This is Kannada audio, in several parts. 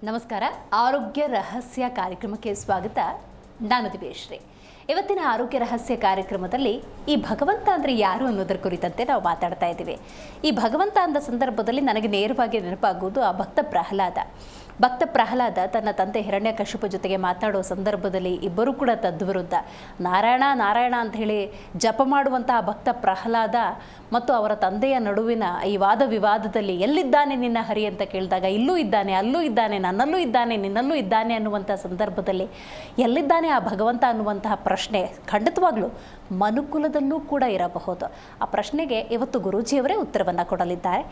ನಮಸ್ಕಾರ. ಆರೋಗ್ಯ ರಹಸ್ಯ ಕಾರ್ಯಕ್ರಮಕ್ಕೆ ಸ್ವಾಗತ. ನಾನು ದಿವೇಶ್ರೀ. ಇವತ್ತಿನ ಆರೋಗ್ಯ ರಹಸ್ಯ ಕಾರ್ಯಕ್ರಮದಲ್ಲಿ ಈ ಭಗವಂತ ಅಂದರೆ ಯಾರು ಅನ್ನೋದರ ಕುರಿತಂತೆ ನಾವು ಮಾತಾಡ್ತಾ ಇದ್ದೀವಿ. ಈ ಭಗವಂತ ಅಂದ ಸಂದರ್ಭದಲ್ಲಿ ನನಗೆ ನೇರವಾಗಿ ನೆನಪಾಗುವುದು ಆ ಭಕ್ತ ಪ್ರಹ್ಲಾದ ತನ್ನ ತಂದೆ ಹಿರಣ್ಯಕಶಿಪು ಜೊತೆಗೆ ಮಾತಾಡೋ ಸಂದರ್ಭದಲ್ಲಿ ಇಬ್ಬರೂ ಕೂಡ ತದ್ವಿರುದ್ಧ ನಾರಾಯಣ ನಾರಾಯಣ ಅಂತ ಹೇಳಿ ಜಪ ಮಾಡುವಂತಹ ಭಕ್ತ ಪ್ರಹ್ಲಾದ ಮತ್ತು ಅವರ ತಂದೆಯ ನಡುವಿನ ಈ ವಾದ ವಿವಾದದಲ್ಲಿ ಎಲ್ಲಿದ್ದಾನೆ ನಿನ್ನ ಹರಿ ಅಂತ ಕೇಳಿದಾಗ ಇಲ್ಲೂ ಇದ್ದಾನೆ, ಅಲ್ಲೂ ಇದ್ದಾನೆ, ನನ್ನಲ್ಲೂ ಇದ್ದಾನೆ, ನಿನ್ನಲ್ಲೂ ಇದ್ದಾನೆ ಅನ್ನುವಂಥ ಸಂದರ್ಭದಲ್ಲಿ ಎಲ್ಲಿದ್ದಾನೆ ಆ ಭಗವಂತ ಅನ್ನುವಂತಹ ಪ್ರಶ್ನೆ ಖಂಡಿತವಾಗ್ಲೂ ಮನುಕುಲದಲ್ಲೂ ಕೂಡ ಇರಬಹುದು. ಆ ಪ್ರಶ್ನೆಗೆ ಇವತ್ತು ಗುರೂಜಿಯವರೇ ಉತ್ತರವನ್ನು ಕೊಡಲಿದ್ದಾರೆ.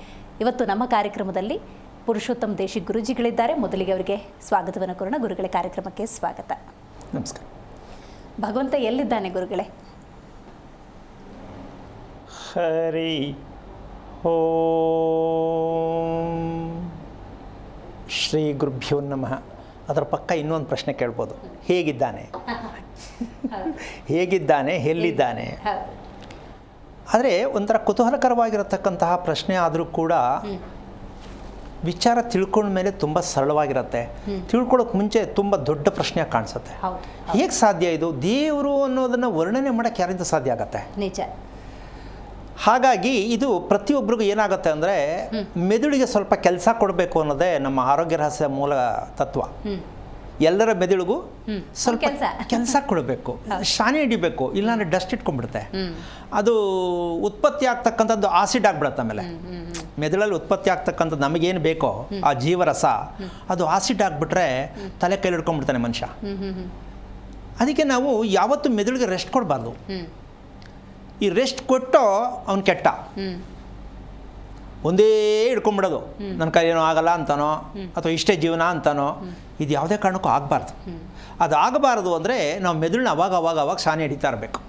ಇವತ್ತು ನಮ್ಮ ಕಾರ್ಯಕ್ರಮದಲ್ಲಿ ಪುರುಷೋತ್ತಮ್ ದೇಶಿಕ್ ಗುರೂಜಿಗಳಿದ್ದಾರೆ. ಮೊದಲಿಗೆ ಅವರಿಗೆ ಸ್ವಾಗತವನ್ನು ಕೋರೋಣ. ಗುರುಗಳೇ, ಕಾರ್ಯಕ್ರಮಕ್ಕೆ ಸ್ವಾಗತ. ನಮಸ್ಕಾರ. ಭಗವಂತ ಎಲ್ಲಿದ್ದಾನೆ ಗುರುಗಳೇ? ಹರಿ ಓಂ ಶ್ರೀ ಗುರುಭ್ಯೋ ನಮಃ. ಅದರ ಪಕ್ಕ ಇನ್ನೊಂದು ಪ್ರಶ್ನೆ ಕೇಳ್ಬೋದು, ಹೇಗಿದ್ದಾನೆ, ಹೇಗಿದ್ದಾನೆ, ಎಲ್ಲಿದ್ದಾನೆ. ಆದರೆ ಒಂಥರ ಕುತೂಹಲಕರವಾಗಿರತಕ್ಕಂತಹ ಪ್ರಶ್ನೆ ಆದರೂ ಕೂಡ ವಿಚಾರ ತಿಳ್ಕೊಂಡ ಮೇಲೆ ತುಂಬ ಸರಳವಾಗಿರುತ್ತೆ. ತಿಳ್ಕೊಳ್ಳೋಕೆ ಮುಂಚೆ ತುಂಬ ದೊಡ್ಡ ಪ್ರಶ್ನೆ ಕಾಣಿಸುತ್ತೆ. ಹೇಗೆ ಸಾಧ್ಯ ಇದು? ದೇವರು ಅನ್ನೋದನ್ನು ವರ್ಣನೆ ಮಾಡೋಕ್ಕೆ ಯಾರಿಂದ ಸಾಧ್ಯ ಆಗತ್ತೆ? ನಿಜ. ಹಾಗಾಗಿ ಇದು ಪ್ರತಿಯೊಬ್ಬರಿಗೂ ಏನಾಗುತ್ತೆ ಅಂದರೆ, ಮೆದುಳಿಗೆ ಸ್ವಲ್ಪ ಕೆಲಸ ಕೊಡಬೇಕು ಅನ್ನೋದೇ ನಮ್ಮ ಆರೋಗ್ಯ ರಹಸ್ಯ ಮೂಲ ತತ್ವ. ಎಲ್ಲರ ಮೆದುಳಿಗೂ ಸ್ವಲ್ಪ ಕೆಲಸ ಕೊಡಬೇಕು, ಶಾನೆ ಹಿಡಿಬೇಕು, ಇಲ್ಲಾಂದ್ರೆ ಡಸ್ಟ್ ಇಟ್ಕೊಂಡ್ಬಿಡುತ್ತೆ. ಅದು ಉತ್ಪತ್ತಿ ಆಗ್ತಕ್ಕಂಥದ್ದು ಆಸಿಡ್ ಆಗ್ಬಿಡುತ್ತೆ. ಆಮೇಲೆ ಮೆದುಳಲ್ಲಿ ಉತ್ಪತ್ತಿ ಆಗ್ತಕ್ಕಂಥದ್ದು ನಮಗೇನು ಬೇಕೋ ಆ ಜೀವರಸ ಅದು ಆಸಿಡ್ ಆಗಿಬಿಟ್ರೆ ತಲೆ ಕೈಲಿ ಹಿಡ್ಕೊಂಡ್ಬಿಡ್ತಾನೆ ಮನುಷ್ಯ. ಅದಕ್ಕೆ ನಾವು ಯಾವತ್ತೂ ಮೆದುಳಿಗೆ ರೆಸ್ಟ್ ಕೊಡಬಾರ್ದು. ಈ ರೆಸ್ಟ್ ಕೊಟ್ಟು ಅವ್ನು ಕೆಟ್ಟ ಒಂದೇ ಹಿಡ್ಕೊಂಡ್ಬಿಡೋದು, ನನ್ನ ಕೈಯೇನೋ ಆಗಲ್ಲ ಅಂತಾನೋ ಅಥವಾ ಇಷ್ಟೇ ಜೀವನ ಅಂತಾನೋ, ಇದು ಯಾವುದೇ ಕಾರಣಕ್ಕೂ ಆಗಬಾರ್ದು. ಅದು ಆಗಬಾರ್ದು ಅಂದರೆ ನಾವು ಮೆದುಳನ್ನ ಅವಾಗ ಶಾನೆ ಹಿಡಿತಾ ಇರಬೇಕು.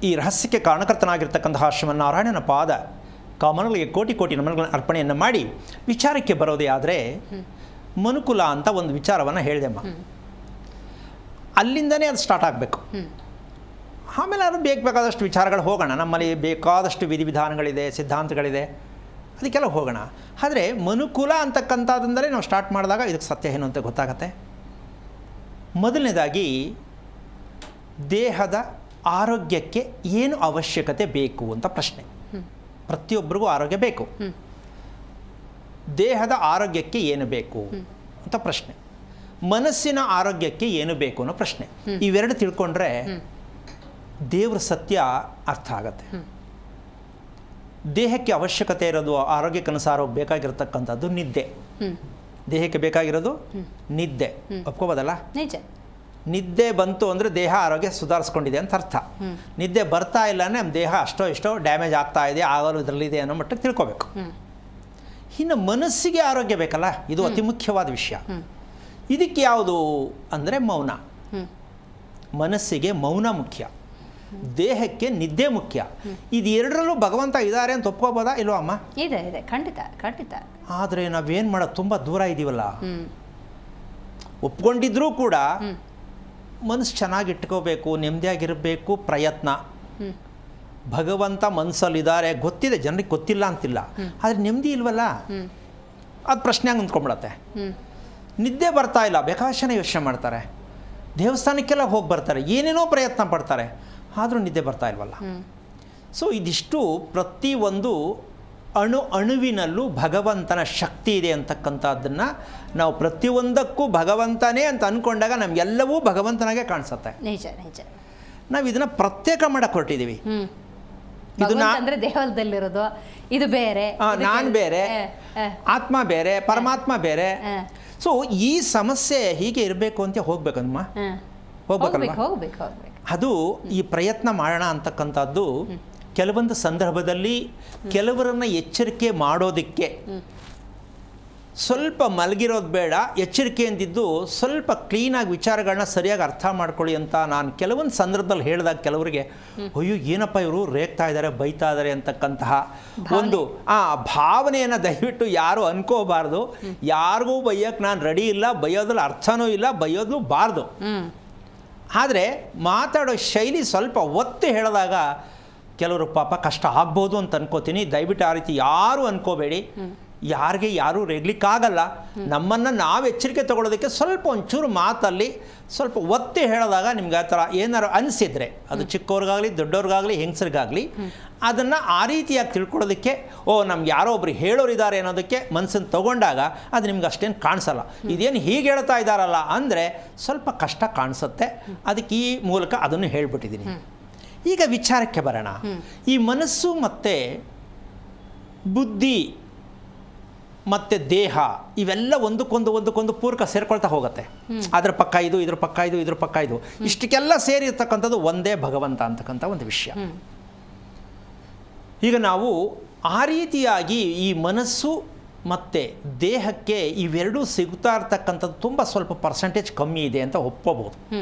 ಈ ರಹಸ್ಯಕ್ಕೆ ಕಾರಣಕರ್ತನಾಗಿರ್ತಕ್ಕಂತಹ ಶ್ರೀಮನ್ನಾರಾಯಣನ ಪಾದ ಕಮಲಗಳಿಗೆ ಕೋಟಿ ಕೋಟಿ ನಮನಗಳನ್ನು ಅರ್ಪಣೆಯನ್ನು ಮಾಡಿ ವಿಚಾರಕ್ಕೆ ಬರೋದೇ ಆದರೆ, ಮನುಕುಲ ಅಂತ ಒಂದು ವಿಚಾರವನ್ನು ಹೇಳಿದೆಮ್ಮ. ಅಲ್ಲಿಂದನೇ ಅದು ಸ್ಟಾರ್ಟ್ ಆಗಬೇಕು. ಆಮೇಲೆ ಅದು ಬೇಕಾದಷ್ಟು ವಿಚಾರಗಳು ಹೋಗೋಣ. ನಮ್ಮಲ್ಲಿ ಬೇಕಾದಷ್ಟು ವಿಧಿವಿಧಾನಗಳಿದೆ, ಸಿದ್ಧಾಂತಗಳಿದೆ, ಅದಕ್ಕೆಲ್ಲ ಹೋಗೋಣ. ಆದರೆ ಮನುಕುಲ ಅಂತಕ್ಕಂಥದ್ದಿಂದಲೇ ನಾವು ಸ್ಟಾರ್ಟ್ ಮಾಡಿದಾಗ ಇದಕ್ಕೆ ಸತ್ಯ ಏನು ಅಂತ ಗೊತ್ತಾಗತ್ತೆ. ಮೊದಲನೇದಾಗಿ ದೇಹದ ಆರೋಗ್ಯಕ್ಕೆ ಏನು ಅವಶ್ಯಕತೆ ಬೇಕು ಅಂತ ಪ್ರಶ್ನೆ. ಪ್ರತಿಯೊಬ್ಬರಿಗೂ ಆರೋಗ್ಯ ಬೇಕು. ದೇಹದ ಆರೋಗ್ಯಕ್ಕೆ ಏನು ಬೇಕು ಅಂತ ಪ್ರಶ್ನೆ. ಮನಸ್ಸಿನ ಆರೋಗ್ಯಕ್ಕೆ ಏನು ಬೇಕು ಅನ್ನೋ ಪ್ರಶ್ನೆ. ಇವೆರಡು ತಿಳ್ಕೊಂಡ್ರೆ ದೇವ್ರ ಸತ್ಯ ಅರ್ಥ ಆಗತ್ತೆ. ದೇಹಕ್ಕೆ ಅವಶ್ಯಕತೆ ಇರೋದು, ಆರೋಗ್ಯಕ್ಕನುಸಾರ ಬೇಕಾಗಿರತಕ್ಕಂಥದ್ದು ನಿದ್ದೆ. ದೇಹಕ್ಕೆ ಬೇಕಾಗಿರೋದು ನಿದ್ದೆ. ಒಪ್ಕೋಬೋದಲ್ಲ? ನಿಜ. ನಿದ್ದೆ ಬಂತು ಅಂದರೆ ದೇಹ ಆರೋಗ್ಯ ಸುಧಾರಿಸ್ಕೊಂಡಿದೆ ಅಂತ ಅರ್ಥ. ನಿದ್ದೆ ಬರ್ತಾ ಇಲ್ಲ ಅಂದರೆ ನಮ್ಮ ದೇಹ ಅಷ್ಟೋ ಇಷ್ಟೋ ಡ್ಯಾಮೇಜ್ ಆಗ್ತಾ ಇದೆ, ಆಗಲು ಇದರಲ್ಲಿದೆ ಅನ್ನೋ ಮಟ್ಟಕ್ಕೆ ತಿಳ್ಕೊಬೇಕು. ಇನ್ನು ಮನಸ್ಸಿಗೆ ಆರೋಗ್ಯ ಬೇಕಲ್ಲ, ಇದು ಅತಿ ಮುಖ್ಯವಾದ ವಿಷಯ. ಇದಕ್ಕೆ ಯಾವುದು ಅಂದರೆ ಮೌನ. ಮನಸ್ಸಿಗೆ ಮೌನ ಮುಖ್ಯ, ದೇಹಕ್ಕೆ ನಿದ್ದೆ ಮುಖ್ಯ. ಇದು ಎರಡರಲ್ಲೂ ಭಗವಂತ ಇದ್ದಾರೆ ಅಂತ ಒಪ್ಕೋಬೋದಾ ಇಲ್ವಾ ಅಮ್ಮ? ಇದೆ ಇದೆ, ಖಂಡಿತ ಖಂಡಿತ. ಆದರೆ ನಾವೇನು ಮಾಡೋದು, ತುಂಬ ದೂರ ಇದ್ದೀವಲ್ಲ. ಒಪ್ಕೊಂಡಿದ್ರೂ ಕೂಡ ಮನಸ್ಸು ಚೆನ್ನಾಗಿ ಇಟ್ಕೋಬೇಕು, ನೆಮ್ಮದಿಯಾಗಿರಬೇಕು, ಪ್ರಯತ್ನ. ಭಗವಂತ ಮನಸ್ಸಲ್ಲಿದ್ದಾರೆ ಗೊತ್ತಿದೆ, ಜನರಿಗೆ ಗೊತ್ತಿಲ್ಲ ಅಂತಿಲ್ಲ, ಆದರೆ ನೆಮ್ಮದಿ ಇಲ್ವಲ್ಲ, ಅದು ಪ್ರಶ್ನೆಯಾಗಿ ನಿಂತ್ಕೊಂಡ್ಬಿಡತ್ತೆ. ನಿದ್ದೆ ಬರ್ತಾ ಇಲ್ಲ, ಬೇಕಾದಷ್ಟು ಜನ ಯೋಚನೆ ಮಾಡ್ತಾರೆ, ದೇವಸ್ಥಾನಕ್ಕೆಲ್ಲ ಹೋಗಿ ಬರ್ತಾರೆ, ಏನೇನೋ ಪ್ರಯತ್ನ ಪಡ್ತಾರೆ, ಆದರೂ ನಿದ್ದೆ ಬರ್ತಾ ಇಲ್ವಲ್ಲ. ಸೊ ಇದಿಷ್ಟು ಪ್ರತಿಯೊಂದು ಅಣುವಿನಲ್ಲೂ ಭಗವಂತನ ಶಕ್ತಿ ಇದೆ ಅಂತಕ್ಕಂಥದ್ದನ್ನು ನಾವು ಪ್ರತಿಯೊಂದಕ್ಕೂ ಭಗವಂತನೇ ಅಂತ ಅಂದ್ಕೊಂಡಾಗ ನಮಗೆಲ್ಲವೂ ಭಗವಂತನಾಗೆ ಕಾಣಿಸುತ್ತೆ. ನಿಜ ನಿಜ. ನಾವು ಇದನ್ನು ಪ್ರತ್ಯೇಕ ಮಾಡಕ್ಕೆ ಹೊರಟಿದ್ದೀವಿ. ಇದನ್ನ ಅಂದರೆ ದೇಹದಲ್ಲಿರೋದು ಇದು ಬೇರೆ, ನಾನು ಬೇರೆ, ಆತ್ಮ ಬೇರೆ, ಪರಮಾತ್ಮ ಬೇರೆ. ಸೊ ಈ ಸಮಸ್ಯೆ ಹೀಗೆ ಇರಬೇಕು ಅಂತ ಹೋಗ್ಬೇಕಮ್ಮ, ಹೋಗ್ಬೇಕಲ್ವ? ಅದು ಈ ಪ್ರಯತ್ನ ಮಾಡೋಣ ಅಂತಕ್ಕಂಥದ್ದು ಕೆಲವೊಂದು ಸಂದರ್ಭದಲ್ಲಿ ಕೆಲವರನ್ನು ಎಚ್ಚರಿಕೆ ಮಾಡೋದಕ್ಕೆ ಸ್ವಲ್ಪ ಮಲಗಿರೋದು ಬೇಡ, ಎಚ್ಚರಿಕೆಯಿಂದಿದ್ದು ಸ್ವಲ್ಪ ಕ್ಲೀನಾಗಿ ವಿಚಾರಗಳನ್ನ ಸರಿಯಾಗಿ ಅರ್ಥ ಮಾಡ್ಕೊಳ್ಳಿ ಅಂತ ನಾನು ಕೆಲವೊಂದು ಸಂದರ್ಭದಲ್ಲಿ ಹೇಳಿದಾಗ ಕೆಲವರಿಗೆ ಅಯ್ಯೋ ಏನಪ್ಪ ಇವರು ರೇಗ್ತಾ ಇದ್ದಾರೆ, ಬೈತಾ ಇದ್ದಾರೆ ಅಂತಕ್ಕಂತಹ ಒಂದು ಭಾವನೆಯನ್ನು ದಯವಿಟ್ಟು ಯಾರು ಅನ್ಕೋಬಾರ್ದು. ಯಾರಿಗೂ ಬೈಯೋಕ್ಕೆ ನಾನು ರೆಡಿ ಇಲ್ಲ, ಬೈಯೋದ್ರಲ್ಲಿ ಅರ್ಥನೂ ಇಲ್ಲ, ಬೈಯೋದು ಬಾರ್ದು. ಆದರೆ ಮಾತಾಡೋ ಶೈಲಿ ಸ್ವಲ್ಪ ಒತ್ತು ಹೇಳಿದಾಗ ಕೆಲವರು ಪಾಪ ಕಷ್ಟ ಆಗ್ಬೋದು ಅಂತ ಅನ್ಕೋತೀನಿ. ದಯವಿಟ್ಟು ಆ ರೀತಿ ಯಾರೂ ಅನ್ಕೋಬೇಡಿ. ಯಾರಿಗೆ ಯಾರೂ ರೇಗ್ಲಿಕ್ಕಾಗಲ್ಲ. ನಮ್ಮನ್ನು ನಾವು ಎಚ್ಚರಿಕೆ ತಗೊಳ್ಳೋದಕ್ಕೆ ಸ್ವಲ್ಪ ಒಂಚೂರು ಮಾತಲ್ಲಿ ಸ್ವಲ್ಪ ಒತ್ತಿ ಹೇಳಿದಾಗ ನಿಮ್ಗೆ ಆ ಥರ ಏನಾರು ಅನಿಸಿದರೆ ಅದು ಚಿಕ್ಕವ್ರಿಗಾಗಲಿ ದೊಡ್ಡವ್ರಿಗಾಗಲಿ ಹೆಂಗಸರಿಗಾಗಲಿ ಅದನ್ನು ಆ ರೀತಿಯಾಗಿ ತಿಳ್ಕೊಳ್ಳೋದಕ್ಕೆ ನಮ್ಗೆ ಯಾರೋ ಒಬ್ರು ಹೇಳೋರಿದ್ದಾರೆ ಅನ್ನೋದಕ್ಕೆ ಮನಸ್ಸನ್ನು ತೊಗೊಂಡಾಗ ಅದು ನಿಮ್ಗೆ ಅಷ್ಟೇನು ಕಾಣಿಸಲ್ಲ. ಇದೇನು ಹೀಗೆ ಹೇಳ್ತಾ ಇದ್ದಾರಲ್ಲ ಅಂದರೆ ಸ್ವಲ್ಪ ಕಷ್ಟ ಕಾಣಿಸುತ್ತೆ. ಅದಕ್ಕೆ ಈ ಮೂಲಕ ಅದನ್ನು ಹೇಳ್ಬಿಟ್ಟಿದ್ದೀನಿ. ಈಗ ವಿಚಾರಕ್ಕೆ ಬರೋಣ. ಈ ಮನಸ್ಸು ಮತ್ತು ಬುದ್ಧಿ ಮತ್ತು ದೇಹ ಇವೆಲ್ಲ ಒಂದಕ್ಕೊಂದು ಪೂರಕ ಸೇರ್ಕೊಳ್ತಾ ಹೋಗುತ್ತೆ. ಅದ್ರ ಪಕ್ಕ ಇದು, ಇದ್ರ ಪಕ್ಕ ಇದು, ಇದ್ರ ಪಕ್ಕ ಇದು, ಇಷ್ಟಕ್ಕೆಲ್ಲ ಸೇರಿರ್ತಕ್ಕಂಥದ್ದು ಒಂದೇ ಭಗವಂತ ಅಂತಕ್ಕಂಥ ಒಂದು ವಿಷಯ. ಈಗ ನಾವು ಆ ರೀತಿಯಾಗಿ ಈ ಮನಸ್ಸು ಮತ್ತು ದೇಹಕ್ಕೆ ಇವೆರಡೂ ಸಿಗ್ತಾ ಇರ್ತಕ್ಕಂಥದ್ದು ತುಂಬ ಸ್ವಲ್ಪ ಪರ್ಸೆಂಟೇಜ್ ಕಮ್ಮಿ ಇದೆ ಅಂತ ಒಪ್ಪಬಹುದು.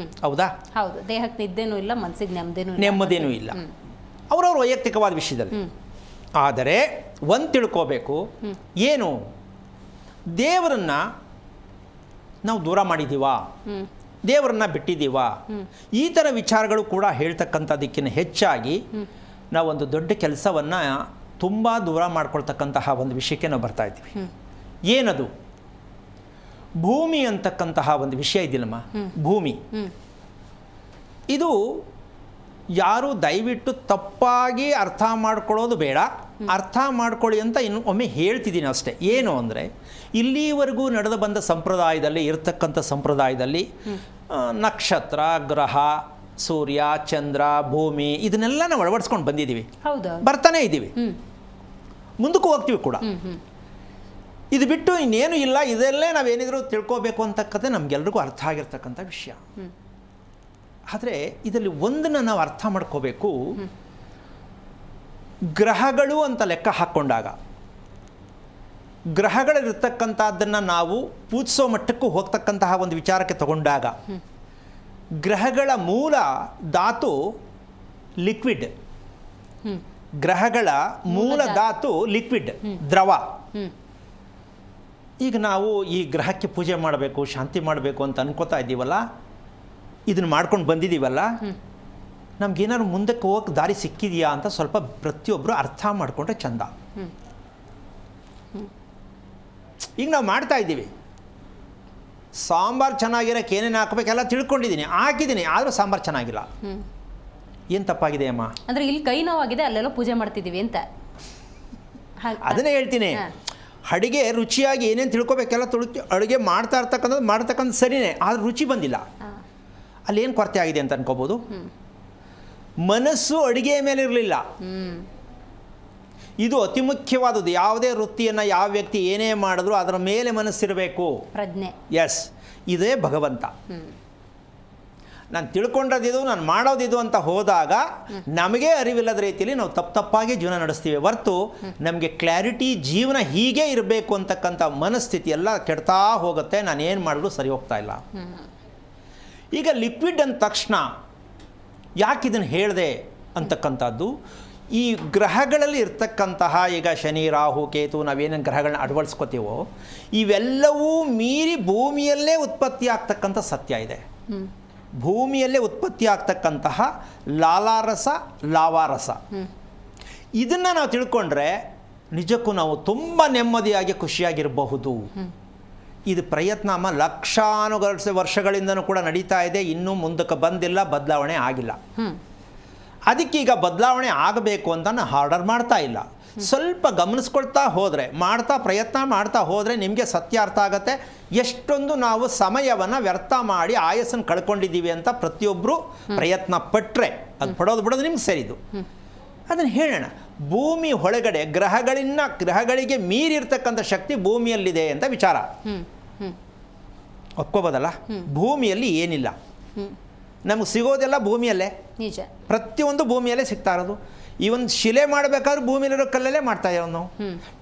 ಹೌದಾ? ಹೌದು. ದೇಹಕ್ಕೆ ನಿದ್ದೆನೂ ಇಲ್ಲ, ಮನಸ್ಸಿಗೆ ನೆಮ್ಮದಿನೂ ಇಲ್ಲ, ಅವರವ್ರ ವೈಯಕ್ತಿಕವಾದ ವಿಷಯದಲ್ಲಿ. ಆದರೆ ಒಂದು ತಿಳ್ಕೋಬೇಕು, ಏನು ದೇವರನ್ನು ನಾವು ದೂರ ಮಾಡಿದ್ದೀವಾ, ದೇವರನ್ನ ಬಿಟ್ಟಿದ್ದೀವಾ, ಈ ಥರ ವಿಚಾರಗಳು ಕೂಡ ಹೇಳ್ತಕ್ಕಂಥದಕ್ಕಿಂತ ಹೆಚ್ಚಾಗಿ ನಾವೊಂದು ದೊಡ್ಡ ಕೆಲಸವನ್ನು ತುಂಬ ದೂರ ಮಾಡ್ಕೊಳ್ತಕ್ಕಂತಹ ಒಂದು ವಿಷಯಕ್ಕೆ ನಾವು ಬರ್ತಾ ಇದ್ದೀವಿ. ಏನದು? ಭೂಮಿ ಅಂತಕ್ಕಂತಹ ಒಂದು ವಿಷಯ ಇದೆಯಲ್ಲಮ್ಮ, ಭೂಮಿ. ಇದು ಯಾರು ದಯವಿಟ್ಟು ತಪ್ಪಾಗಿ ಅರ್ಥ ಮಾಡ್ಕೊಳ್ಳೋದು ಬೇಡ, ಅರ್ಥ ಮಾಡ್ಕೊಳ್ಳಿ ಅಂತ ಇನ್ನು ಒಮ್ಮೆ ಹೇಳ್ತಿದ್ದೀನಿ ಅಷ್ಟೇ. ಏನು ಅಂದರೆ, ಇಲ್ಲಿವರೆಗೂ ನಡೆದು ಬಂದ ಸಂಪ್ರದಾಯದಲ್ಲಿ ಇರತಕ್ಕಂಥ ಸಂಪ್ರದಾಯದಲ್ಲಿ ನಕ್ಷತ್ರ, ಗ್ರಹ, ಸೂರ್ಯ, ಚಂದ್ರ, ಭೂಮಿ ಇದನ್ನೆಲ್ಲ ನಾವು ಅಳವಡಿಸ್ಕೊಂಡು ಬಂದಿದ್ದೀವಿ, ಬರ್ತಾನೆ ಇದ್ದೀವಿ, ಮುಂದಕ್ಕೂ ಹೋಗ್ತೀವಿ ಕೂಡ. ಇದು ಬಿಟ್ಟು ಇನ್ನೇನು ಇಲ್ಲ, ಇದೆಲ್ಲೇ ನಾವೇನಿದ್ರು ತಿಳ್ಕೋಬೇಕು ಅಂತಕ್ಕಂಥ ನಮಗೆಲ್ರಿಗೂ ಅರ್ಥ ಆಗಿರ್ತಕ್ಕಂಥ ವಿಷಯ. ಆದರೆ ಇದರಲ್ಲಿ ಒಂದನ್ನು ನಾವು ಅರ್ಥ ಮಾಡ್ಕೋಬೇಕು. ಗ್ರಹಗಳು ಅಂತ ಲೆಕ್ಕ ಹಾಕ್ಕೊಂಡಾಗ ಗ್ರಹಗಳಿರ್ತಕ್ಕಂಥದ್ದನ್ನು ನಾವು ಪೂಜಿಸೋ ಮಟ್ಟಕ್ಕೂ ಹೋಗ್ತಕ್ಕಂತಹ ಒಂದು ವಿಚಾರಕ್ಕೆ ತಗೊಂಡಾಗ ಗ್ರಹಗಳ ಮೂಲ ಧಾತು ಲಿಕ್ವಿಡ್. ಗ್ರಹಗಳ ಮೂಲ ಧಾತು ಲಿಕ್ವಿಡ್, ದ್ರವ. ಈಗ ನಾವು ಈ ಗ್ರಹಕ್ಕೆ ಪೂಜೆ ಮಾಡಬೇಕು, ಶಾಂತಿ ಮಾಡಬೇಕು ಅಂತ ಅನ್ಕೋತಾ ಇದ್ದೀವಲ್ಲ, ಇದನ್ನು ಮಾಡ್ಕೊಂಡು ಬಂದಿದ್ದೀವಲ್ಲ, ನಮಗೇನಾದ್ರು ಮುಂದಕ್ಕೆ ಹೋಗಕ್ಕೆ ದಾರಿ ಸಿಕ್ಕಿದೆಯಾ ಅಂತ ಸ್ವಲ್ಪ ಪ್ರತಿಯೊಬ್ಬರು ಅರ್ಥ ಮಾಡಿಕೊಂಡ್ರೆ ಚಂದ. ಈಗ ನಾವು ಮಾಡ್ತಾ ಇದ್ದೀವಿ, ಸಾಂಬಾರು ಚೆನ್ನಾಗಿರೋಕ್ಕೆ ಏನೇನು ಹಾಕಬೇಕೆಲ್ಲ ತಿಳ್ಕೊಂಡಿದ್ದೀನಿ, ಹಾಕಿದ್ದೀನಿ, ಆದರೂ ಸಾಂಬಾರು ಚೆನ್ನಾಗಿಲ್ಲ. ಏನು ತಪ್ಪಾಗಿದೆ ಅಮ್ಮ? ಅಂದರೆ ಇಲ್ಲಿ ಕೈ ನೋವಾಗಿದೆ, ಅಲ್ಲೆಲ್ಲ ಪೂಜೆ ಮಾಡ್ತಿದ್ದೀವಿ ಅಂತ. ಅದನ್ನೇ ಹೇಳ್ತೀನಿ. ಅಡುಗೆ ರುಚಿಯಾಗಿ ಏನೇನು ತಿಳ್ಕೊಬೇಕೆಲ್ಲ ಅಡುಗೆ ಮಾಡ್ತಕ್ಕಂಥದ್ದು ಸರಿಯೇ, ಆದ್ರೆ ರುಚಿ ಬಂದಿಲ್ಲ, ಅಲ್ಲೇನು ಕೊರತೆ ಆಗಿದೆ ಅಂತ ಅನ್ಕೋಬೋದು. ಮನಸ್ಸು ಅಡುಗೆಯ ಮೇಲೆ ಇರಲಿಲ್ಲ. ಇದು ಅತಿ ಮುಖ್ಯವಾದದ್ದು. ಯಾವುದೇ ವೃತ್ತಿಯನ್ನು ಯಾವ ವ್ಯಕ್ತಿ ಏನೇ ಮಾಡಿದ್ರು ಅದರ ಮೇಲೆ ಮನಸ್ಸಿರಬೇಕು, ಪ್ರಜ್ಞೆ. ಎಸ್, ಇದೇ ಭಗವಂತ. ನಾನು ತಿಳ್ಕೊಂಡದಿದು, ನಾನು ಮಾಡೋದಿದು ಅಂತ ಹೋದಾಗ ನಮಗೆ ಅರಿವಿಲ್ಲದ ರೀತಿಯಲ್ಲಿ ನಾವು ತಪ್ಪಾಗಿ ಜೀವನ ನಡೆಸ್ತೀವಿ ಹೊರತು ನಮಗೆ ಕ್ಲಾರಿಟಿ, ಜೀವನ ಹೀಗೆ ಇರಬೇಕು ಅಂತಕ್ಕಂಥ ಮನಸ್ಥಿತಿ ಎಲ್ಲ ಕೆಡ್ತಾ ಹೋಗುತ್ತೆ. ನಾನು ಏನು ಮಾಡಿದ್ರು ಸರಿ ಹೋಗ್ತಾ ಇಲ್ಲ. ಈಗ ಲಿಕ್ವಿಡ್ ಅಂದ ತಕ್ಷಣ ಯಾಕೆ ಇದನ್ನು ಹೇಳಿದೆ ಅಂತಕ್ಕಂಥದ್ದು, ಈ ಗ್ರಹಗಳಲ್ಲಿ ಇರ್ತಕ್ಕಂತಹ ಈಗ ಶನಿ, ರಾಹು, ಕೇತು, ನಾವೇನೇನು ಗ್ರಹಗಳನ್ನ ಅಳವಡಿಸ್ಕೋತೀವೋ ಇವೆಲ್ಲವೂ ಮೀರಿ ಭೂಮಿಯಲ್ಲೇ ಉತ್ಪತ್ತಿ ಆಗ್ತಕ್ಕಂಥ ಸತ್ಯ ಇದೆ. ಭೂಮಿಯಲ್ಲೇ ಉತ್ಪತ್ತಿ ಆಗ್ತಕ್ಕಂತಹ ಲಾಲಾರಸ, ಲಾವಾರಸ, ಇದನ್ನು ನಾವು ತಿಳ್ಕೊಂಡ್ರೆ ನಿಜಕ್ಕೂ ನಾವು ತುಂಬ ನೆಮ್ಮದಿಯಾಗಿ ಖುಷಿಯಾಗಿರಬಹುದು. ಇದು ಪ್ರಯತ್ನ ಲಕ್ಷಾನುಗತ ವರ್ಷಗಳಿಂದನೂ ಕೂಡ ನಡೀತಾ ಇದೆ, ಇನ್ನೂ ಮುಂದಕ್ಕೆ ಬಂದಿಲ್ಲ, ಬದಲಾವಣೆ ಆಗಿಲ್ಲ. ಅದಕ್ಕೀಗ ಬದಲಾವಣೆ ಆಗಬೇಕು ಅಂತ ನಾನು ಆರ್ಡರ್ ಮಾಡ್ತಾ ಇಲ್ಲ. ಸ್ವಲ್ಪ ಗಮನಿಸ್ಕೊಳ್ತಾ ಹೋದರೆ, ಪ್ರಯತ್ನ ಮಾಡ್ತಾ ಹೋದರೆ ನಿಮಗೆ ಸತ್ಯ ಅರ್ಥ ಆಗುತ್ತೆ. ಎಷ್ಟೊಂದು ನಾವು ಸಮಯವನ್ನು ವ್ಯರ್ಥ ಮಾಡಿ ಆಯಸ್ಸನ್ನು ಕಳ್ಕೊಂಡಿದ್ದೀವಿ ಅಂತ ಪ್ರತಿಯೊಬ್ಬರು ಪ್ರಯತ್ನ ಪಟ್ಟರೆ, ಅದು ಪಡೋದು ಬಿಡೋದು ನಿಮ್ಗೆ ಸರಿದು. ಅದನ್ನು ಹೇಳೋಣ. ಭೂಮಿ ಒಳಗಡೆ ಗ್ರಹಗಳಿಗೆ ಮೀರಿರ್ತಕ್ಕಂಥ ಶಕ್ತಿ ಭೂಮಿಯಲ್ಲಿದೆ ಅಂತ ವಿಚಾರ ಒಪ್ಕೋಬೋದಲ್ಲ. ಭೂಮಿಯಲ್ಲಿ ಏನಿಲ್ಲ, ನಮಗೆ ಸಿಗೋದೆಲ್ಲ ಭೂಮಿಯಲ್ಲೇ, ನಿಜ. ಪ್ರತಿಯೊಂದು ಭೂಮಿಯಲ್ಲೇ ಸಿಗ್ತಾ ಇರೋದು. ಇವನ್ ಶಿಲೆ ಮಾಡಬೇಕಾದ್ರೂ ಭೂಮಿಯಲ್ಲಿರೋ ಕಲ್ಲಲ್ಲೇ ಮಾಡ್ತಾ ಇರೋದು ನಾವು.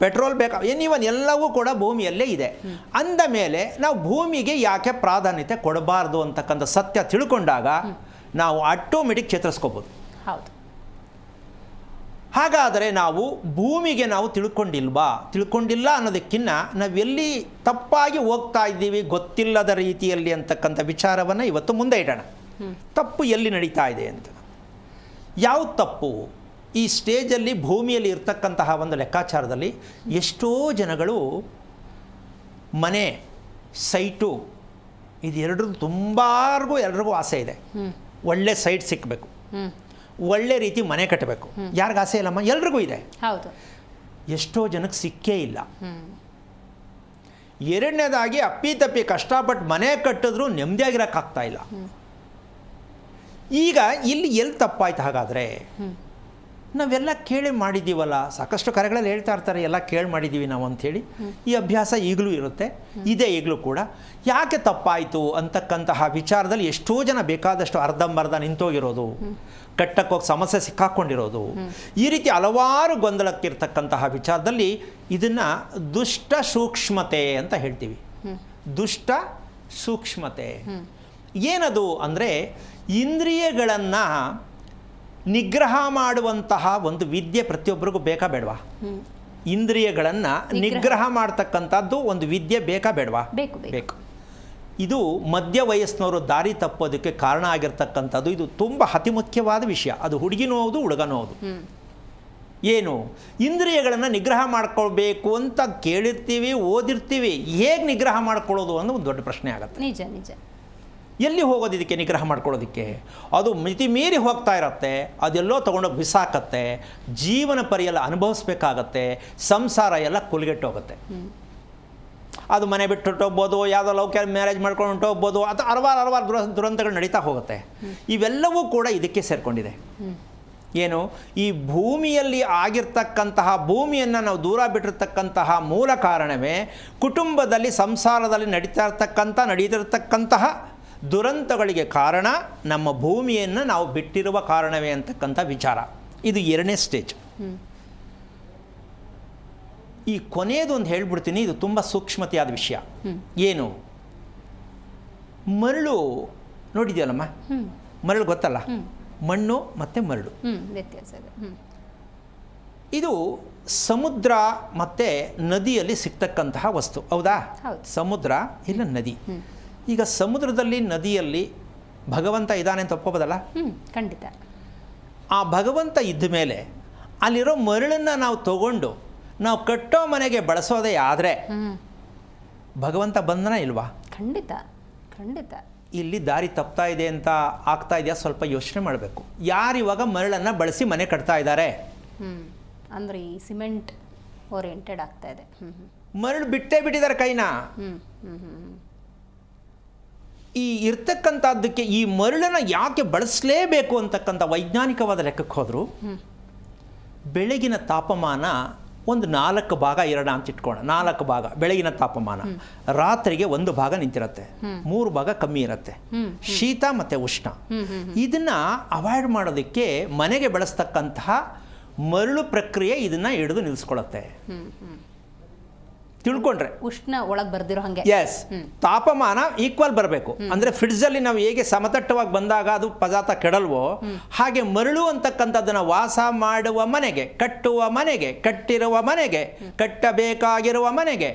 ಪೆಟ್ರೋಲ್ ಇವನ್ ಎಲ್ಲವೂ ಕೂಡ ಭೂಮಿಯಲ್ಲೇ ಇದೆ. ಅಂದ ಮೇಲೆ ನಾವು ಭೂಮಿಗೆ ಯಾಕೆ ಪ್ರಾಧಾನ್ಯತೆ ಕೊಡಬಾರ್ದು ಅಂತಕ್ಕಂಥ ಸತ್ಯ ತಿಳ್ಕೊಂಡಾಗ ನಾವು ಆಟೋಮೆಟಿಕ್ ಚೇತರಿಸ್ಕೋಬೋದು. ಹೌದು. ಹಾಗಾದರೆ ನಾವು ಭೂಮಿಗೆ ನಾವು ತಿಳ್ಕೊಂಡಿಲ್ಲ ಅನ್ನೋದಕ್ಕಿಂತ ನಾವೆಲ್ಲಿ ತಪ್ಪಾಗಿ ಹೋಗ್ತಾ ಇದ್ದೀವಿ ಗೊತ್ತಿಲ್ಲದ ರೀತಿಯಲ್ಲಿ ಅಂತಕ್ಕಂಥ ವಿಚಾರವನ್ನು ಇವತ್ತು ಮುಂದೆ ಇಡೋಣ. ತಪ್ಪು ಎಲ್ಲಿ ನಡೀತಾ ಇದೆ ಅಂತ. ಯಾವ ತಪ್ಪು? ಈ ಸ್ಟೇಜಲ್ಲಿ ಭೂಮಿಯಲ್ಲಿ ಇರ್ತಕ್ಕಂತಹ ಒಂದು ಲೆಕ್ಕಾಚಾರದಲ್ಲಿ ಎಷ್ಟೋ ಜನಗಳು ಮನೆ ಸೈಟು ಇದೆರಡೂ ತುಂಬಾರ್ಗೂ ಎಲ್ರಿಗೂ ಆಸೆ ಇದೆ. ಒಳ್ಳೆ ಸೈಟ್ ಸಿಕ್ಕಬೇಕು, ಒಳ್ಳೆ ರೀತಿ ಮನೆ ಕಟ್ಟಬೇಕು. ಯಾರಿಗೂ ಆಸೆ ಇಲ್ಲಮ್ಮ? ಎಲ್ರಿಗೂ ಇದೆ. ಹೌದು. ಎಷ್ಟೋ ಜನಕ್ಕೆ ಸಿಕ್ಕೇ ಇಲ್ಲ. ಎರಡನೇದಾಗಿ ಅಪ್ಪಿತಪ್ಪಿ ಕಷ್ಟಪಟ್ಟು ಮನೆ ಕಟ್ಟಿದ್ರೂ ನೆಮ್ಮದಿಯಾಗಿರೋಕ್ಕಾಗ್ತಾ ಇಲ್ಲ. ಈಗ ಇಲ್ಲಿ ಎಲ್ಲಿ ತಪ್ಪಾಯ್ತು ಹಾಗಾದರೆ? ನಾವೆಲ್ಲ ಕೇಳಿ ಮಾಡಿದ್ದೀವಲ್ಲ, ಸಾಕಷ್ಟು ಕರೆಗಳಲ್ಲಿ ಹೇಳ್ತಾ ಇರ್ತಾರೆ ಎಲ್ಲ ಕೇಳಿ ಮಾಡಿದ್ದೀವಿ ನಾವು ಅಂಥೇಳಿ. ಈ ಅಭ್ಯಾಸ ಈಗಲೂ ಇರುತ್ತೆ, ಇದೆ ಈಗಲೂ ಕೂಡ. ಯಾಕೆ ತಪ್ಪಾಯಿತು ಅಂತಕ್ಕಂತಹ ವಿಚಾರದಲ್ಲಿ ಎಷ್ಟೋ ಜನ ಬೇಕಾದಷ್ಟು ಅರ್ಧಂಬರ್ಧ ನಿಂತೋಗಿರೋದು, ಕಟ್ಟಕ್ಕೋಗಿ ಸಮಸ್ಯೆ ಸಿಕ್ಕಾಕೊಂಡಿರೋದು, ಈ ರೀತಿ ಹಲವಾರು ಗೊಂದಲಕ್ಕಿರ್ತಕ್ಕಂತಹ ವಿಚಾರದಲ್ಲಿ ಇದನ್ನು ದುಷ್ಟ ಸೂಕ್ಷ್ಮತೆ ಅಂತ ಹೇಳ್ತೀವಿ. ದುಷ್ಟ ಸೂಕ್ಷ್ಮತೆ ಏನದು ಅಂದರೆ, ಇಂದ್ರಿಯಗಳನ್ನು ನಿಗ್ರಹ ಮಾಡುವಂತಹ ಒಂದು ವಿದ್ಯೆ ಪ್ರತಿಯೊಬ್ಬರಿಗೂ ಬೇಕಾ ಬೇಡವಾ? ಇಂದ್ರಿಯಗಳನ್ನು ನಿಗ್ರಹ ಮಾಡ್ತಕ್ಕಂಥದ್ದು ಒಂದು ವಿದ್ಯೆ ಬೇಕಾ ಬೇಡವಾ? ಬೇಕು. ಇದು ಮಧ್ಯ ವಯಸ್ಸಿನವರು ದಾರಿ ತಪ್ಪೋದಕ್ಕೆ ಕಾರಣ ಆಗಿರ್ತಕ್ಕಂಥದ್ದು. ಇದು ತುಂಬ ಅತಿ ಮುಖ್ಯವಾದ ವಿಷಯ. ಅದು ಹುಡುಗಿನೂ ಹೌದು, ಹುಡುಗನೂ ಹೌದು. ಏನು, ಇಂದ್ರಿಯಗಳನ್ನು ನಿಗ್ರಹ ಮಾಡ್ಕೊಳ್ಬೇಕು ಅಂತ ಕೇಳಿರ್ತೀವಿ, ಓದಿರ್ತೀವಿ. ಹೇಗೆ ನಿಗ್ರಹ ಮಾಡ್ಕೊಳ್ಳೋದು ಅನ್ನೋ ಒಂದು ದೊಡ್ಡ ಪ್ರಶ್ನೆ ಆಗುತ್ತೆ. ನಿಜ ನಿಜ. ಎಲ್ಲಿ ಹೋಗೋದು ಇದಕ್ಕೆ ನಿಗ್ರಹ ಮಾಡ್ಕೊಳ್ಳೋದಕ್ಕೆ? ಅದು ಮಿತಿ ಮೀರಿ ಹೋಗ್ತಾ ಇರತ್ತೆ, ಅದೆಲ್ಲೋ ತೊಗೊಂಡೋಗಿ ಬಿಸಾಕತ್ತೆ, ಜೀವನ ಪರಿಯೆಲ್ಲ ಅನುಭವಿಸ್ಬೇಕಾಗತ್ತೆ, ಸಂಸಾರ ಎಲ್ಲ ಕುಲ್ಗೆಟ್ಟೋಗುತ್ತೆ. ಅದು ಮನೆ ಬಿಟ್ಟು ಹೊಟ್ಟೋಗ್ಬೋದು, ಯಾವುದೋ ಲವ್ ಮ್ಯಾರೇಜ್ ಮಾಡ್ಕೊಂಡು ಹೊಂಟೋಗ್ಬೋದು, ಅಥವಾ ಹಲವಾರು ದುರಂತಗಳು ನಡೀತಾ ಹೋಗುತ್ತೆ. ಇವೆಲ್ಲವೂ ಕೂಡ ಇದಕ್ಕೆ ಸೇರಿಕೊಂಡಿದೆ. ಏನು, ಈ ಭೂಮಿಯಲ್ಲಿ ಆಗಿರ್ತಕ್ಕಂತಹ, ಭೂಮಿಯನ್ನು ನಾವು ದೂರ ಬಿಟ್ಟಿರ್ತಕ್ಕಂತಹ ಮೂಲ ಕಾರಣವೇ ಕುಟುಂಬದಲ್ಲಿ ಸಂಸಾರದಲ್ಲಿ ನಡೀತಿರ್ತಕ್ಕಂತಹ ದುರಂತಗಳಿಗೆ ಕಾರಣ ನಮ್ಮ ಭೂಮಿಯನ್ನು ನಾವು ಬಿಟ್ಟಿರುವ ಕಾರಣವೇ ಅಂತಕ್ಕಂಥ ವಿಚಾರ. ಇದು ಎರಡನೇ ಸ್ಟೇಜ್. ಈ ಕೊನೆಯದೊಂದು ಹೇಳ್ಬಿಡ್ತೀನಿ, ಇದು ತುಂಬ ಸೂಕ್ಷ್ಮತೆಯಾದ ವಿಷಯ. ಏನು, ಮರಳು ನೋಡಿದ್ಯಲ್ಲಮ್ಮ? ಮರಳು ಗೊತ್ತಲ್ಲ? ಮಣ್ಣು ಮತ್ತು ಮರಳು ವ್ಯತ್ಯಾಸ. ಇದು ಸಮುದ್ರ ಮತ್ತು ನದಿಯಲ್ಲಿ ಸಿಗ್ತಕ್ಕಂತಹ ವಸ್ತು, ಹೌದಾ? ಸಮುದ್ರ ಇಲ್ಲ ನದಿ. ಈಗ ಸಮುದ್ರದಲ್ಲಿ ನದಿಯಲ್ಲಿ ಭಗವಂತ ಇದ್ದಾನೆ ಅಂತ ಒಪ್ಪೋದಲ್ಲ? ಖಂಡಿತ. ಆ ಭಗವಂತ ಇದ್ದ ಮೇಲೆ ಅಲ್ಲಿರೋ ಮರಳನ್ನು ನಾವು ತಗೊಂಡು ನಾವು ಕಟ್ಟೋ ಮನೆಗೆ ಬಳಸೋದೇ ಆದರೆ ಭಗವಂತ ಬಂಧನ ಇಲ್ವಾ? ಖಂಡಿತ ಖಂಡಿತ. ಇಲ್ಲಿ ದಾರಿ ತಪ್ತಾ ಇದೆ ಅಂತ ಆಗ್ತಾ ಇದೆಯಾ? ಸ್ವಲ್ಪ ಯೋಚನೆ ಮಾಡಬೇಕು. ಯಾರಿವಾಗ ಮರಳನ್ನು ಬಳಸಿ ಮನೆ ಕಟ್ತಾ ಇದ್ದಾರೆ? ಅಂದರೆ ಈ ಸಿಮೆಂಟ್ ಓರಿಯೆಂಟೆಡ್ ಆಗ್ತಾ ಇದೆ. ಮರಳು ಬಿಟ್ಟಿದ್ದಾರೆ ಕೈನ. ಈ ಇರ್ತಕ್ಕಂಥದ್ದಕ್ಕೆ ಈ ಮರಳನ್ನು ಯಾಕೆ ಬಳಸಲೇಬೇಕು ಅಂತಕ್ಕಂಥ ವೈಜ್ಞಾನಿಕವಾದ ಲೆಕ್ಕಕ್ಕೆ ಹೋದರು. ಬೆಳಗಿನ ತಾಪಮಾನ ಒಂದು 4 ಭಾಗ ಇರೋಣ ಅಂತ ಇಟ್ಕೋಣ. 4 ಭಾಗ ಬೆಳಗಿನ ತಾಪಮಾನ, ರಾತ್ರಿಗೆ 1 ಭಾಗ ನಿಂತಿರುತ್ತೆ, 3 ಭಾಗ ಕಮ್ಮಿ ಇರುತ್ತೆ, ಶೀತ ಮತ್ತು ಉಷ್ಣ. ಇದನ್ನು ಅವಾಯ್ಡ್ ಮಾಡೋದಕ್ಕೆ ಮನೆಗೆ ಬಳಸ್ತಕ್ಕಂತಹ ಮರಳು ಪ್ರಕ್ರಿಯೆ ಇದನ್ನು ಹಿಡಿದು ನಿಲ್ಲಿಸ್ಕೊಳ್ಳುತ್ತೆ. ತಿಳ್ಕೊಂಡ್ರೆ ಉಷ್ಣ ಒಳಗೆ ಬರ್ದಿರೋ ಹಾಗೆ. ಎಸ್, ತಾಪಮಾನ ಈಕ್ವಲ್ ಬರಬೇಕು. ಅಂದರೆ ಫ್ರಿಡ್ಜಲ್ಲಿ ನಾವು ಹೇಗೆ ಸಮತಟ್ಟವಾಗಿ ಬಂದಾಗ ಅದು ಪದಾರ್ಥ ಕೆಡಲ್ವೋ, ಹಾಗೆ ಮರಳು ಅಂತಕ್ಕಂಥದ್ದನ್ನು ವಾಸ ಮಾಡುವ ಮನೆಗೆ, ಕಟ್ಟುವ ಮನೆಗೆ, ಕಟ್ಟಿರುವ ಮನೆಗೆ, ಕಟ್ಟಬೇಕಾಗಿರುವ ಮನೆಗೆ,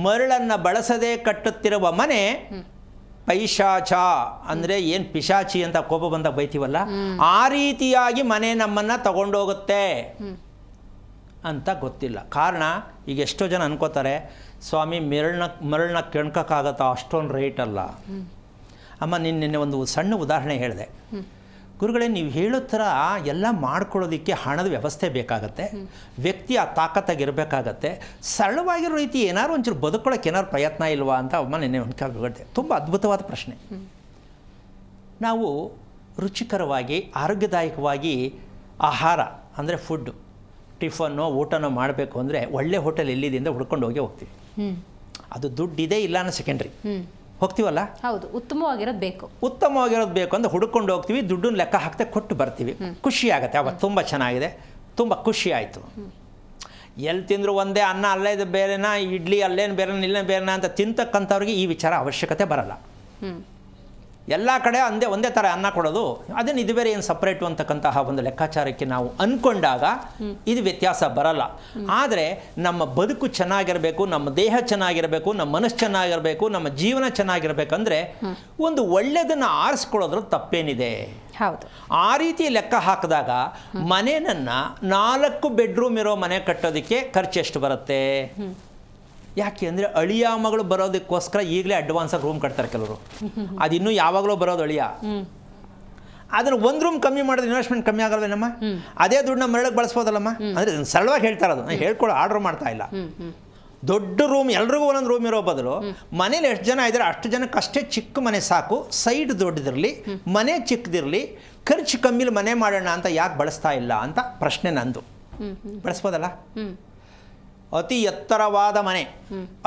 ಮರಳನ್ನು ಬಳಸದೆ ಕಟ್ಟುತ್ತಿರುವ ಮನೆ ಪೈಶಾಚ. ಅಂದರೆ ಏನು ಪಿಶಾಚಿ ಅಂತ ಕೋಪ ಬಂದಾಗ ಬೈತೀವಲ್ಲ, ಆ ರೀತಿಯಾಗಿ ಮನೆ ನಮ್ಮನ್ನು ತಗೊಂಡೋಗುತ್ತೆ ಅಂತ ಗೊತ್ತಿಲ್ಲ. ಕಾರಣ, ಈಗ ಎಷ್ಟೋ ಜನ ಅನ್ಕೋತಾರೆ, ಸ್ವಾಮಿ ಮರಳನ್ನ ಕೆಣ್ಕೋಕ್ಕಾಗತ್ತಾ? ಅಷ್ಟೊಂದು ರೇಟ್ ಅಲ್ಲ. ಅಮ್ಮ, ನಿನ್ನೆ ಒಂದು ಸಣ್ಣ ಉದಾಹರಣೆ ಹೇಳಿದೆ. ಗುರುಗಳೇ, ನೀವು ಹೇಳೋ ಥರ ಎಲ್ಲ ಮಾಡ್ಕೊಳ್ಳೋದಕ್ಕೆ ಹಣದ ವ್ಯವಸ್ಥೆ ಬೇಕಾಗತ್ತೆ, ವ್ಯಕ್ತಿ ಆ ತಾಕತ್ತಾಗಿರಬೇಕಾಗತ್ತೆ. ಸರಳವಾಗಿರೋ ರೀತಿ ಏನಾದ್ರು ಒಂಚೂರು ಬದುಕೊಳ್ಳೋಕೆ ಏನಾದ್ರು ಪ್ರಯತ್ನ ಇಲ್ವಾ ಅಂತ ಅಮ್ಮ ನಿನ್ನೆ ಹೇಳ್ದೆ. ತುಂಬ ಅದ್ಭುತವಾದ ಪ್ರಶ್ನೆ. ನಾವು ರುಚಿಕರವಾಗಿ ಆರೋಗ್ಯದಾಯಕವಾಗಿ ಆಹಾರ ಅಂದರೆ ಫುಡ್ಡು, ಟಿಫನ್ನು ಊಟನೋ ಮಾಡಬೇಕು ಅಂದರೆ ಒಳ್ಳೆ ಹೋಟೆಲ್ ಎಲ್ಲಿದೆ ಅಂತ ಹುಡ್ಕೊಂಡು ಹೋಗ್ತೀವಿ. ಅದು ದುಡ್ಡಿದೆ ಇಲ್ಲ ಅನ್ನೋ ಸೆಕೆಂಡ್ರಿ, ಹೋಗ್ತೀವಲ್ಲ? ಹೌದು, ಉತ್ತಮವಾಗಿರೋದು ಬೇಕು ಅಂತ ಹುಡ್ಕೊಂಡು ಹೋಗ್ತೀವಿ. ದುಡ್ಡನ್ನು ಲೆಕ್ಕ ಹಾಕ್ತೆ ಕೊಟ್ಟು ಬರ್ತೀವಿ. ಖುಷಿ ಆಗುತ್ತೆ, ಅವತ್ತು ತುಂಬ ಚೆನ್ನಾಗಿದೆ, ತುಂಬ ಖುಷಿ ಆಯಿತು. ಎಲ್ಲಿ ತಿಂದರೂ ಒಂದೇ, ಅನ್ನ ಅಲ್ಲೇ ಬೇರೆನಾ, ಇಡ್ಲಿ ಅಲ್ಲೇನು ಬೇರೆನಾ, ಇಲ್ಲೇನು ಬೇರೆನಾ ಅಂತ ತಿಂತಕ್ಕಂಥವ್ರಿಗೆ ಈ ವಿಚಾರ ಅವಶ್ಯಕತೆ ಬರಲ್ಲ. ಎಲ್ಲ ಕಡೆ ಒಂದೇ ಥರ ಅನ್ನ ಕೊಡೋದು, ಅದನ್ನು ಇದು ಬೇರೆ ಏನು ಸಪ್ರೇಟು ಅಂತಕ್ಕಂತಹ ಒಂದು ಲೆಕ್ಕಾಚಾರಕ್ಕೆ ನಾವು ಅಂದ್ಕೊಂಡಾಗ ಇದು ವ್ಯತ್ಯಾಸ ಬರಲ್ಲ. ಆದರೆ ನಮ್ಮ ಬದುಕು ಚೆನ್ನಾಗಿರಬೇಕು, ನಮ್ಮ ದೇಹ ಚೆನ್ನಾಗಿರಬೇಕು, ನಮ್ಮ ಮನಸ್ಸು ಚೆನ್ನಾಗಿರಬೇಕು, ನಮ್ಮ ಜೀವನ ಚೆನ್ನಾಗಿರಬೇಕಂದ್ರೆ ಒಂದು ಒಳ್ಳೆಯದನ್ನು ಆರಿಸ್ಕೊಳ್ಳೋದ್ರಲ್ಲಿ ತಪ್ಪೇನಿದೆ? ಹೌದು. ಆ ರೀತಿ ಲೆಕ್ಕ ಹಾಕಿದಾಗ ಮನೆಯನ್ನು 4 ಬೆಡ್ರೂಮ್ ಇರೋ ಮನೆ ಕಟ್ಟೋದಕ್ಕೆ ಖರ್ಚು ಎಷ್ಟು ಬರುತ್ತೆ? ಯಾಕೆ ಅಂದರೆ ಅಳಿಯ ಮಗಳು ಬರೋದಕ್ಕೋಸ್ಕರ ಈಗಲೇ ಅಡ್ವಾನ್ಸಾಗಿ ರೂಮ್ ಕಟ್ತಾರೆ ಕೆಲವರು. ಅದಿನ್ನೂ ಯಾವಾಗಲೂ ಬರೋದು ಅಳಿಯ. ಅದನ್ನು 1 ರೂಮ್ ಕಮ್ಮಿ ಮಾಡಿದ್ರೆ ಇನ್ವೆಸ್ಟ್ಮೆಂಟ್ ಕಮ್ಮಿ ಆಗಲ್ವೇನಮ್ಮ? ಅದೇ ದುಡ್ಡನ್ನ ಮರಳಕ್ಕೆ ಬಳಸ್ಬೋದಲ್ಲಮ್ಮ? ಅಂದರೆ ಸರಳವಾಗಿ ಹೇಳ್ತಾ ಇರೋದು, ನಾನು ಹೇಳ್ಕೊಳ್ಳೋ ಆರ್ಡ್ರ್ ಮಾಡ್ತಾ ಇಲ್ಲ. ದೊಡ್ಡ ರೂಮ್ ಎಲ್ರಿಗೂ ಒಂದೊಂದು ರೂಮ್ ಇರೋ ಬದಲು ಮನೇಲಿ ಎಷ್ಟು ಜನ ಇದ್ದಾರೆ ಅಷ್ಟು ಜನಕ್ಕಷ್ಟೇ ಚಿಕ್ಕ ಮನೆ ಸಾಕು, ಸೈಡ್ ದೊಡ್ಡದಿರಲಿ, ಮನೆ ಚಿಕ್ಕದಿರಲಿ, ಖರ್ಚು ಕಮ್ಮಿಲಿ ಮನೆ ಮಾಡೋಣ ಅಂತ ಯಾಕೆ ಬಳಸ್ತಾ ಇಲ್ಲ ಅಂತ ಪ್ರಶ್ನೆ ನಂದು. ಬಳಸ್ಬೋದಲ್ಲ? ಅತಿ ಎತ್ತರವಾದ ಮನೆ,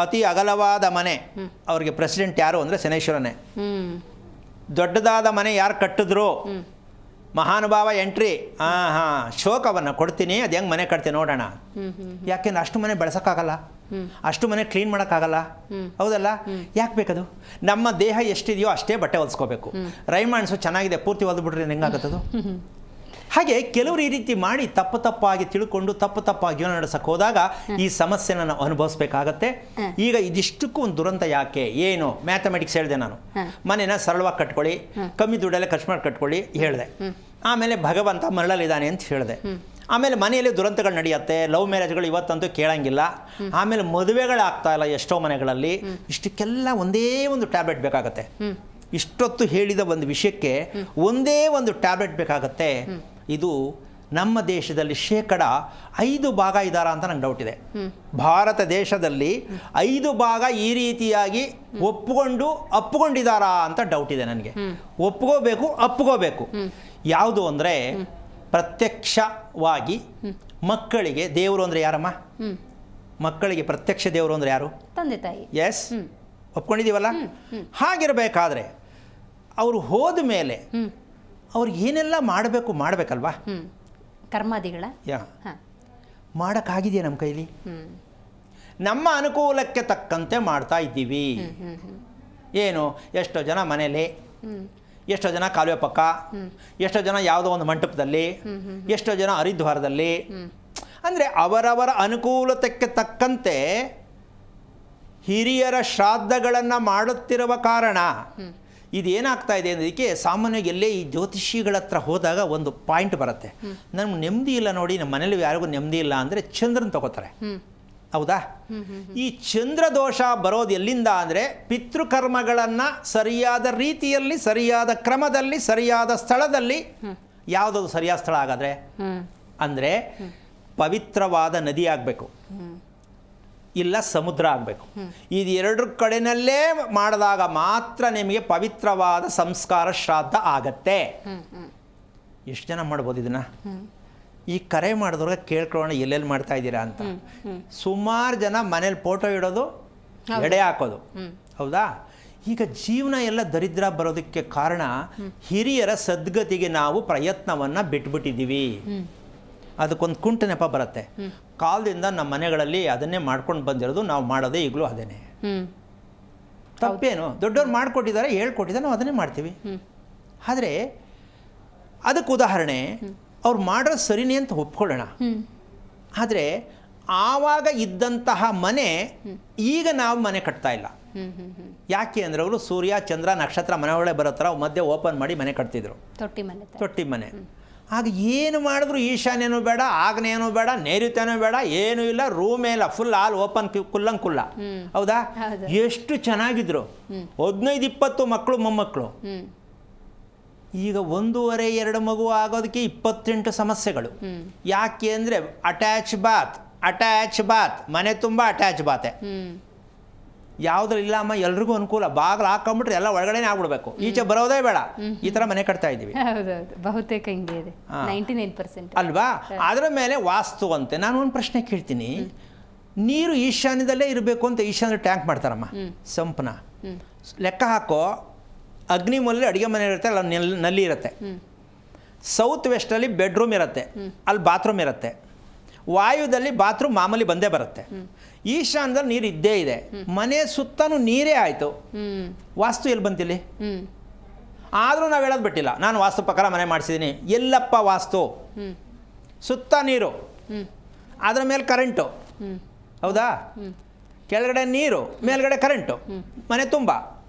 ಅತಿ ಅಗಲವಾದ ಮನೆ, ಅವ್ರಿಗೆ ಪ್ರೆಸಿಡೆಂಟ್ ಯಾರು ಅಂದರೆ ಶನೇಶ್ವರನೇ. ದೊಡ್ಡದಾದ ಮನೆ ಯಾರು ಕಟ್ಟಿದ್ರು? ಮಹಾನುಭಾವ ಎಂಟ್ರಿ. ಶೋಕವನ್ನು ಕೊಡ್ತೀನಿ, ಅದು ಹೆಂಗೆ ಮನೆ ಕಟ್ತೀನಿ ನೋಡೋಣ. ಯಾಕೆಂದ್ರೆ ಅಷ್ಟು ಮನೆ ಬೆಳೆಸೋಕ್ಕಾಗಲ್ಲ, ಅಷ್ಟು ಮನೆ ಕ್ಲೀನ್ ಮಾಡೋಕ್ಕಾಗಲ್ಲ, ಹೌದಲ್ಲ? ಯಾಕೆ ಬೇಕದು? ನಮ್ಮ ದೇಹ ಎಷ್ಟಿದೆಯೋ ಅಷ್ಟೇ ಬಟ್ಟೆ ಹೊಲಿಸ್ಕೋಬೇಕು. ರೈಮಾನ್ಸು ಚೆನ್ನಾಗಿದೆ ಪೂರ್ತಿ ಹೊಲ್ದ್ಬಿಟ್ರೆ ಹೆಂಗಾಗತ್ತದು? ಹಾಗೆ ಕೆಲವರು ಈ ರೀತಿ ಮಾಡಿ ತಪ್ಪಾಗಿ ತಿಳ್ಕೊಂಡು ತಪ್ಪಾಗಿ ಜೀವನ ನಡೆಸಕ್ಕೆ ಹೋದಾಗ ಈ ಸಮಸ್ಯೆನ ನಾವು ಅನುಭವಿಸ್ಬೇಕಾಗತ್ತೆ. ಈಗ ಇದಿಷ್ಟಕ್ಕೂ ಒಂದು ದುರಂತ ಯಾಕೆ? ಏನು? ಮ್ಯಾಥಮೆಟಿಕ್ಸ್ ಹೇಳಿದೆ ನಾನು. ಮನೇನ ಸರಳವಾಗಿ ಕಟ್ಕೊಳ್ಳಿ, ಕಮ್ಮಿ ದುಡ್ಡಲ್ಲೇ ಖರ್ಚು ಮಾಡಿ ಕಟ್ಕೊಳ್ಳಿ ಹೇಳಿದೆ. ಆಮೇಲೆ ಭಗವಂತ ಮರಳಲ್ಲಿದ್ದಾನೆ ಅಂತ ಹೇಳಿದೆ. ಆಮೇಲೆ ಮನೆಯಲ್ಲಿ ದುರಂತಗಳು ನಡೆಯುತ್ತೆ. ಲವ್ ಮ್ಯಾರೇಜ್ಗಳು ಇವತ್ತಂತೂ ಕೇಳಂಗಿಲ್ಲ. ಆಮೇಲೆ ಮದುವೆಗಳಾಗ್ತಾ ಇಲ್ಲ ಎಷ್ಟೋ ಮನೆಗಳಲ್ಲಿ. ಇಷ್ಟಕ್ಕೆಲ್ಲ ಒಂದೇ ಒಂದು ಟ್ಯಾಬ್ಲೆಟ್ ಬೇಕಾಗತ್ತೆ. ಇಷ್ಟೊತ್ತು ಹೇಳಿದ ಒಂದು ವಿಷಯಕ್ಕೆ ಒಂದೇ ಒಂದು ಟ್ಯಾಬ್ಲೆಟ್ ಬೇಕಾಗತ್ತೆ. ಇದು ನಮ್ಮ ದೇಶದಲ್ಲಿ 5% ಇದ್ದಾರಾ ಅಂತ ನಂಗೆ ಡೌಟ್ ಇದೆ. ಭಾರತ ದೇಶದಲ್ಲಿ 5% ಈ ರೀತಿಯಾಗಿ ಅಪ್ಪುಕೊಂಡಿದ್ದಾರಾ ಅಂತ ಡೌಟ್ ಇದೆ ನನಗೆ. ಅಪ್ಪುಗೋಬೇಕು. ಯಾವುದು ಅಂದರೆ ಪ್ರತ್ಯಕ್ಷವಾಗಿ ಮಕ್ಕಳಿಗೆ ದೇವರು ಅಂದರೆ ಯಾರಮ್ಮ? ಮಕ್ಕಳಿಗೆ ಪ್ರತ್ಯಕ್ಷ ದೇವರು ಅಂದರೆ ಯಾರು? ತಂದೆ ತಾಯಿ. ಎಸ್, ಒಪ್ಕೊಂಡಿದ್ದೀವಲ್ಲ? ಹಾಗಿರಬೇಕಾದ್ರೆ ಅವರು ಹೋದ ಮೇಲೆ ಅವ್ರಿಗೆ ಏನೆಲ್ಲ ಮಾಡಬೇಕಲ್ವಾ? ಕರ್ಮಾದಿಗಳ ಮಾಡೋಕ್ಕಾಗಿದೆಯಾ ನಮ್ಮ ಕೈಲಿ? ನಮ್ಮ ಅನುಕೂಲಕ್ಕೆ ತಕ್ಕಂತೆ ಮಾಡ್ತಾ ಇದ್ದೀವಿ. ಏನು? ಎಷ್ಟೋ ಜನ ಮನೇಲಿ, ಎಷ್ಟೋ ಜನ ಕಾಲುವೆ ಪಕ್ಕ, ಎಷ್ಟೋ ಜನ ಯಾವುದೋ ಒಂದು ಮಂಟಪದಲ್ಲಿ, ಎಷ್ಟೋ ಜನ ಹರಿದ್ವಾರದಲ್ಲಿ. ಅಂದರೆ ಅವರವರ ಅನುಕೂಲತೆಗೆ ತಕ್ಕಂತೆ ಹಿರಿಯರ ಶ್ರಾದ್ದಗಳನ್ನು ಮಾಡುತ್ತಿರುವ ಕಾರಣ ಇದೇನಾಗ್ತಾ ಇದೆ ಅನ್ನೋದಕ್ಕೆ ಸಾಮಾನ್ಯವಾಗಿ ಎಲ್ಲೇ ಈ ಜ್ಯೋತಿಷಿಗಳ ಹತ್ರ ಹೋದಾಗ ಒಂದು ಪಾಯಿಂಟ್ ಬರುತ್ತೆ. ನಮ್ಗೆ ನೆಮ್ಮದಿ ಇಲ್ಲ ನೋಡಿ, ನಮ್ಮ ಮನೇಲಿ ಯಾರಿಗೂ ನೆಮ್ಮದಿ ಇಲ್ಲ ಅಂದರೆ ಚಂದ್ರನ ತಗೋತಾರೆ, ಹೌದಾ? ಈ ಚಂದ್ರ ದೋಷ ಬರೋದು ಎಲ್ಲಿಂದ ಅಂದರೆ ಪಿತೃಕರ್ಮಗಳನ್ನು ಸರಿಯಾದ ರೀತಿಯಲ್ಲಿ, ಸರಿಯಾದ ಕ್ರಮದಲ್ಲಿ, ಸರಿಯಾದ ಸ್ಥಳದಲ್ಲಿ. ಯಾವುದದು ಸರಿಯಾದ ಸ್ಥಳ ಹಾಗಾದರೆ? ಅಂದರೆ ಪವಿತ್ರವಾದ ನದಿ ಆಗಬೇಕು, ಇಲ್ಲ ಸಮುದ್ರ ಆಗಬೇಕು. ಇದು 2 ಕಡೆನಲ್ಲೇ ಮಾಡಿದಾಗ ಮಾತ್ರ ನಿಮಗೆ ಪವಿತ್ರವಾದ ಸಂಸ್ಕಾರ ಶ್ರಾದ್ದ ಆಗತ್ತೆ. ಎಷ್ಟು ಜನ ಮಾಡ್ಬೋದು ಇದನ್ನು? ಈ ಕರೆ ಮಾಡಿದವ್ರಿಗೆ ಕೇಳ್ಕೊಳ್ಳೋಣ ಎಲ್ಲೆಲ್ಲಿ ಮಾಡ್ತಾ ಇದ್ದೀರಾ ಅಂತ. ಸುಮಾರು ಜನ ಮನೇಲಿ ಫೋಟೋ ಇಡೋದು, ಎಡೆ ಹಾಕೋದು, ಹೌದಾ? ಈಗ ಜೀವನ ಎಲ್ಲ ದರಿದ್ರ ಬರೋದಕ್ಕೆ ಕಾರಣ ಹಿರಿಯರ ಸದ್ಗತಿಗೆ ನಾವು ಪ್ರಯತ್ನವನ್ನು ಬಿಟ್ಬಿಟ್ಟಿದ್ದೀವಿ. ಅದಕ್ಕೊಂದು ಕುಂಟ ನೆಪ ಬರುತ್ತೆ. ಕಾಲದಿಂದ ನಮ್ಮ ಮನೆಗಳಲ್ಲಿ ಅದನ್ನೇ ಮಾಡ್ಕೊಂಡು ಬಂದಿರೋದು, ನಾವು ಮಾಡೋದೇ ಈಗಲೂ ಅದೇನೆ. ತಪ್ಪೇನು? ದೊಡ್ಡವ್ರು ಮಾಡಿಕೊಟ್ಟಿದ್ದಾರೆ, ಹೇಳ್ಕೊಟ್ಟಿದ್ದಾರೆ, ನಾವು ಅದನ್ನೇ ಮಾಡ್ತೀವಿ. ಆದರೆ ಅದಕ್ಕೆ ಉದಾಹರಣೆ ಅವ್ರು ಮಾಡೋದು ಸರಿನೇ ಅಂತ ಒಪ್ಕೊಳ್ಳೋಣ. ಆದರೆ ಆವಾಗ ಇದ್ದಂತಹ ಮನೆ ಈಗ ನಾವು ಮನೆ ಕಟ್ತಾ ಇಲ್ಲ. ಯಾಕೆ ಅಂದರೆ ಅವರು ಸೂರ್ಯ ಚಂದ್ರ ನಕ್ಷತ್ರ ಮನೆ ಒಳಗೆ ಬರೋ ಥರ ಮಧ್ಯೆ ಓಪನ್ ಮಾಡಿ ಮನೆ ಕಟ್ತಿದ್ರು, ತೊಟ್ಟಿ ಮನೆ. ಆಗ ಏನು ಮಾಡಿದ್ರು ಈಶಾನ್ಯನೂ ಬೇಡ, ಆಗ್ನೇಯನೂ ಬೇಡ, ನೈಋತ್ಯನೂ ಬೇಡ, ಏನೂ ಇಲ್ಲ, ರೂಮೇ ಇಲ್ಲ, ಫುಲ್ ಆಲ್ ಓಪನ್, ಕುಲ್ಲ, ಹೌದಾ? ಎಷ್ಟು ಚೆನ್ನಾಗಿದ್ರು. 15-20 ಮಕ್ಕಳು ಮೊಮ್ಮಕ್ಕಳು. ಈಗ 1.5-2 ಮಗು ಆಗೋದಕ್ಕೆ 28 ಸಮಸ್ಯೆಗಳು. ಯಾಕೆ ಅಂದರೆ ಅಟ್ಯಾಚ್ ಬಾತ್, ಮನೆ ತುಂಬ ಅಟ್ಯಾಚ್ ಬಾತೆ. ಯಾವುದ್ರಲ್ಲಿ ಇಲ್ಲ ಅಮ್ಮ, ಎಲ್ರಿಗೂ ಅನುಕೂಲ, ಬಾಗಿಲು ಹಾಕೊಂಡ್ಬಿಟ್ರೆ ಎಲ್ಲ ಒಳಗಡೆನೇ ಆಗ್ಬಿಡ್ಬೇಕು, ಈಚೆ ಬರೋದೇ ಬೇಡ, ಈ ಥರ ಮನೆ ಕಟ್ತಾ ಇದ್ದೀವಿ. ಬಹುತೇಕ ಹಿಂಗೆ ಇದೆ, 99% ಅಲ್ವಾ? ಅದರ ಮೇಲೆ ವಾಸ್ತು ಅಂತೆ. ನಾನು ಒಂದು ಪ್ರಶ್ನೆ ಕೇಳ್ತೀನಿ. ನೀರು ಈಶಾನ್ಯದಲ್ಲೇ ಇರಬೇಕು ಅಂತ ಈಶಾನ್ಯ ಟ್ಯಾಂಕ್ ಮಾಡ್ತಾರಮ್ಮ, ಸಂಪನ ಲೆಕ್ಕ ಹಾಕೋ. ಅಗ್ನಿ ಮೂಲೆಯಲ್ಲಿ ಅಡುಗೆ ಮನೆ ಇರುತ್ತೆ, ಅಲ್ಲಿ ನಲ್ಲಿ ಇರುತ್ತೆ. ಸೌತ್ ವೆಸ್ಟಲ್ಲಿ ಬೆಡ್ರೂಮ್ ಇರುತ್ತೆ, ಅಲ್ಲಿ ಬಾತ್ರೂಮ್ ಇರುತ್ತೆ. ವಾಯುದಲ್ಲಿ ಬಾತ್ರೂಮ್ ಮಾಮೂಲಿ ಬಂದೇ ಬರುತ್ತೆ. ಈಶಾನ್ಯದಲ್ಲಿ ನೀರು ಇದ್ದೇ ಇದೆ. ಮನೆ ಸುತ್ತನೂ ನೀರೇ ಆಯಿತು, ವಾಸ್ತು ಎಲ್ಲಿ ಬಂತಿಲ್ಲಿ? ಆದರೂ ನಾವು ಹೇಳೋದು ಬಿಟ್ಟಿಲ್ಲ, ನಾನು ವಾಸ್ತು ಪ್ರಕಾರ ಮನೆ ಮಾಡಿಸಿದ್ದೀನಿ. ಎಲ್ಲಪ್ಪ ವಾಸ್ತು? ಸುತ್ತ ನೀರು, ಅದರ ಮೇಲೆ ಕರೆಂಟು, ಹೌದಾ? ಕೆಳಗಡೆ ನೀರು, ಮೇಲ್ಗಡೆ ಕರೆಂಟು, ಮನೆ ತುಂಬ.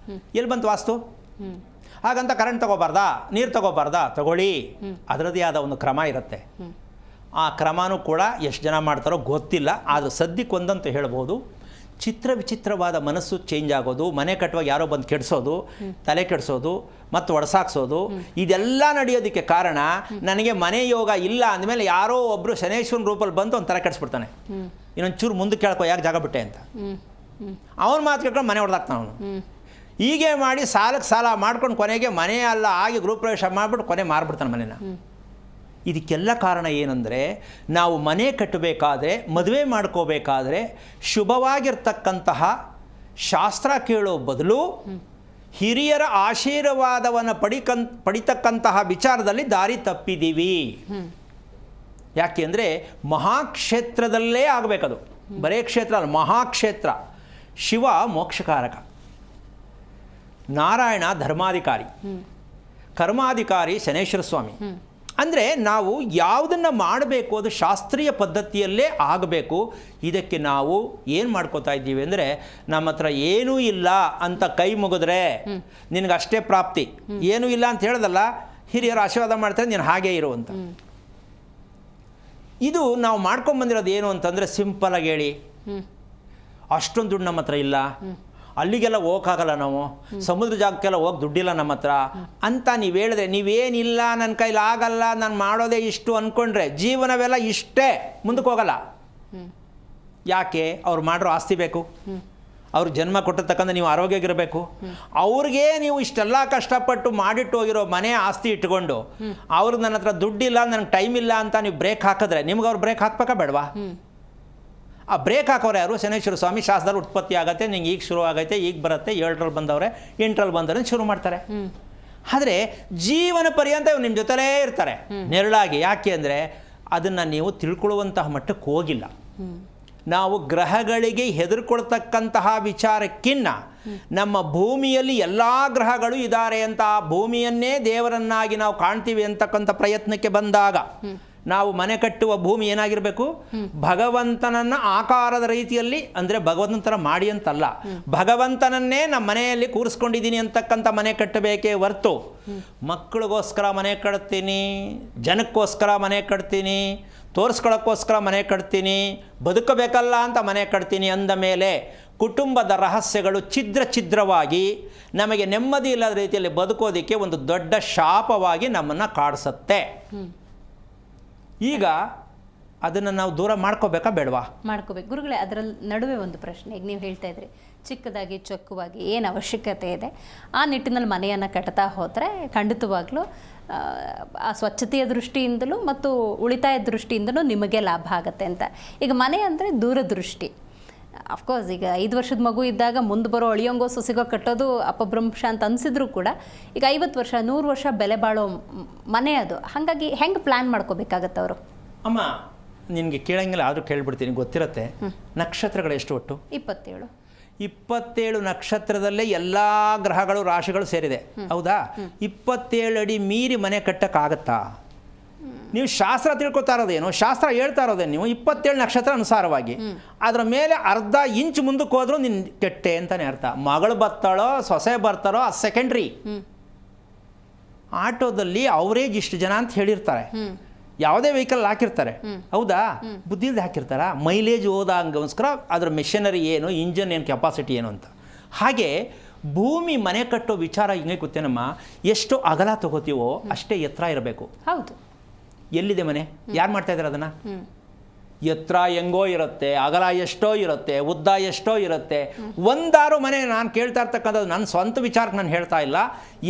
ಎಲ್ಲಿ ಬಂತು ವಾಸ್ತು? ಹಾಗಂತ ಕರೆಂಟ್ ತೊಗೋಬಾರ್ದಾ, ನೀರು ತೊಗೋಬಾರ್ದಾ? ತಗೊಳ್ಳಿ, ಅದರದ್ದೇ ಆದ ಒಂದು ಕ್ರಮ ಇರುತ್ತೆ. ಆ ಕ್ರಮನೂ ಕೂಡ ಎಷ್ಟು ಜನ ಮಾಡ್ತಾರೋ ಗೊತ್ತಿಲ್ಲ. ಆದರೆ ಸದ್ಯಕ್ಕೆ ಒಂದಂತ ಹೇಳ್ಬೋದು, ವಿಚಿತ್ರವಾದ ಮನಸ್ಸು ಚೇಂಜ್ ಆಗೋದು, ಮನೆ ಕಟ್ಟುವಾಗ ಯಾರೋ ಬಂದು ಕೆಡಿಸೋದು, ತಲೆ ಕೆಡಿಸೋದು ಮತ್ತು ಒಡಸಾಕ್ಸೋದು, ಇದೆಲ್ಲ ನಡೆಯೋದಕ್ಕೆ ಕಾರಣ ನನಗೆ ಮನೆ ಯೋಗ ಇಲ್ಲ ಅಂದಮೇಲೆ ಯಾರೋ ಒಬ್ಬರು ಶನೇಶ್ವರನ ರೂಪಲ್ಲಿ ಬಂದು ಒಂದು ತಲೆ ಕೆಡಿಸ್ಬಿಡ್ತಾನೆ. ಇನ್ನೊಂದು ಚೂರು ಮುಂದಕ್ಕೆ ಕೇಳ್ಕೊ, ಯಾಕೆ ಜಾಗ ಬಿಟ್ಟೆ ಅಂತ. ಅವನ ಮಾತು ಕೇಳ್ಕೊಂಡು ಮನೆ ಹೊಡೆದಾಕ್ತಾನೆ ಅವನು. ಹೀಗೆ ಮಾಡಿ ಸಾಲಕ್ಕೆ ಸಾಲ ಮಾಡ್ಕೊಂಡು ಕೊನೆಗೆ ಮನೆ ಅಲ್ಲ ಆಗಿ ಗೃಹಪ್ರವೇಶ ಮಾಡಿಬಿಟ್ಟು ಕೊನೆ ಮಾರ್ಬಿಡ್ತಾನೆ ಮನೆನ. ಇದಕ್ಕೆಲ್ಲ ಕಾರಣ ಏನಂದರೆ, ನಾವು ಮನೆ ಕಟ್ಟಬೇಕಾದ್ರೆ, ಮದುವೆ ಮಾಡ್ಕೋಬೇಕಾದ್ರೆ ಶುಭವಾಗಿರ್ತಕ್ಕಂತಹ ಶಾಸ್ತ್ರ ಕೇಳೋ ಬದಲು ಹಿರಿಯರ ಆಶೀರ್ವಾದವನ್ನು ಪಡಿತಕ್ಕಂತಹ ವಿಚಾರದಲ್ಲಿ ದಾರಿ ತಪ್ಪಿದ್ದೀವಿ. ಯಾಕೆಂದರೆ ಮಹಾಕ್ಷೇತ್ರದಲ್ಲೇ ಆಗಬೇಕದು, ಬರೇ ಕ್ಷೇತ್ರ ಅಲ್ಲ, ಮಹಾಕ್ಷೇತ್ರ. ಶಿವ ಮೋಕ್ಷಕಾರಕ, ನಾರಾಯಣ ಧರ್ಮಾಧಿಕಾರಿ, ಕರ್ಮಾಧಿಕಾರಿ ಶನೇಶ್ವರ ಸ್ವಾಮಿ. ಅಂದರೆ ನಾವು ಯಾವುದನ್ನು ಮಾಡಬೇಕು ಅದು ಶಾಸ್ತ್ರೀಯ ಪದ್ಧತಿಯಲ್ಲೇ ಆಗಬೇಕು. ಇದಕ್ಕೆ ನಾವು ಏನು ಮಾಡ್ಕೋತಾ ಇದ್ದೀವಿ ಅಂದರೆ, ನಮ್ಮ ಹತ್ರ ಏನೂ ಇಲ್ಲ ಅಂತ ಕೈ ಮುಗಿದ್ರೆ ನಿನಗಷ್ಟೇ ಪ್ರಾಪ್ತಿ, ಏನೂ ಇಲ್ಲ ಅಂತ ಹೇಳ್ದಲ್ಲ, ಹಿರಿಯರು ಆಶೀರ್ವಾದ ಮಾಡ್ತಾರೆ, ನೀನು ಹಾಗೇ ಇರು ಅಂತ. ಇದು ನಾವು ಮಾಡ್ಕೊಂಬಂದಿರೋದು ಏನು ಅಂತಂದರೆ, ಸಿಂಪಲಾಗಿ ಹೇಳಿ, ಅಷ್ಟೊಂದು ದುಡ್ಡು ನಮ್ಮ ಹತ್ರ ಇಲ್ಲ, ಅಲ್ಲಿಗೆಲ್ಲ ಹೋಗೋಕ್ಕಾಗಲ್ಲ, ನಾವು ಸಮುದ್ರ ಜಾಗಕ್ಕೆಲ್ಲ ಹೋಗಿ ದುಡ್ಡಿಲ್ಲ ನಮ್ಮ ಹತ್ರ ಅಂತ ನೀವು ಹೇಳಿದ್ರೆ, ನೀವೇನಿಲ್ಲ, ನನ್ನ ಕೈಲಿ ಆಗಲ್ಲ, ನಾನು ಮಾಡೋದೇ ಇಷ್ಟು ಅಂದ್ಕೊಂಡ್ರೆ ಜೀವನವೆಲ್ಲ ಇಷ್ಟೇ, ಮುಂದಕ್ಕೆ ಹೋಗಲ್ಲ. ಯಾಕೆ? ಅವ್ರು ಮಾಡಿರೋ ಆಸ್ತಿ ಬೇಕು, ಅವ್ರ ಜನ್ಮ ಕೊಟ್ಟಿರ್ತಕ್ಕಂಥ ನೀವು ಆರೋಗ್ಯವಾಗಿರಬೇಕು. ಅವ್ರಿಗೆ ನೀವು ಇಷ್ಟೆಲ್ಲ ಕಷ್ಟಪಟ್ಟು ಮಾಡಿಟ್ಟು ಹೋಗಿರೋ ಮನೆ ಆಸ್ತಿ ಇಟ್ಕೊಂಡು ಅವ್ರಿಗೆ ನನ್ನ ಹತ್ರ ದುಡ್ಡಿಲ್ಲ, ನನಗೆ ಟೈಮ್ ಇಲ್ಲ ಅಂತ ನೀವು ಬ್ರೇಕ್ ಹಾಕಿದ್ರೆ, ನಿಮ್ಗೆ ಅವ್ರು ಬ್ರೇಕ್ ಹಾಕ್ಬೇಕಾ ಬೇಡವಾ? ಆ ಬ್ರೇಕ್ ಹಾಕೋರು ಯಾರು? ಶನೇಶ್ವರ ಸ್ವಾಮಿ. ಶಾಸ್ತ್ರದಲ್ಲಿ ಉತ್ಪತ್ತಿ ಆಗುತ್ತೆ, ನಿಂಗೆ ಈಗ ಶುರು ಆಗೈತೆ, ಈಗ ಬರುತ್ತೆ, 7ರಲ್ಲಿ ಬಂದವ್ರೆ, 8ರಲ್ಲಿ ಬಂದವ್ರೆ ಶುರು ಮಾಡ್ತಾರೆ. ಆದರೆ ಜೀವನ ಪರ್ಯಂತ ಇವ್ರು ನಿಮ್ಮ ಜೊತೆಲೇ ಇರ್ತಾರೆ ನೆರಳಾಗಿ. ಯಾಕೆ ಅಂದರೆ ಅದನ್ನು ನೀವು ತಿಳ್ಕೊಳ್ಳುವಂತಹ ಮಟ್ಟಕ್ಕೆ ಹೋಗಿಲ್ಲ. ನಾವು ಗ್ರಹಗಳಿಗೆ ಹೆದರ್ಕೊಳ್ತಕ್ಕಂತಹ ವಿಚಾರಕ್ಕಿನ್ನ ನಮ್ಮ ಭೂಮಿಯಲ್ಲಿ ಎಲ್ಲ ಗ್ರಹಗಳು ಇದ್ದಾರೆ ಅಂತ ಆ ಭೂಮಿಯನ್ನೇ ದೇವರನ್ನಾಗಿ ನಾವು ಕಾಣ್ತೀವಿ ಅಂತಕ್ಕಂಥ ಪ್ರಯತ್ನಕ್ಕೆ ಬಂದಾಗ, ನಾವು ಮನೆ ಕಟ್ಟುವ ಭೂಮಿ ಏನಾಗಿರಬೇಕು? ಭಗವಂತನನ್ನು ಆಕಾರದ ರೀತಿಯಲ್ಲಿ, ಅಂದರೆ ಭಗವಂತನ ಥರ ಮಾಡಿ ಅಂತಲ್ಲ, ಭಗವಂತನನ್ನೇ ನಮ್ಮ ಮನೆಯಲ್ಲಿ ಕೂರಿಸ್ಕೊಂಡಿದ್ದೀನಿ ಅಂತಕ್ಕಂಥ ಮನೆ ಕಟ್ಟಬೇಕೇ ಹೊರ್ತು ಮಕ್ಕಳಿಗೋಸ್ಕರ ಮನೆ ಕಟ್ತೀನಿ, ಜನಕ್ಕೋಸ್ಕರ ಮನೆ ಕಟ್ತೀನಿ, ತೋರಿಸ್ಕೊಳ್ಳೋಕ್ಕೋಸ್ಕರ ಮನೆ ಕಟ್ತೀನಿ, ಬದುಕಬೇಕಲ್ಲ ಅಂತ ಮನೆ ಕಟ್ತೀನಿ ಅಂದ ಮೇಲೆ ಕುಟುಂಬದ ರಹಸ್ಯಗಳು ಛಿದ್ರವಾಗಿ ನಮಗೆ ನೆಮ್ಮದಿ ಇಲ್ಲದ ರೀತಿಯಲ್ಲಿ ಬದುಕೋದಕ್ಕೆ ಒಂದು ದೊಡ್ಡ ಶಾಪವಾಗಿ ನಮ್ಮನ್ನು ಕಾಡಿಸುತ್ತೆ. ಈಗ ಅದನ್ನು ನಾವು ದೂರ ಮಾಡ್ಕೋಬೇಕಾ ಬೇಡವಾ? ಮಾಡ್ಕೋಬೇಕು. ಗುರುಗಳೇ, ಅದರಲ್ಲಿ ನಡುವೆ ಒಂದು ಪ್ರಶ್ನೆ. ಈಗ ನೀವು ಹೇಳ್ತಾ ಇದ್ರಿ ಚಿಕ್ಕದಾಗಿ ಚೊಕ್ಕವಾಗಿ ಏನು ಅವಶ್ಯಕತೆ ಇದೆ ಆ ನಿಟ್ಟಿನಲ್ಲಿ ಮನೆಯನ್ನು ಕಟ್ತಾ ಹೋದರೆ ಖಂಡಿತವಾಗ್ಲೂ ಆ ಸ್ವಚ್ಛತೆಯ ದೃಷ್ಟಿಯಿಂದಲೂ ಮತ್ತು ಉಳಿತಾಯ ದೃಷ್ಟಿಯಿಂದಲೂ ನಿಮಗೆ ಲಾಭ ಆಗುತ್ತೆ ಅಂತ. ಈಗ ಮನೆ ಅಂದರೆ ದೂರದೃಷ್ಟಿ. ಅಫ್ಕೋರ್ಸ್ ಈಗ 5 ವರ್ಷದ ಮಗು ಇದ್ದಾಗ ಮುಂದೆ ಬರೋ ಅಳಿಯೋಂಗೋ ಸೊಸಿಗೋ ಕಟ್ಟೋದು ಅಪಭ್ರಂಶ ಅಂತ ಅನಿಸಿದ್ರು ಕೂಡ ಈಗ 50 ವರ್ಷ 100 ವರ್ಷ ಬೆಲೆ ಬಾಳೋ ಮನೆ ಅದು. ಹಾಗಾಗಿ ಹೆಂಗೆ ಪ್ಲ್ಯಾನ್ ಮಾಡ್ಕೋಬೇಕಾಗತ್ತೆ ಅವರು? ಅಮ್ಮ, ನಿನಗೆ ಕೇಳಂಗಿಲ್ಲ ಆದರೂ ಕೇಳಿಬಿಡ್ತೀನಿ, ಗೊತ್ತಿರುತ್ತೆ. ನಕ್ಷತ್ರಗಳು ಎಷ್ಟು ಒಟ್ಟು? 27 ನಕ್ಷತ್ರದಲ್ಲೇ ಎಲ್ಲ ಗ್ರಹಗಳು ರಾಶಿಗಳು ಸೇರಿದೆ, ಹೌದಾ? 27 ಅಡಿ ಮೀರಿ ಮನೆ ಕಟ್ಟಕ್ಕಾಗತ್ತಾ? ನೀವು ಶಾಸ್ತ್ರ ತಿಳ್ಕೊತಾ ಇರೋದೇನು? ಶಾಸ್ತ್ರ ಹೇಳ್ತಾ ಇರೋದೇನು? ನೀವು 27 ನಕ್ಷತ್ರ ಅನುಸಾರವಾಗಿ ಅದರ ಮೇಲೆ ಅರ್ಧ ಇಂಚ್ ಮುಂದಕ್ಕೆ ಹೋದ್ರೂ ನಿನ್ನ ಕೆಟ್ಟೆ ಅಂತಲೇ ಅರ್ಥ. ಮಗಳು ಬರ್ತಾಳೋ ಸೊಸೆ ಬರ್ತಾರೋ ಅದು ಸೆಕೆಂಡ್ರಿ. ಆಟೋದಲ್ಲಿ ಅವರೇಜ್ ಇಷ್ಟು ಜನ ಅಂತ ಹೇಳಿರ್ತಾರೆ, ಯಾವುದೇ ವೆಹಿಕಲ್ ಹಾಕಿರ್ತಾರೆ, ಹೌದಾ? ಬುದ್ಧಿಲ್ದೆ ಹಾಕಿರ್ತಾರ, ಮೈಲೇಜ್ ಹೋದಂಗೋಸ್ಕರ ಅದರ ಮೆಷಿನರಿ ಏನು, ಇಂಜನ್ ಏನು, ಕೆಪಾಸಿಟಿ ಏನು ಅಂತ. ಹಾಗೆ ಭೂಮಿ ಮನೆ ಕಟ್ಟೋ ವಿಚಾರ ಹಿಂಗೆ ಗೊತ್ತೇನಮ್ಮ, ಎಷ್ಟು ಅಗಲ ತಗೋತೀವೋ ಅಷ್ಟೇ ಎತ್ತರ ಇರಬೇಕು. ಹೌದು. ಎಲ್ಲಿದೆ ಮನೆ? ಯಾರು ಮಾಡ್ತಾ ಇದ್ದಾರೆ ಅದನ್ನು? ಎತ್ತರ ಹೆಂಗೋ ಇರುತ್ತೆ, ಅಗಲ ಎಷ್ಟೋ ಇರುತ್ತೆ, ಉದ್ದ ಎಷ್ಟೋ ಇರುತ್ತೆ. ಒಂದಾರು ಮನೆ, ನಾನು ಕೇಳ್ತಾ ಇರ್ತಕ್ಕಂಥದ್ದು ನನ್ನ ಸ್ವಂತ ವಿಚಾರಕ್ಕೆ ನಾನು ಹೇಳ್ತಾ ಇಲ್ಲ,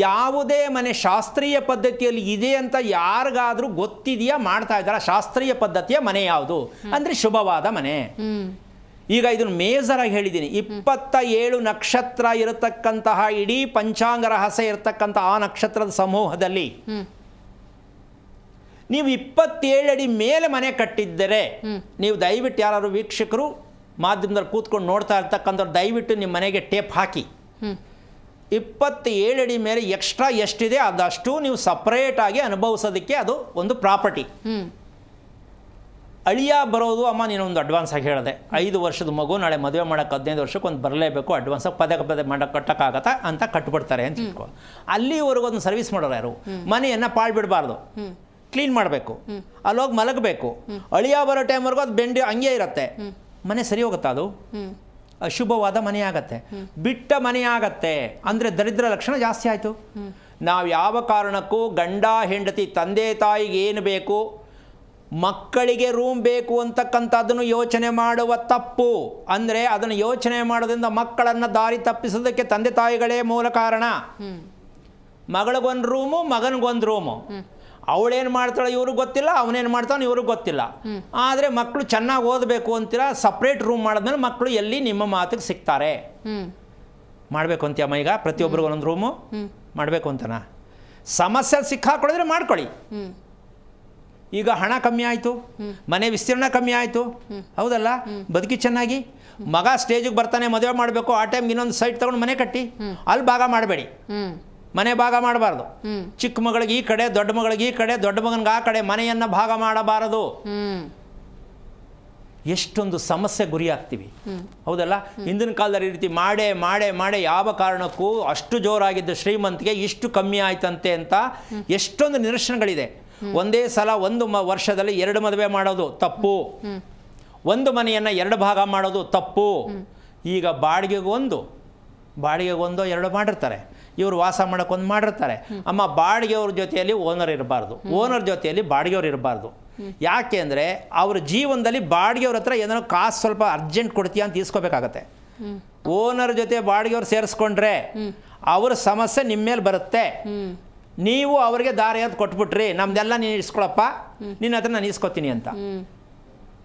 ಯಾವುದೇ ಮನೆ ಶಾಸ್ತ್ರೀಯ ಪದ್ಧತಿಯಲ್ಲಿ ಇದೆ ಅಂತ ಯಾರಿಗಾದರೂ ಗೊತ್ತಿದೆಯಾ? ಮಾಡ್ತಾ ಇದ್ದಾರಾ? ಶಾಸ್ತ್ರೀಯ ಪದ್ಧತಿಯ ಮನೆ ಯಾವುದು ಅಂದರೆ ಶುಭವಾದ ಮನೆ. ಈಗ ಇದನ್ನು ಮೇಜರಾಗಿ ಹೇಳಿದ್ದೀನಿ. 27 ನಕ್ಷತ್ರ ಇರತಕ್ಕಂತಹ ಇಡೀ ಪಂಚಾಂಗ ರಹಸ್ಯ ಇರತಕ್ಕಂಥ ಆ ನಕ್ಷತ್ರದ ಸಮೂಹದಲ್ಲಿ ನೀವು 27 ಅಡಿ ಮೇಲೆ ಮನೆ ಕಟ್ಟಿದ್ದರೆ, ನೀವು ದಯವಿಟ್ಟು ಯಾರು ವೀಕ್ಷಕರು ಮಾಧ್ಯಮದಲ್ಲಿ ಕೂತ್ಕೊಂಡು ನೋಡ್ತಾ ಇರ್ತಕ್ಕಂಥವ್ರು ದಯವಿಟ್ಟು ನಿಮ್ಮ ಮನೆಗೆ ಟೇಪ್ ಹಾಕಿ. 27 ಅಡಿ ಮೇಲೆ ಎಕ್ಸ್ಟ್ರಾ ಎಷ್ಟಿದೆ ಅದಷ್ಟು ನೀವು ಸಪ್ರೇಟಾಗಿ ಅನುಭವಿಸೋದಕ್ಕೆ ಅದು ಒಂದು ಪ್ರಾಪರ್ಟಿ. ಅಳಿಯ ಬರೋದು ಅಮ್ಮ ನೀನೊಂದು ಅಡ್ವಾನ್ಸ್ ಆಗಿ ಹೇಳಿದೆ 5 ವರ್ಷದ ಮಗು ನಾಳೆ ಮದುವೆ ಮಾಡೋಕ್ಕೆ 15 ವರ್ಷಕ್ಕೆ ಒಂದು ಬರಲೇಬೇಕು ಅಡ್ವಾನ್ಸಾಗಿ ಪದೇ ಮಾಡೋಕ್ಕೆ ಕಟ್ಟೋಕ್ಕಾಗತ್ತಾ ಅಂತ ಕಟ್ಬಿಡ್ತಾರೆ ಅಂತ ಇಟ್ಕೊ. ಅಲ್ಲಿವರೆಗೂ ಒಂದು ಸರ್ವಿಸ್ ಮಾಡೋರು ಯಾರು? ಮನೆಯನ್ನು ಪಾಳ್ಬಿಡಬಾರ್ದು, ಕ್ಲೀನ್ ಮಾಡಬೇಕು, ಅಲ್ಲೋಗಿ ಮಲಗಬೇಕು. ಅಳಿಯ ಬರೋ ಟೈಮ್ವರೆಗೂ ಅದು ಬೆಂಡಿ ಹಂಗೆ ಇರುತ್ತೆ. ಮನೆ ಸರಿ ಹೋಗುತ್ತಾ? ಅದು ಅಶುಭವಾದ ಮನೆ ಆಗತ್ತೆ, ಬಿಟ್ಟ ಮನೆ ಆಗತ್ತೆ. ಅಂದರೆ ದರಿದ್ರ ಲಕ್ಷಣ ಜಾಸ್ತಿ ಆಯಿತು. ನಾವು ಯಾವ ಕಾರಣಕ್ಕೂ ಗಂಡ ಹೆಂಡತಿ ತಂದೆ ತಾಯಿಗೆ ಏನು ಬೇಕು, ಮಕ್ಕಳಿಗೆ ರೂಮ್ ಬೇಕು ಅಂತಕ್ಕಂಥದ್ದನ್ನು ಯೋಚನೆ ಮಾಡುವ ತಪ್ಪು. ಅಂದರೆ ಅದನ್ನು ಯೋಚನೆ ಮಾಡೋದ್ರಿಂದ ಮಕ್ಕಳನ್ನು ದಾರಿ ತಪ್ಪಿಸೋದಕ್ಕೆ ತಂದೆ ತಾಯಿಗಳೇ ಮೂಲ ಕಾರಣ. ಮಗಳಿಗೊಂದು ರೂಮು, ಮಗನಿಗೊಂದು ರೂಮು. ಅವಳೇನು ಮಾಡ್ತಾಳೆ ಇವ್ರಿಗೆ ಗೊತ್ತಿಲ್ಲ, ಅವನೇನು ಮಾಡ್ತಾನೆ ಇವ್ರಿಗೆ ಗೊತ್ತಿಲ್ಲ. ಆದರೆ ಮಕ್ಕಳು ಚೆನ್ನಾಗಿ ಓದಬೇಕು ಅಂತೀರ, ಸಪ್ರೇಟ್ ರೂಮ್ ಮಾಡಿದ್ಮೇಲೆ ಮಕ್ಕಳು ಎಲ್ಲಿ ನಿಮ್ಮ ಮಾತಿಗೆ ಸಿಗ್ತಾರೆ. ಮಾಡಬೇಕು ಅಂತೀಯಮ್ಮ ಈಗ ಪ್ರತಿಯೊಬ್ಬರಿಗೂ ಒಂದೊಂದು ರೂಮು ಮಾಡಬೇಕು ಅಂತನಾ? ಸಮಸ್ಯೆ ಸಿಕ್ಕಾಕೊಳ್ಳಿದ್ರೆ ಮಾಡ್ಕೊಳ್ಳಿ. ಈಗ ಹಣ ಕಮ್ಮಿ ಆಯಿತು, ಮನೆ ವಿಸ್ತೀರ್ಣ ಕಮ್ಮಿ ಆಯಿತು, ಹೌದಲ್ಲ? ಬದುಕಿ ಚೆನ್ನಾಗಿ. ಮಗ ಸ್ಟೇಜಿಗೆ ಬರ್ತಾನೆ, ಮದುವೆ ಮಾಡಬೇಕು, ಆ ಟೈಮ್ಗೆ ಇನ್ನೊಂದು ಸೈಟ್ ತೊಗೊಂಡು ಮನೆ ಕಟ್ಟಿ ಅಲ್ಲಿ ಭಾಗ ಮಾಡಬೇಡಿ. ಮನೆ ಭಾಗ ಮಾಡಬಾರ್ದು. ಚಿಕ್ಕ ಮಗಳಿಗೆ ಈ ಕಡೆ, ದೊಡ್ಡ ಮಗಳಿಗೆ ಈ ಕಡೆ, ದೊಡ್ಡ ಮಗನಿಗೆ ಆ ಕಡೆ ಮನೆಯನ್ನು ಭಾಗ ಮಾಡಬಾರದು. ಎಷ್ಟೊಂದು ಸಮಸ್ಯೆ ಗುರಿ ಆಗ್ತೀವಿ, ಹೌದಲ್ಲ? ಹಿಂದಿನ ಕಾಲದಲ್ಲಿ ಈ ರೀತಿ ಮಾಡೇ ಮಾಡೇ ಮಾಡೇ ಯಾವ ಕಾರಣಕ್ಕೂ ಅಷ್ಟು ಜೋರಾಗಿದ್ದ ಶ್ರೀಮಂತಿಗೆ ಇಷ್ಟು ಕಮ್ಮಿ ಆಯ್ತಂತೆ ಅಂತ ಎಷ್ಟೊಂದು ನಿದರ್ಶನಗಳಿದೆ. ಒಂದೇ ಸಲ ಒಂದು ವರ್ಷದಲ್ಲಿ 2 ಮದುವೆ ಮಾಡೋದು ತಪ್ಪು. ಒಂದು ಮನೆಯನ್ನು 2 ಭಾಗ ಮಾಡೋದು ತಪ್ಪು. ಈಗ ಬಾಡಿಗೆಗೊಂದು 2 ಮಾಡಿರ್ತಾರೆ, ಇವರು ವಾಸ ಮಾಡೋಕ್ಕೊಂದು ಮಾಡಿರ್ತಾರೆ. ಅಮ್ಮ ಬಾಡಿಗೆಯವ್ರ ಜೊತೆಯಲ್ಲಿ ಓನರ್ ಇರಬಾರ್ದು, ಓನರ್ ಜೊತೆಯಲ್ಲಿ ಬಾಡಿಗೆಯವ್ರು ಇರಬಾರ್ದು. ಯಾಕೆ ಅಂದರೆ ಅವ್ರ ಜೀವನದಲ್ಲಿ ಬಾಡಿಗೆಯವ್ರ ಹತ್ರ ಏನಾದ್ರು ಕಾಸು ಸ್ವಲ್ಪ ಅರ್ಜೆಂಟ್ ಕೊಡ್ತೀಯ ಅಂತ ಇಸ್ಕೋಬೇಕಾಗತ್ತೆ. ಓನರ್ ಜೊತೆ ಬಾಡಿಗೆಯವ್ರು ಸೇರಿಸ್ಕೊಂಡ್ರೆ ಅವ್ರ ಸಮಸ್ಯೆ ನಿಮ್ಮ ಮೇಲೆ ಬರುತ್ತೆ. ನೀವು ಅವರಿಗೆ ದಾರಿ ಅದು ಕೊಟ್ಬಿಟ್ರಿ, ನಮ್ದೆಲ್ಲ ನೀನು ಇಸ್ಕೊಳಪ್ಪ, ನಿನ್ನ ಹತ್ರ ನಾನು ಇಸ್ಕೊತೀನಿ ಅಂತ.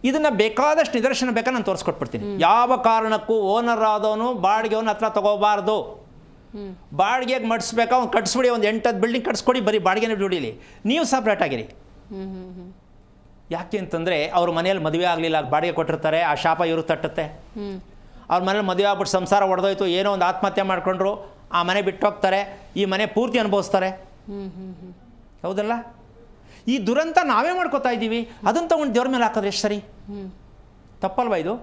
ಇದನ್ನು ಬೇಕಾದಷ್ಟು ನಿದರ್ಶನ ಬೇಕಾ ನಾನು ತೋರಿಸ್ಕೊಟ್ಬಿಡ್ತೀನಿ. ಯಾವ ಕಾರಣಕ್ಕೂ ಓನರ್ ಆದವನು ಬಾಡಿಗೆಯವನ ಹತ್ರ ತಗೋಬಾರ್ದು. ಬಾಡಿಗೆಗೆ ಮಡಿಸ್ಬೇಕಾ, ಅವ್ನು ಕಟ್ಸ್ಬಿಡಿ, ಒಂದು 8-10 ಬಿಲ್ಡಿಂಗ್ ಕಟ್ಸ್ಕೊಡಿ, ಬರೀ ಬಾಡಿಗೆನೇ ದುಡೀಲಿ, ನೀವು ಸಪ್ರೇಟ್ ಆಗಿರಿ. ಯಾಕೆ ಅಂತಂದರೆ ಅವ್ರ ಮನೇಲಿ ಮದುವೆ ಆಗಲಿಲ್ಲ, ಬಾಡಿಗೆ ಕೊಟ್ಟಿರ್ತಾರೆ, ಆ ಶಾಪ ಇವ್ರಿಗೆ ತಟ್ಟುತ್ತೆ. ಅವ್ರ ಮನೇಲಿ ಮದುವೆ ಆಗ್ಬಿಟ್ಟು ಸಂಸಾರ ಒಡೆದೋಯ್ತು, ಏನೋ ಒಂದು ಆತ್ಮಹತ್ಯೆ ಮಾಡ್ಕೊಂಡ್ರು, ಆ ಮನೆ ಬಿಟ್ಟು ಹೋಗ್ತಾರೆ, ಈ ಮನೆ ಪೂರ್ತಿ ಅನುಭವಿಸ್ತಾರೆ, ಹೌದಲ್ಲ? ಈ ದುರಂತ ನಾವೇ ಮಾಡ್ಕೋತಾ ಇದ್ದೀವಿ. ಅದನ್ನು ತಗೊಂಡು ದೇವ್ರ ಮೇಲೆ ಹಾಕೋದು ಎಷ್ಟು ಸರಿ? ತಪ್ಪಲ್ವಾ ಇದು?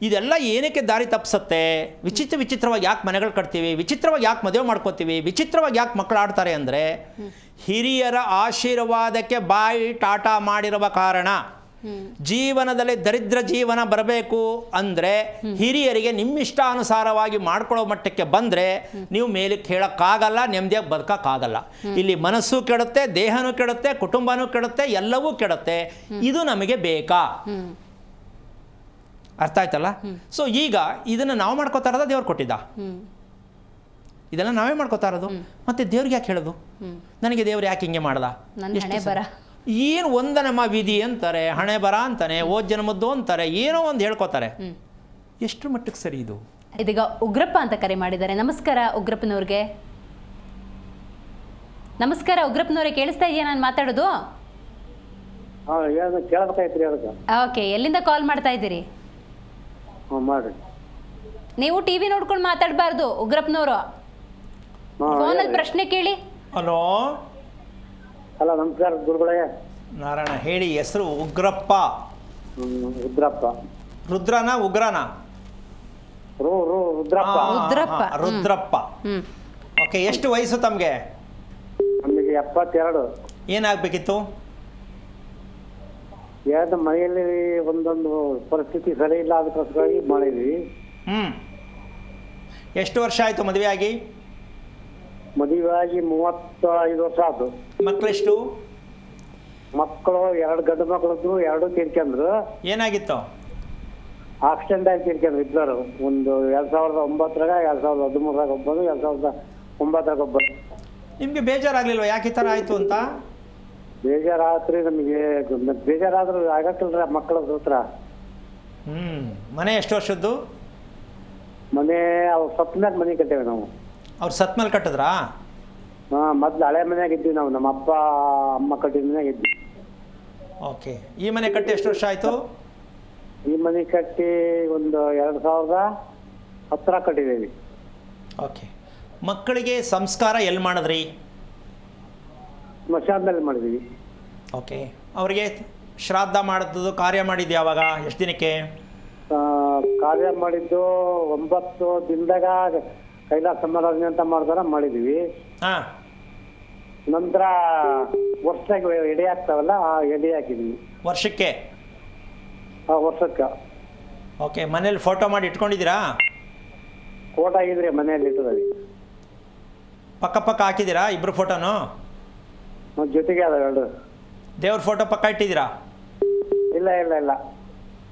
ಇದೆಲ್ಲ ಏನಕ್ಕೆ ದಾರಿ ತಪ್ಪಿಸುತ್ತೆ? ವಿಚಿತ್ರವಾಗಿ ಯಾಕೆ ಮನೆಗಳು ಕಟ್ತೀವಿ, ವಿಚಿತ್ರವಾಗಿ ಯಾಕೆ ಮದುವೆ ಮಾಡ್ಕೋತೀವಿ, ವಿಚಿತ್ರವಾಗಿ ಯಾಕೆ ಮಕ್ಕಳು ಆಡ್ತಾರೆ ಅಂದರೆ ಹಿರಿಯರ ಆಶೀರ್ವಾದಕ್ಕೆ ಬಾಯಿ ಟಾಟಾ ಮಾಡಿರುವ ಕಾರಣ. ಜೀವನದಲ್ಲಿ ದರಿದ್ರ ಜೀವನ ಬರಬೇಕು ಅಂದರೆ ಹಿರಿಯರಿಗೆ ನಿಮ್ಮಿಷ್ಟಾನುಸಾರವಾಗಿ ಮಾಡ್ಕೊಳ್ಳೋ ಮಟ್ಟಕ್ಕೆ ಬಂದರೆ ನೀವು ಮೇಲಕ್ಕೆ ಹೇಳೋಕ್ಕಾಗಲ್ಲ, ನೆಮ್ಮದಿಯಾಗಿ ಬದುಕೋಕ್ಕಾಗಲ್ಲ. ಇಲ್ಲಿ ಮನಸ್ಸು ಕೆಡುತ್ತೆ, ದೇಹನೂ ಕೆಡುತ್ತೆ, ಕುಟುಂಬನೂ ಕೆಡುತ್ತೆ, ಎಲ್ಲವೂ ಕೆಡುತ್ತೆ. ಇದು ನಮಗೆ ಬೇಕಾ? ಅರ್ಥ ಆಯ್ತಲ್ಲ? ಸೊ ಈಗ ಇದನ್ನು ನಾವು ಮಾಡ್ಕೋತಾ ಇರೋದ ದೇವ್ರು ಕೊಟ್ಟಿದ್ದ? ಇದೆಲ್ಲ ನಾವೇ ಮಾಡ್ಕೋತಾ ಇರೋದು. ಮತ್ತೆ ದೇವ್ರಿಗೆ ಯಾಕೆ ಹೇಳೋದು? ನನಗೆ ದೇವ್ರು ಯಾಕೆ ಹಿಂಗೆ ಮಾಡ್ದ? ಏನು ಒಂದನಮ್ಮ ವಿಧಿ ಅಂತಾರೆ, ಹಣೆ ಬರ ಅಂತಾನೆ, ಓದ್ ಜನ್ಮದ್ದು ಅಂತಾರೆ, ಏನೋ ಒಂದು ಹೇಳ್ಕೊತಾರೆ. ಎಷ್ಟು ಮಟ್ಟಕ್ಕೆ ಸರಿ ಇದು? ಇದೀಗ ಉಗ್ರಪ್ಪ ಅಂತ ಕರೆ ಮಾಡಿದ್ದಾರೆ. ನಮಸ್ಕಾರ ಉಗ್ರಪ್ಪನವ್ರಿಗೆ. ನಮಸ್ಕಾರ ಉಗ್ರಪ್ಪನವ್ರೆ, ಕೇಳಿಸ್ತಾ ಇದೆಯಾ ನಾನು ಮಾತಾಡೋದು? ಓಕೆ, ಎಲ್ಲಿಂದ ಕಾಲ್ ಮಾಡ್ತಾ ಇದ್ದೀರಿ? ನೀವು ಟಿವಿ ನೋಡ್ಕೊಂಡು ಮಾತಾಡಬಾರ್ದು ಉಗ್ರಪ್ಪನವರು, ಫೋನಲ್ಲಿ ಪ್ರಶ್ನೆ ಕೇಳಿ. ಹಲೋ ಹಲೋ, ನಮಸ್ಕಾರ ಗುರುಗಳೇ. ನಾರಾಯಣ ಹೇಳಿ. ಹೆಸರು ಉಗ್ರಪ್ಪ? ರುದ್ರಪ್ಪ. ರುದ್ರನ ಉಗ್ರನ? ರುದ್ರಪ್ಪ. ರುದ್ರಪ್ಪ. ಓಕೆ, ಎಷ್ಟು ವಯಸ್ಸು ತಮಗೆ? ನಮಗೆ 72. ಏನಾಗಬೇಕಿತ್ತು? ಮನೆಯಲ್ಲಿ ಒಂದೊಂದು ಪರಿಸ್ಥಿತಿ ಸರಿ ಇಲ್ಲ, ಅದಕ್ಕೋಸ್ಕರವಾಗಿ ಮಾಡಿದ್ವಿ. ಎಷ್ಟು ವರ್ಷ ಆಯಿತು ಮದುವೆ ಆಗಿ? ಮದುವೆ ಆಗಿ 35 ವರ್ಷ ಆಯ್ತು. ಮಕ್ಕಳೆಷ್ಟು? ಮಕ್ಕಳು 2 ಗಂಡು ಮಕ್ಕಳದ್ದು, 2 ತೀರ್ಕೊಂಡ್ರು. ಏನಾಗಿತ್ತು? ಆಕ್ಸಿಡೆಂಟ್ ಆಗಿ ತೀರ್ಕೊಂಡ್ರು ಇಬ್ಬರು. ಒಂದು 2009 2013 ಒಬ್ಬರು, 2009 ಒಬ್ಬರು. ನಿಮಗೆ ಬೇಜಾರಾಗಲಿಲ್ವ ಯಾಕೆ ಈ ಥರ ಆಯಿತು ಅಂತ? ಬೇಜಾರಾತ್ರಿ ನಮಗೆ. ಬೇಜಾರಾದ್ರೂ ಆಗತ್ತಿಲ್ರ ಮಕ್ಕಳ ಸೂತ್ರ. ಮನೆ ಎಷ್ಟು ವರ್ಷದ್ದು? ಮನೆ ಅವ್ರು ಸತ್ತ ಮೇಲೆ ಮನೆ ಕಟ್ಟೇವೆ ನಾವು. ಅವ್ರು ಸತ್ ಮೇಲೆ ಕಟ್ಟಿದ್ರಾ? ಮೊದ್ಲು ಹಳೆ ಮನೆಯಾಗ ಇದ್ವಿ ನಾವು, ನಮ್ಮ ಅಪ್ಪ ಅಮ್ಮ ಕಟ್ಟಿದ ಮನೆಯಾಗ ಇದ್ವಿ. ಓಕೆ, ಈ ಮನೆ ಕಟ್ಟಿ ಎಷ್ಟು ವರ್ಷ ಆಯಿತು? ಈ ಮನೆ ಕಟ್ಟಿ ಒಂದು 2010 ಕಟ್ಟಿದ್ದೇವೆ. ಓಕೆ, ಮಕ್ಕಳಿಗೆ ಸಂಸ್ಕಾರ ಎಲ್ಲಿ ಮಾಡಿದ್ರಿ? ಸ್ಮಶಾನದಲ್ಲಿ ಮಾಡಿದ್ವಿ. ಓಕೆ, ಅವರಿಗೆ ಶ್ರಾದ್ದ ಮಾಡಿದ್ದು ಕಾರ್ಯ ಮಾಡಿದ್ದು ಯಾವಾಗ, ಎಷ್ಟು ದಿನಕ್ಕೆ? ಕಾರ್ಯ ಮಾಡಿದ್ದು 9 ದಿನದಾಗ ಕೈಲಾಸ ಸಮಾರಾಧನೆ ಅಂತ ಮಾಡ್ದಾರ ಮಾಡಿದ್ವಿ. ಹಾಂ. ನಂತರ ವರ್ಷಕ್ಕೆ ಎಡೆ ಹಾಕ್ತಾವಲ್ಲ, ಆ ಎಡೆ ಹಾಕಿದ್ವಿ ವರ್ಷಕ್ಕೆ? ಆ ವರ್ಷಕ್ಕೆ. ಓಕೆ. ಮನೇಲಿ ಫೋಟೋ ಮಾಡಿ ಇಟ್ಕೊಂಡಿದ್ದೀರಾ? ಫೋಟೋ ಆಗಿದ್ರಿ ಮನೆಯಲ್ಲಿ ಇಟ್ಟದ್ರಿ. ಪಕ್ಕ ಹಾಕಿದ್ದೀರಾ ಇಬ್ಬರು ಫೋಟೋನು? ಜೊತೆಗೆ ಅದ 2. ದೇವ್ರ ಫೋಟೋ ಪಕ್ಕ ಇಟ್ಟಿದ್ದೀರಾ? ಇಲ್ಲ ಇಲ್ಲ ಇಲ್ಲ,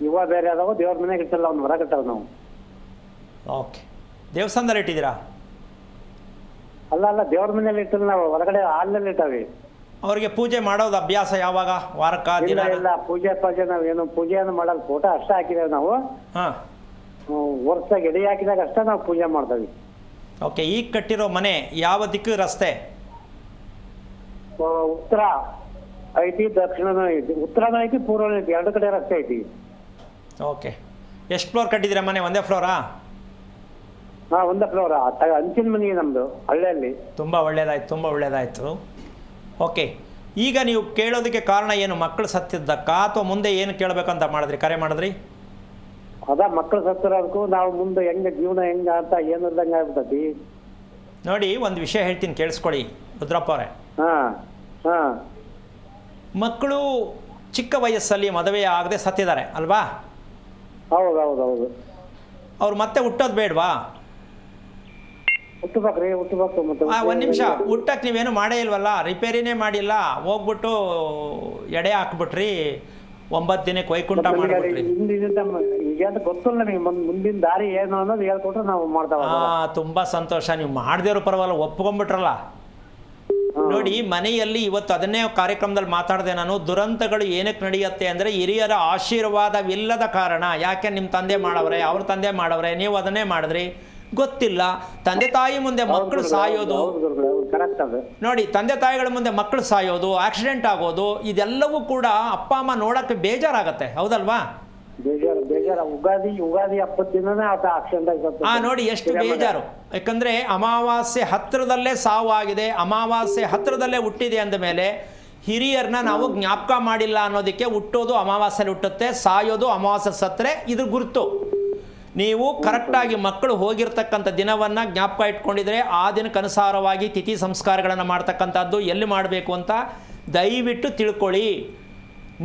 ಇವ ಬೇರೆ ಅದಾವ, ದೇವ್ರ ಮನೆಗೆ ಇಟ್ಟಲ್ಲ, ಅವ್ನು ಹೊರಗೆ ಇಟ್ಟವ್ ನಾವು. ಓಕೆ. ದೇವಸ್ಥಾನದಲ್ಲಿ ಇಟ್ಟಿದ್ದೀರಾ? ಅಲ್ಲ ಅಲ್ಲ, ದೇವ್ರ ಮನೆಯಲ್ಲಿ ಇಟ್ಟಲ್ಲ ನಾವು, ಹೊರಗಡೆ ಹಾಲ್ನಲ್ಲಿ ಇಟ್ಟಾವಿ. ಅವ್ರಿಗೆ ಪೂಜೆ ಮಾಡೋದು ಅಭ್ಯಾಸ ಯಾವಾಗ, ವಾರಕ್ಕ ಇಲ್ಲ ದಿನ? ಇಲ್ಲ, ಪೂಜೆ ನಾವೇನು ಪೂಜೆಯನ್ನು ಮಾಡಲ್ಲ, ಫೋಟೋ ಅಷ್ಟೇ ಹಾಕಿದೇವೆ ನಾವು. ಹಾಂ. ವರ್ಷಕ್ಕೆ ಎಡೆ ಹಾಕಿದಾಗ ಅಷ್ಟೇ ನಾವು ಪೂಜೆ ಮಾಡ್ತೀವಿ. ಓಕೆ. ಈಗ ಕಟ್ಟಿರೋ ಮನೆ ಯಾವ ದಿಕ್ಕು ರಸ್ತೆ? ಉತ್ತರ ಐತಿ, ದಕ್ಷಿಣನೂ ಐತಿ, ಉತ್ತರನೂ ಐತಿ, ಪೂರ್ವನೂ ಐತಿ, 2 ಕಡೆ ರಸ್ತೆ ಐತಿ. ಓಕೆ. ಎಷ್ಟು ಫ್ಲೋರ್ ಕಟ್ಟಿದ್ದೀರಾ ಮನೆ? ಒಂದೇ ಫ್ಲೋರಾ? ಹಾ, 1 ಫ್ಲೋರ್. ಅಂಚಿನ ಮನೆ ನಮ್ದು ಹಳ್ಳಿಯಲ್ಲಿ. ತುಂಬ ಒಳ್ಳೆಯದಾಯಿತು. ಓಕೆ. ಈಗ ನೀವು ಕೇಳೋದಕ್ಕೆ ಕಾರಣ ಏನು? ಮಕ್ಕಳು ಸತ್ತಿದ್ದಕ್ಕ ಅಥವಾ ಮುಂದೆ ಏನು ಕೇಳಬೇಕಂತ ಮಾಡಿದ್ರಿ, ಕರೆ ಮಾಡಿದ್ರಿ? ಅದ ಮಕ್ಕಳು ಸತ್ತಿರೋದಕ್ಕೂ ನಾವು ಮುಂದೆ ಜೀವನ ಹೆಂಗ ಅಂತ ಏನಿಲ್ದಂಗೆ ಆಗ್ಬಿಟ್ಟತಿ. ನೋಡಿ, ಒಂದು ವಿಷಯ ಹೇಳ್ತೀನಿ, ಕೇಳಿಸ್ಕೊಳ್ಳಿ ರುದ್ರಪ್ಪ ಅವರೇ. ಹಾಂ ಹಾಂ. ಮಕ್ಕಳು ಚಿಕ್ಕ ವಯಸ್ಸಲ್ಲಿ ಮದುವೆ ಆಗದೆ ಸತ್ತಿದ್ದಾರೆ ಅಲ್ವಾ? ಹೌದು. ಅವ್ರು ಮತ್ತೆ ಹುಟ್ಟೋದು ಬೇಡವಾ? ಹುಟ್ಟಬೇಕು ಮತ್ತೆ. ಒಂದು ನಿಮಿಷ, ಹುಟ್ಟಕ್ಕೆ ನೀವೇನು ಮಾಡೇ ಇಲ್ವಲ್ಲ, ರಿಪೇರಿನೇ ಮಾಡಿಲ್ಲ, ಹೋಗ್ಬಿಟ್ಟು ಎಡೆ ಹಾಕ್ಬಿಟ್ರಿ, 9 ದಿನಕ್ಕೆ ವೈಕುಂಠ ಮಾಡಿಬಿಟ್ರಿ. ಈಗ ಗೊತ್ತಿಲ್ಲ ನಮಗೆ, ಮುಂದಿನ ದಾರಿ ಏನು ಅನ್ನೋದು ಹೇಳ್ಕೊಟ್ರೆ ನಾವು ಮಾಡ್ತಾವ. ತುಂಬ ಸಂತೋಷ. ನೀವು ಮಾಡದೇವ್ರು ಪರವಾಗಿಲ್ಲ, ಒಪ್ಕೊಂಡ್ಬಿಟ್ರಲ್ಲ. ನೋಡಿ, ಮನೆಯಲ್ಲಿ ಇವತ್ತು ಅದನ್ನೇ ಕಾರ್ಯಕ್ರಮದಲ್ಲಿ ಮಾತಾಡಿದೆ ನಾನು. ದುರಂತಗಳು ಏನಕ್ಕೆ ನಡೆಯುತ್ತೆ ಅಂದರೆ ಹಿರಿಯರ ಆಶೀರ್ವಾದವಿಲ್ಲದ ಕಾರಣ. ಯಾಕೆ ನಿಮ್ಮ ತಂದೆ ಮಾಡವ್ರೆ, ಅವ್ರ ತಂದೆ ಮಾಡವ್ರೆ, ನೀವು ಅದನ್ನೇ ಮಾಡಿದ್ರಿ, ಗೊತ್ತಿಲ್ಲ. ತಂದೆ ತಾಯಿ ಮುಂದೆ ಮಕ್ಕಳು ಸಾಯೋದು ನೋಡಿ, ತಂದೆ ತಾಯಿಗಳ ಮುಂದೆ ಮಕ್ಕಳು ಸಾಯೋದು, ಆಕ್ಸಿಡೆಂಟ್ ಆಗೋದು, ಇದೆಲ್ಲವೂ ಕೂಡ ಅಪ್ಪ ಅಮ್ಮ ನೋಡೋಕ್ಕೆ ಬೇಜಾರಾಗತ್ತೆ, ಹೌದಲ್ವಾ? ಯುಗಾದಿ ಹಬ್ಬದ ದಿನನೇ ಆಕ್ಸಿಡೆಂಟ್. ನೋಡಿ ಎಷ್ಟು ಬೇಜಾರು. ಯಾಕಂದ್ರೆ ಅಮಾವಾಸ್ಯೆ ಹತ್ತಿರದಲ್ಲೇ ಸಾವು ಆಗಿದೆ, ಅಮಾವಾಸ್ಯೆ ಹತ್ತಿರದಲ್ಲೇ ಹುಟ್ಟಿದೆ ಅಂದ ಮೇಲೆ ಹಿರಿಯರನ್ನ ನಾವು ಜ್ಞಾಪಕ ಮಾಡಿಲ್ಲ ಅನ್ನೋದಕ್ಕೆ ಹುಟ್ಟೋದು ಅಮಾವಾಸ್ಯೆಲಿ ಹುಟ್ಟುತ್ತೆ, ಸಾಯೋದು ಅಮಾವಾಸ್ಯೆ ಸತ್ತರೆ ಇದ್ರ ಗುರುತು. ನೀವು ಕರೆಕ್ಟಾಗಿ ಮಕ್ಕಳು ಹೋಗಿರ್ತಕ್ಕಂಥ ದಿನವನ್ನು ಜ್ಞಾಪಕ ಇಟ್ಕೊಂಡಿದ್ರೆ ಆ ದಿನಕ್ಕನುಸಾರವಾಗಿ ತಿಥಿ ಸಂಸ್ಕಾರಗಳನ್ನು ಮಾಡ್ತಕ್ಕಂಥದ್ದು ಎಲ್ಲಿ ಮಾಡಬೇಕು ಅಂತ ದಯವಿಟ್ಟು ತಿಳ್ಕೊಳ್ಳಿ.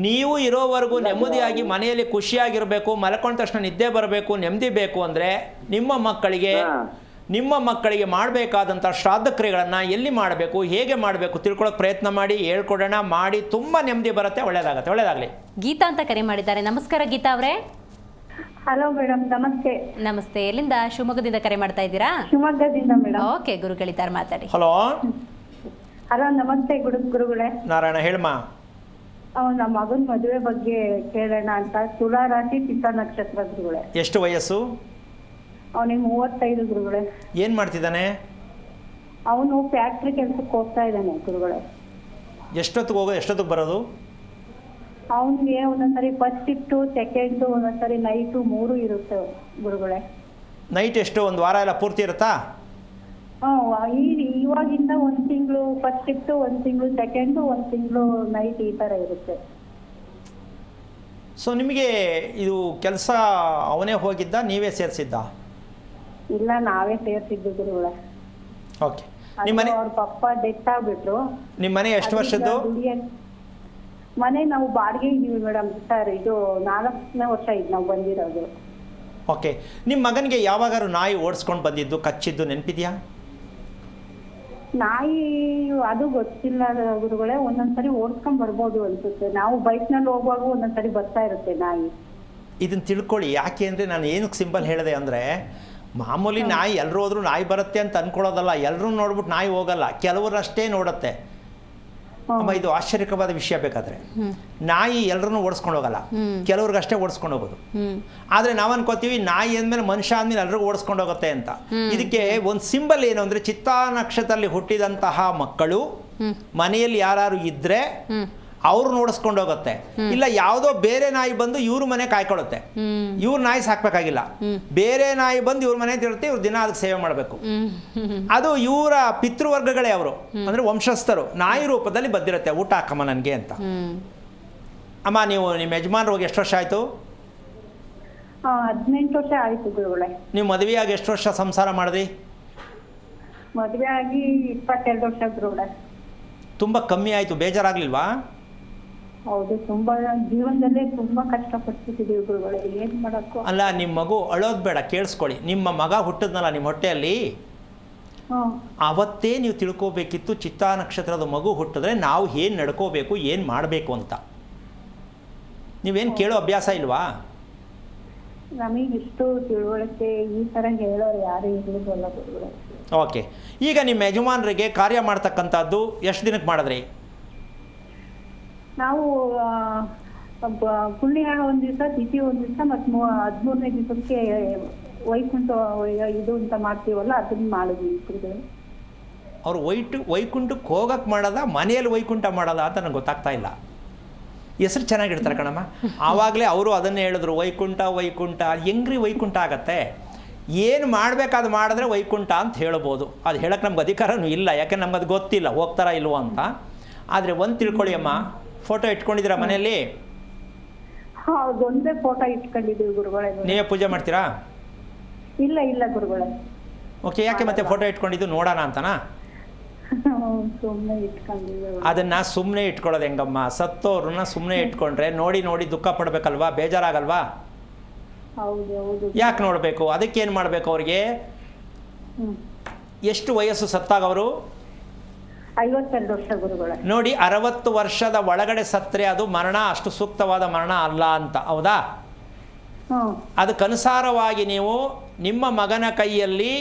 ನೀವು ಇರೋವರೆಗೂ ನೆಮ್ಮದಿಯಾಗಿ ಮನೆಯಲ್ಲಿ ಖುಷಿಯಾಗಿರಬೇಕು, ಮಲ್ಕೊಂಡ ತಕ್ಷಣ ನಿದ್ದೆ ಬರಬೇಕು, ನೆಮ್ಮದಿ ಬೇಕು ಅಂದರೆ ನಿಮ್ಮ ಮಕ್ಕಳಿಗೆ ಮಾಡಬೇಕಾದಂಥ ಶ್ರಾದ್ದ ಕ್ರಿಯೆಗಳನ್ನು ಎಲ್ಲಿ ಮಾಡಬೇಕು, ಹೇಗೆ ಮಾಡಬೇಕು ತಿಳ್ಕೊಳ್ಳೋಕೆ ಪ್ರಯತ್ನ ಮಾಡಿ, ಹೇಳ್ಕೊಡೋಣ. ಮಾಡಿ, ತುಂಬ ನೆಮ್ಮದಿ ಬರುತ್ತೆ, ಒಳ್ಳೆಯದಾಗತ್ತೆ. ಒಳ್ಳೆಯದಾಗಲಿ. ಗೀತಾ ಅಂತ ಕರೆ ಮಾಡಿದ್ದಾರೆ. ನಮಸ್ಕಾರ ಗೀತಾ ಅವರೇ. ಹಲೋ ಮೇಡಮ್, ನಮಸ್ತೆ. ನಮಸ್ತೆ. ಎಲ್ಲಿಂದ? ಶಿವಮೊಗ್ಗದಿಂದ ಕರೆ ಮಾಡ್ತಾ ಇದ್ದೀರಾ? ಶಿವಮೊಗ್ಗದಿಂದ ಮೇಡಮ್. ಓಕೆ, ಗುರುಗಳಿದ್ದಾರೆ, ಮಾತಾಡಿ. ಹಲೋ. ಹಲೋ, ನಮಸ್ತೆ ಗುರುಗಳೇ. ನಾರಾಯಣ, ಹೇಳಮ್ಮ. ನಮ್ಮ ಮಗನ ಮದುವೆ ಬಗ್ಗೆ ಕೇಳೋಣ ಅಂತ. ತುಲಾ ರಾಶಿ, ಚಿತ್ತ ನಕ್ಷತ್ರ ಗುರುಗಳೇ. ಎಷ್ಟು ವಯಸ್ಸು? ಅವನಿಗೆ 35 ಗುರುಗಳೇ. ಏನು ಮಾಡ್ತಿದ್ದಾನೆ? ಅವನು ಫ್ಯಾಕ್ಟ್ರಿ ಕೆಲ್ಸಕ್ಕೆ ಹೋಗ್ತಾ ಇದ್ದಾನೆ ಗುರುಗಳೇ. ಎಷ್ಟೊತ್ತಿಗೆ ಹೋಗೋದು, ಎಷ್ಟೊತ್ತಿಗೆ ಬರೋದು? ಅವನಿಗೆ ಒಂದೊಂದ್ಸರಿ ಫಸ್ಟ್ ಶಿಫ್ಟು, ಸೆಕೆಂಡ್, ಒಂದೊಂದ್ಸರಿ ನೈಟು, 3 ಇರುತ್ತೆ ಗುರುಗಳೇ. ನೈಟ್ ಎಷ್ಟು, ಒಂದು ವಾರ ಎಲ್ಲ ಪೂರ್ತಿ ಇರುತ್ತಾ? ಇವಾಗಿಂದ 1 ತಿಂಗಳು ಫಸ್ಟ್ ಶಿಫ್ಟು, 1 ತಿಂಗಳು ಸೆಕೆಂಡು, 1 ತಿಂಗಳು ನೈಟ್, ಈ ತರ ಇರುತ್ತೆ. ಸೊ ನಿಮಗೆ ಇದು ಕೆಲಸ ಅವನೇ ಹೋಗಿದ್ದ, ನೀವೇ ಸೇರಿಸಿದ್ದ? ಇಲ್ಲ, ನಾವೇ ಸೇರ್ಸಿದ್ದು ಗುರುಗಳೇ. ಓಕೆ. ನಿಮ್ಮ ಮನೆ, ಅವ್ರ ಪಪ್ಪ ಡೆತ್ ಆಗ್ಬಿಟ್ರು. ನಿಮ್ಮ ಮನೆ ಎಷ್ಟು ವರ್ಷದ್ದು? ಮನೆ ನಾವು ಬಾಡಿಗೆ ಇದೀವಿ ಮೇಡಮ್ ಸರ್. ಇದು 4ನೇ ವರ್ಷ ಇದು ನಾವು ಬಂದಿರೋದು. ಓಕೆ. ನಿಮ್ಮ ಮಗನಿಗೆ ಯಾವಾಗಾರು ನಾಯಿ ಓಡಿಸ್ಕೊಂಡು ಬಂದಿದ್ದು, ಕಚ್ಚಿದ್ದು ನೆನಪಿದೆಯಾ? ನಾಯಿ ಅದು ಗೊತ್ತಿಲ್ಲ ಗುರುಗಳೇ. ಒಂದೊಂದ್ಸರಿ ಓಡಿಸ್ಕೊಂಡ್ ಬರ್ಬೋದು ಅನ್ಸುತ್ತೆ. ನಾವು ಬೈಕ್ನಲ್ಲಿ ಹೋಗುವಾಗ ಒಂದೊಂದ್ಸರಿ ಬರ್ತಾ ಇರುತ್ತೆ ನಾಯಿ. ಇದನ್ನು ತಿಳ್ಕೊಳ್ಳಿ. ಯಾಕೆ ಅಂದರೆ ನಾನು ಏನಕ್ಕೆ ಸಿಂಪಲ್ ಹೇಳಿದೆ ಅಂದರೆ, ಮಾಮೂಲಿ ನಾಯಿ ಎಲ್ಲರೂ ಹೋದ್ರೂ ನಾಯಿ ಬರುತ್ತೆ ಅಂತ ಅಂದ್ಕೊಳ್ಳೋದಲ್ಲ. ಎಲ್ಲರೂ ನೋಡ್ಬಿಟ್ಟು ನಾಯಿ ಹೋಗಲ್ಲ, ಕೆಲವರಷ್ಟೇ ನೋಡುತ್ತೆ. ಅಮ್ಮ, ಇದು ಆಶ್ಚರ್ಯಕವಾದ ವಿಷಯ. ಬೇಕಾದ್ರೆ ನಾಯಿ ಎಲ್ಲರನ್ನೂ ಓಡಿಸ್ಕೊಂಡು ಹೋಗಲ್ಲ, ಕೆಲವ್ರಿಗಷ್ಟೇ ಓಡಿಸ್ಕೊಂಡು ಹೋಗೋದು. ಆದರೆ ನಾವು ಅನ್ಕೋತೀವಿ ನಾಯಿ ಅಂದಮೇಲೆ ಮನುಷ್ಯ ಅಂದಮೇಲೆ ಎಲ್ರಿಗೂ ಓಡಿಸ್ಕೊಂಡು ಹೋಗುತ್ತೆ ಅಂತ. ಇದಕ್ಕೆ ಒಂದು ಸಿಂಬಲ್ ಏನು ಅಂದರೆ, ಚಿತ್ತಾ ನಕ್ಷತ್ರದಲ್ಲಿ ಹುಟ್ಟಿದಂತಹ ಮಕ್ಕಳು ಮನೆಯಲ್ಲಿ ಯಾರು ಇದ್ರೆ ಅವ್ರು ನೋಡಿಸ್ಕೊಂಡು ಹೋಗುತ್ತೆ. ಇಲ್ಲ ಯಾವುದೋ ಬೇರೆ ನಾಯಿ ಬಂದು ಇವ್ರ ಮನೆ ಕಾಯ್ಕೊಳ್ಳುತ್ತೆ. ಇವ್ರ ನಾಯಿ ಸಾಕ್ಬೇಕಾಗಿಲ್ಲ, ಬೇರೆ ನಾಯಿ ಬಂದು ಇವ್ರ ಮನೆ ತಿರುತ್ತೆ, ಇವ್ರು ದಿನ ಅದಕ್ಕೆ ಸೇವೆ ಮಾಡಬೇಕು. ಅದು ಇವರ ಪಿತೃವರ್ಗಗಳೇ, ಅವರು ಅಂದ್ರೆ ವಂಶಸ್ಥರು ನಾಯಿ ರೂಪದಲ್ಲಿ ಬಂದಿರುತ್ತೆ, ಊಟ ಹಾಕಮ್ಮ ನನಗೆ ಅಂತ. ಅಮ್ಮ ನೀವು ನಿಮ್ಮ ಯಜಮಾನ್ರು ಹೋಗಿ ಎಷ್ಟು ವರ್ಷ ಆಯಿತು? 18 ವರ್ಷ ಆಯ್ತು ಗುರುಗಳೇ. ನೀವು ಮದುವೆಯಾಗಿ ಎಷ್ಟು ವರ್ಷ ಸಂಸಾರ ಮಾಡಿದ್ರಿ? ಮದುವೆ ಆಗಿ 22 ವರ್ಷ ಗುರುಗಳೇ. ತುಂಬ ಕಮ್ಮಿ ಆಯಿತು, ಬೇಜಾರಾಗಲಿಲ್ವಾ? ಹೌದು, ತುಂಬಾ ಜೀವನದಲ್ಲೇ ತುಂಬಾ ಕಷ್ಟಪಡ್ತಿದ್ದೀವಿ ಗುರುಗಳೇ, ಏನ್ ಮಾಡಕ್ಕೂ. ಅಲ್ಲ, ನಿಮ್ಮ ಮಗು ಅಳೋದು ಬೇಡ, ಕೇಳಿಸ್ಕೊಳ್ಳಿ. ನಿಮ್ಮ ಮಗ ಹುಟ್ಟಿದ್ನಲ್ಲ ನಿಮ್ಮ ಹೊಟ್ಟೆಯಲ್ಲಿ, ಆವತ್ತೇ ನೀವು ತಿಳ್ಕೋಬೇಕಿತ್ತು ಚಿತ್ತಾ ನಕ್ಷತ್ರದ ಮಗು ಹುಟ್ಟಿದ್ರೆ ನಾವು ಏನು ನಡ್ಕೋಬೇಕು, ಏನು ಮಾಡಬೇಕು ಅಂತ. ನೀವೇನು ಕೇಳೋ ಅಭ್ಯಾಸ ಇಲ್ವಾ? ನಮಗೆ ಇಷ್ಟು ತಿಳುವಳಿಕೆ ಈ ಥರ ಹೇಳೋರು ಯಾರು ಇರ್ಲಿಲ್ವಲ್ಲ ಗುರುಗಳೇ. ಓಕೆ, ಈಗ ನಿಮ್ಮ ಯಜಮಾನರಿಗೆ ಕಾರ್ಯ ಮಾಡ್ತಕ್ಕಂಥದ್ದು ಎಷ್ಟು ದಿನಕ್ಕೆ ಮಾಡಿದ್ರಿ? ನಾವು ಪುಣ್ಯ ಒಂದ್ ದಿವಸ, ತಿಥಿ ಒಂದ್ ದಿವಸ, ಮತ್ತು 13ನೇ ದಿವಸಕ್ಕೆ ವೈಕುಂಠ ಇದು ಅಂತ ಮಾಡ್ತೀವಲ್ಲ, ಅದನ್ನ ಮಾಡಿದ್ವಿ ಗುರುಗಳೇ. ಅವರು ವೈಕುಂಠಕ್ಕೆ ಹೋಗಕ್ಕೆ ಮಾಡೋದ, ಮನೆಯಲ್ಲಿ ವೈಕುಂಠ ಮಾಡೋದ ಅಂತ ನನಗೆ ಗೊತ್ತಾಗ್ತಾ ಇಲ್ಲ. ಹೆಸರು ಚೆನ್ನಾಗಿಡ್ತಾರೆ ಕಣಮ್ಮ. ಆವಾಗಲೇ ಅವರು ಅದನ್ನೇ ಹೇಳಿದ್ರು, ವೈಕುಂಠ ವೈಕುಂಠ. ಹೆಂಗ್ರಿ ವೈಕುಂಠ ಆಗತ್ತೆ? ಏನು ಮಾಡಬೇಕಾದು ಮಾಡಿದ್ರೆ ವೈಕುಂಠ ಅಂತ ಹೇಳ್ಬೋದು. ಅದು ಹೇಳಕ್ಕೆ ನಮ್ಗೆ ಅಧಿಕಾರನೂ ಇಲ್ಲ, ಯಾಕೆ ನಮ್ಗೆ ಅದು ಗೊತ್ತಿಲ್ಲ ಹೋಗ್ತಾರಾ ಇಲ್ವೋ ಅಂತ. ಆದರೆ ಒಂದು ತಿಳ್ಕೊಳ್ಳಿ ಅಮ್ಮ, ಫೋಟೋ ಇಟ್ಕೊಂಡಿದ್ದೀರಾ ಮನೆಯಲ್ಲಿ? ಒಂದೇ ಫೋಟೋ ಇಟ್ಕೊಂಡಿದ್ದೀವಿ ಗುರುಗಳೇ. ನೀವೇ ಪೂಜೆ ಮಾಡ್ತೀರಾ? ಇಲ್ಲ ಇಲ್ಲ ಗುರುಗಳೇ. ಓಕೆ, ಯಾಕೆ ಮತ್ತೆ ಫೋಟೋ ಇಟ್ಕೊಂಡಿದ್ದು ನೋಡೋಣ ಅಂತನಾ? ಸುಮ್ಮನೆ ಇಟ್ಕೊಂಡಿದ್ದೀವಿ. ಅದನ್ನು ಸುಮ್ಮನೆ ಇಟ್ಕೊಳ್ಳೋದು ಹೆಂಗಮ್ಮ? ಸತ್ತೋರನ್ನ ಸುಮ್ಮನೆ ಇಟ್ಕೊಂಡ್ರೆ ನೋಡಿ ನೋಡಿ ದುಃಖ ಪಡಬೇಕಲ್ವಾ, ಬೇಜಾರಾಗಲ್ವಾ? ಹೌದು ಹೌದು. ಯಾಕೆ ನೋಡಬೇಕು? ಅದಕ್ಕೇನು ಮಾಡಬೇಕು ಅವ್ರಿಗೆ? ಎಷ್ಟು ವಯಸ್ಸು ಸತ್ತಾಗವರು? 52 ವರ್ಷ ಗುರುಗಳೇ. ನೋಡಿ, 60 ವರ್ಷದ ಒಳಗಡೆ ಸತ್ತರೆ ಅದು ಮರಣ ಅಷ್ಟು ಸೂಕ್ತವಾದ ಮರಣ ಅಲ್ಲ ಅಂತ, ಹೌದಾ? ಅದಕ್ಕನುಸಾರವಾಗಿ ನೀವು ನಿಮ್ಮ ಮಗನ ಕೈಯಲ್ಲಿ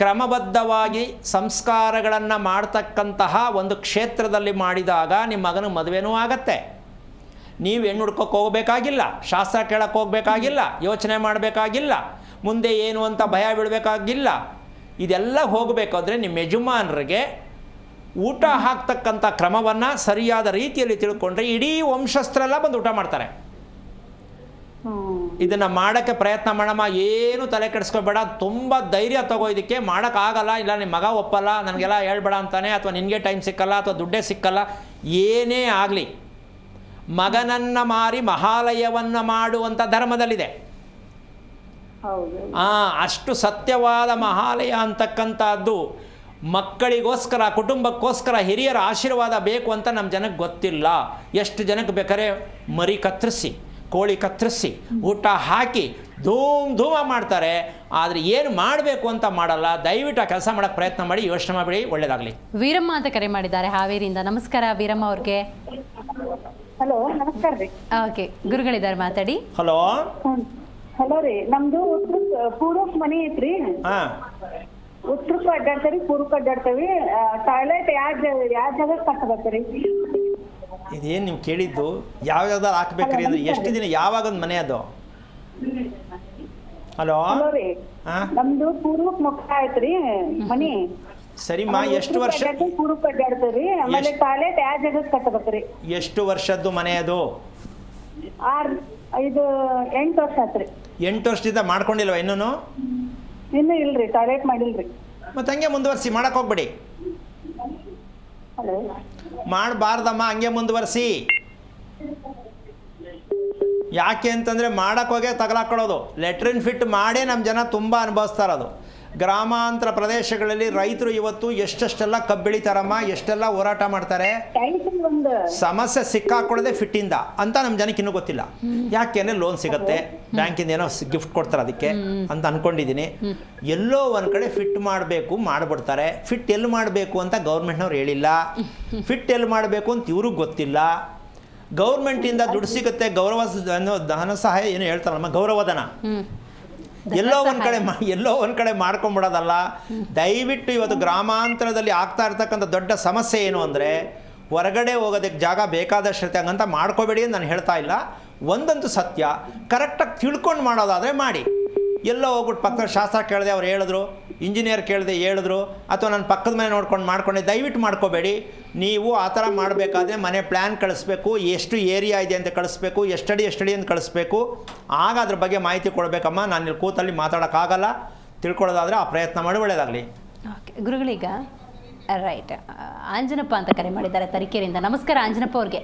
ಕ್ರಮಬದ್ಧವಾಗಿ ಸಂಸ್ಕಾರಗಳನ್ನು ಮಾಡ್ತಕ್ಕಂತಹ ಒಂದು ಕ್ಷೇತ್ರದಲ್ಲಿ ಮಾಡಿದಾಗ ನಿಮ್ಮ ಮಗನ ಮದುವೆನೂ ಆಗತ್ತೆ. ನೀವು ಹೆಣ್ಣು ಹುಡ್ಕೋಕ್ಕೆ ಹೋಗಬೇಕಾಗಿಲ್ಲ, ಶಾಸ್ತ್ರ ಕೇಳಕ್ಕೆ ಹೋಗಬೇಕಾಗಿಲ್ಲ, ಯೋಚನೆ ಮಾಡಬೇಕಾಗಿಲ್ಲ, ಮುಂದೆ ಏನು ಅಂತ ಭಯ ಬೀಳಬೇಕಾಗಿಲ್ಲ. ಇದೆಲ್ಲ ಹೋಗಬೇಕಾದ್ರೆ ನಿಮ್ಮ ಯಜಮಾನರಿಗೆ ಊಟ ಹಾಕ್ತಕ್ಕಂಥ ಕ್ರಮವನ್ನು ಸರಿಯಾದ ರೀತಿಯಲ್ಲಿ ತಿಳ್ಕೊಂಡ್ರೆ ಇಡೀ ವಂಶಸ್ಥರೆಲ್ಲ ಬಂದು ಊಟ ಮಾಡ್ತಾರೆ. ಇದನ್ನು ಮಾಡೋಕ್ಕೆ ಪ್ರಯತ್ನ ಮಾಡಮ್ಮ, ಏನು ತಲೆ ಕೆಡಿಸ್ಕೋಬೇಡ. ತುಂಬ ಧೈರ್ಯ ತಗೋ, ಇದಕ್ಕೆ ಮಾಡೋಕ್ಕಾಗಲ್ಲ, ಇಲ್ಲ ನಿಮ್ಮ ಮಗ ಒಪ್ಪಲ್ಲ, ನನಗೆಲ್ಲ ಹೇಳ್ಬೇಡ ಅಂತಾನೆ, ಅಥವಾ ನಿನಗೆ ಟೈಮ್ ಸಿಕ್ಕಲ್ಲ, ಅಥವಾ ದುಡ್ಡೇ ಸಿಕ್ಕಲ್ಲ, ಏನೇ ಆಗಲಿ ಮಗನನ್ನು ಮಾರಿ ಮಹಾಲಯವನ್ನು ಮಾಡುವಂಥ ಧರ್ಮದಲ್ಲಿದೆ. ಅಷ್ಟು ಸತ್ಯವಾದ ಮಹಾಲಯ ಅಂತಕ್ಕಂಥದ್ದು ಮಕ್ಕಳಿಗೋಸ್ಕರ, ಕುಟುಂಬಕ್ಕೋಸ್ಕರ ಹಿರಿಯರ ಆಶೀರ್ವಾದ ಬೇಕು ಅಂತ ನಮ್ಮ ಜನಕ್ಕೆ ಗೊತ್ತಿಲ್ಲ. ಎಷ್ಟು ಜನಕ್ಕೆ ಬೇಕಾದ್ರೆ ಮರಿ ಕತ್ತರಿಸಿ, ಕೋಳಿ ಕತ್ತರಿಸಿ, ಊಟ ಹಾಕಿ ಧೂಮ್ ಧೂಮ ಮಾಡ್ತಾರೆ. ಆದರೆ ಏನು ಮಾಡಬೇಕು ಅಂತ ಮಾಡಲ್ಲ. ದಯವಿಟ್ಟು ಆ ಕೆಲಸ ಮಾಡೋಕ್ಕೆ ಪ್ರಯತ್ನ ಮಾಡಿ, ಯೋಚನೆ ಮಾಡಿಬಿಡಿ. ಒಳ್ಳೆಯದಾಗಲಿ. ವೀರಮ್ಮ ಅಂತ ಕರೆ ಮಾಡಿದ್ದಾರೆ ಹಾವೇರಿಯಿಂದ. ನಮಸ್ಕಾರ ವೀರಮ್ಮ ಅವ್ರಿಗೆ. ಹಲೋ, ನಮಸ್ಕಾರ ರೀ. ಓಕೆ, ಗುರುಗಳಿದ್ದಾರೆ, ಮಾತಾಡಿ. ಹಲೋ. ಹಲೋ ರೀ, ನಮ್ದು ಪೂರ್ವಕ್ಕೆ ಮನೆ ಐತ್ರಿ. ಉತ್ತರಕ್ಕೆ ಅಡ್ಡಾಡ್ತಾರಿ, ಪೂರ್ವಕ್ಕೆ ಅಡ್ಡಾಡ್ತೇವಿ. ಟಾಯ್ಲೆಟ್ ಯಾವ ಜಾಗಕ್ಕೆ ಕಟ್ಟಬೇಕ್ರಿ? ಇದೇನು ನೀವು ಕೇಳಿದ್ದು? ಯಾವ್ದಾದ್ರು ಹಾಕ್ಬೇಕ್ರಿ ಅಂದ್ರೆ ಎಷ್ಟು ದಿನ, ಯಾವಾಗೊಂದು ಮನೆ ಅದು? ಹಲೋ ರೀ, ನಮ್ದು ಪೂರ್ವಕ್ಕೆ ಮುಖ ಆಯ್ತ್ರಿ ಮನಿ. ಸರಿಮ್ಮ, ಎಷ್ಟು ವರ್ಷ? ಪೂರ್ವಕ್ಕೆ ಅಡ್ಡಾಡ್ತೇವ್ರಿ. ಆಮೇಲೆ ಟಾಯ್ಲೆಟ್ ಯಾವ ಜಾಗಕ್ಕೆ ಕಟ್ಟಬೇಕ್ರಿ? ಎಷ್ಟು ವರ್ಷದ್ದು ಮನೆ ಅದು? 8 ವರ್ಷ ಆತ್ರಿ. 8 ವರ್ಷದಿಂದ ಮಾಡ್ಕೊಂಡಿಲ್ವ ಇನ್ನೂ? ಇನ್ನೂ ಇಲ್ರಿ, ಟಾಯ್ಲೆಟ್ ಮಾಡಿಲ್ರಿ. ಮತ್ತೆ ಹಂಗೆ ಮುಂದುವರಿಸಿ, ಮಾಡಕ್ಕೆ ಹೋಗ್ಬೇಡಿ. ಮಾಡಬಾರ್ದಮ್ಮ, ಹಂಗೆ ಮುಂದುವರಿಸಿ. ಯಾಕೆ ಅಂತಂದರೆ ಮಾಡೋಕ್ಕೋಗೆ ತಗಲಾಕೊಳ್ಳೋದು. ಲೆಟ್ರಿನ್ ಫಿಟ್ ಮಾಡೇ ನಮ್ಮ ಜನ ತುಂಬ ಅನುಭವಿಸ್ತಾ ಇರೋದು. ಗ್ರಾಮಾಂತರ ಪ್ರದೇಶಗಳಲ್ಲಿ ರೈತರು ಇವತ್ತು ಎಷ್ಟೆಷ್ಟೆಲ್ಲ ಕಬ್ಬು ಬೆಳಿತಾರಮ್ಮ, ಎಷ್ಟೆಲ್ಲ ಹೋರಾಟ ಮಾಡ್ತಾರೆ. ಸಮಸ್ಯೆ ಸಿಕ್ಕಾಕೊಳ್ಳದೆ ಫಿಟ್ಟಿಂದ ಅಂತ ನಮ್ಮ ಜನಕ್ಕೆ ಇನ್ನೂ ಗೊತ್ತಿಲ್ಲ. ಯಾಕೆಂದರೆ ಲೋನ್ ಸಿಗುತ್ತೆ, ಬ್ಯಾಂಕಿಂದ ಏನೋ ಗಿಫ್ಟ್ ಕೊಡ್ತಾರೆ ಅದಕ್ಕೆ ಅಂತ ಅಂದ್ಕೊಂಡಿದ್ದೀನಿ. ಎಲ್ಲೋ ಒಂದು ಕಡೆ ಫಿಟ್ ಮಾಡಬೇಕು, ಮಾಡಿಬಿಡ್ತಾರೆ. ಫಿಟ್ ಎಲ್ಲಿ ಮಾಡಬೇಕು ಅಂತ ಗೌರ್ಮೆಂಟ್ನವ್ರು ಹೇಳಿಲ್ಲ. ಫಿಟ್ ಎಲ್ಲಿ ಮಾಡಬೇಕು ಅಂತ ಇವ್ರಿಗೆ ಗೊತ್ತಿಲ್ಲ. ಗೌರ್ಮೆಂಟಿಂದ ದುಡ್ಡು ಸಿಗುತ್ತೆ, ಧನ ಸಹಾಯ ಏನು ಹೇಳ್ತಾರಮ್ಮ, ಗೌರವಧನ. ಎಲ್ಲೋ ಒಂದು ಕಡೆ ಮಾಡ್ಕೊಂಬಿಡೋದಲ್ಲ. ದಯವಿಟ್ಟು ಇವತ್ತು ಗ್ರಾಮಾಂತರದಲ್ಲಿ ಆಗ್ತಾ ಇರ್ತಕ್ಕಂಥ ದೊಡ್ಡ ಸಮಸ್ಯೆ ಏನು ಅಂದರೆ, ಹೊರಗಡೆ ಹೋಗೋದಕ್ಕೆ ಜಾಗ ಬೇಕಾದಷ್ಟು ಹಂಗಂತ ಮಾಡ್ಕೋಬೇಡಿ ಅಂತ ನಾನು ಹೇಳ್ತಾ ಇಲ್ಲ. ಒಂದಂತೂ ಸತ್ಯ, ಕರೆಕ್ಟಾಗಿ ತಿಳ್ಕೊಂಡು ಮಾಡೋದಾದರೆ ಮಾಡಿ. ಎಲ್ಲೋ ಹೋಗ್ಬಿಟ್ಟು ಪಕ್ಕದ ಶಾಸ್ತ್ರ ಕೇಳಿದೆ ಅವ್ರು ಹೇಳಿದ್ರು, ಇಂಜಿನಿಯರ್ ಕೇಳಿದೆ ಹೇಳಿದ್ರು, ಅಥವಾ ನನ್ನ ಪಕ್ಕದ ಮನೆ ನೋಡ್ಕೊಂಡು ಮಾಡ್ಕೊಂಡೆ. ದಯವಿಟ್ಟು ಮಾಡ್ಕೋಬೇಡಿ. ನೀವು ಆ ಥರ ಮಾಡಬೇಕಾದ್ರೆ ಮನೆ ಪ್ಲ್ಯಾನ್ ಕಳಿಸ್ಬೇಕು, ಎಷ್ಟು ಏರಿಯಾ ಇದೆ ಅಂತ ಕಳಿಸ್ಬೇಕು, ಎಷ್ಟಡಿ ಅಂತ ಕಳಿಸ್ಬೇಕು. ಆಗ ಅದ್ರ ಬಗ್ಗೆ ಮಾಹಿತಿ ಕೊಡಬೇಕಮ್ಮ. ನಾನು ಇಲ್ಲಿ ಕೂತಲ್ಲಿ ಮಾತಾಡೋಕ್ಕಾಗಲ್ಲ. ತಿಳ್ಕೊಳ್ಳೋದಾದರೆ ಆ ಪ್ರಯತ್ನ ಮಾಡಿ. ಒಳ್ಳೆಯದಾಗಲಿ. ಓಕೆ ಗುರುಗಳೀಗ ರೈಟ್, ಆಂಜನಪ್ಪ ಅಂತ ಕರೆ ಮಾಡಿದ್ದಾರೆ ತರೀಕೆರೆಯಿಂದ. ನಮಸ್ಕಾರ ಆಂಜನಪ್ಪ ಅವ್ರಿಗೆ.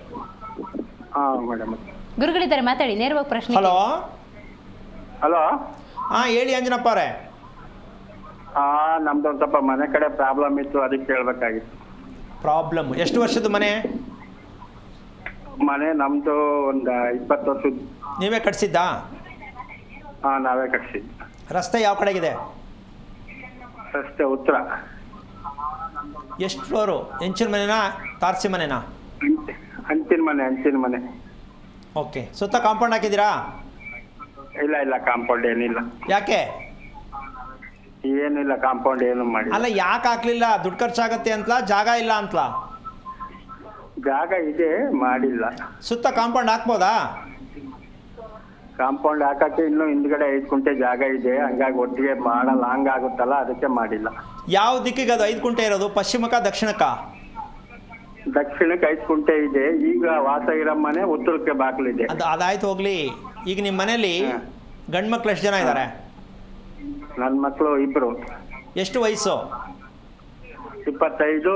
ಹಾಂ ಮೇಡಮ್. ಗುರುಗಳಿದ್ದಾರೆ, ಮಾತಾಡಿ ನೇರವಾಗಿ ಪ್ರಶ್ನೆ. Hello hello. ಹಾಂ ಹೇಳಿ ಅಂಜನಪ್ಪ ಅವರೇ. ನಮ್ದು ಒಂದು ಸ್ವಲ್ಪ ಮನೆ ಕಡೆ ಪ್ರಾಬ್ಲಮ್ ಇತ್ತು, ಅದಕ್ಕೆ ಕೇಳಬೇಕಾಗಿತ್ತು. ಪ್ರಾಬ್ಲಮ್ ಎಷ್ಟು ವರ್ಷದ ಮನೆ? ಮನೆ ನಮ್ದು ಒಂದು 20 ವರ್ಷದ. ನೀವೇ ಕಟ್ಸಿದ್ದಾ? ಹಾಂ, ನಾವೇ ಕಟ್ಸಿದ್ದು. ರಸ್ತೆ ಯಾವ ಕಡೆಗಿದೆ? ರಸ್ತೆ ಉತ್ತರ. ಎಷ್ಟು ಫ್ಲೋರು? ಹೆಂಚಿನ ಮನೆನಾ ತಾರಸಿ ಮನೆನಾ? ಹಂಚಿನ ಮನೆ. ಓಕೆ. ಸುತ್ತ ಕಾಂಪೌಂಡ್ ಹಾಕಿದ್ದೀರಾ? ಇಲ್ಲ ಕಾಂಪೌಂಡ್ ಏನಿಲ್ಲ. ಯಾಕೆ? ಏನಿಲ್ಲ, ಕಾಂಪೌಂಡ್ ಏನು ಮಾಡಿ. ಅಲ್ಲ ಯಾಕೆ ಹಾಕ್ಲಿಲ್ಲ? ದುಡ್ಡು ಖರ್ಚಾಗತ್ತೆ ಅಂತಲಾ, ಜಾಗ ಇಲ್ಲ ಅಂತಲಾ? ಜಾಗ ಇದೆ, ಮಾಡಿಲ್ಲ. ಸುತ್ತ ಕಾಂಪೌಂಡ್ ಹಾಕ್ಬೋದಾ? ಕಾಂಪೌಂಡ್ ಹಾಕಕ್ಕೆ ಇನ್ನೂ ಹಿಂದ್ಗಡೆ 5 ಗುಂಟೆ ಜಾಗ ಇದೆ, ಹಂಗಾಗಿ ಒಟ್ಟಿಗೆ ಭಾಳ ಲಾಂಗ್ ಆಗುತ್ತಲ್ಲ, ಅದಕ್ಕೆ ಮಾಡಿಲ್ಲ. ಯಾವ ದಿಕ್ಕಿಗೆ ಅದು 5 ಗುಂಟೆ ಇರೋದು? ಪಶ್ಚಿಮಕ್ಕ ದಕ್ಷಿಣಕ್ಕ? ದಕ್ಷಿಣಕ್ಕೆ 5 ಗುಂಟೆ ಇದೆ. ಈಗ ವಾಸ ಇರೋ ಮನೆ ಉತ್ತರಕ್ಕೆ ಬಾಗಿಲಿದೆ. ಅದಾಯ್ತು ಹೋಗ್ಲಿ. ಈಗ ನಿಮ್ಮ ಮನೇಲಿ ಗಂಡು ಮಕ್ಳು ಎಷ್ಟು ಜನ ಇದ್ದಾರೆ? ನನ್ನ ಮಕ್ಕಳು 2. ಎಷ್ಟು ವಯಸ್ಸು? 25,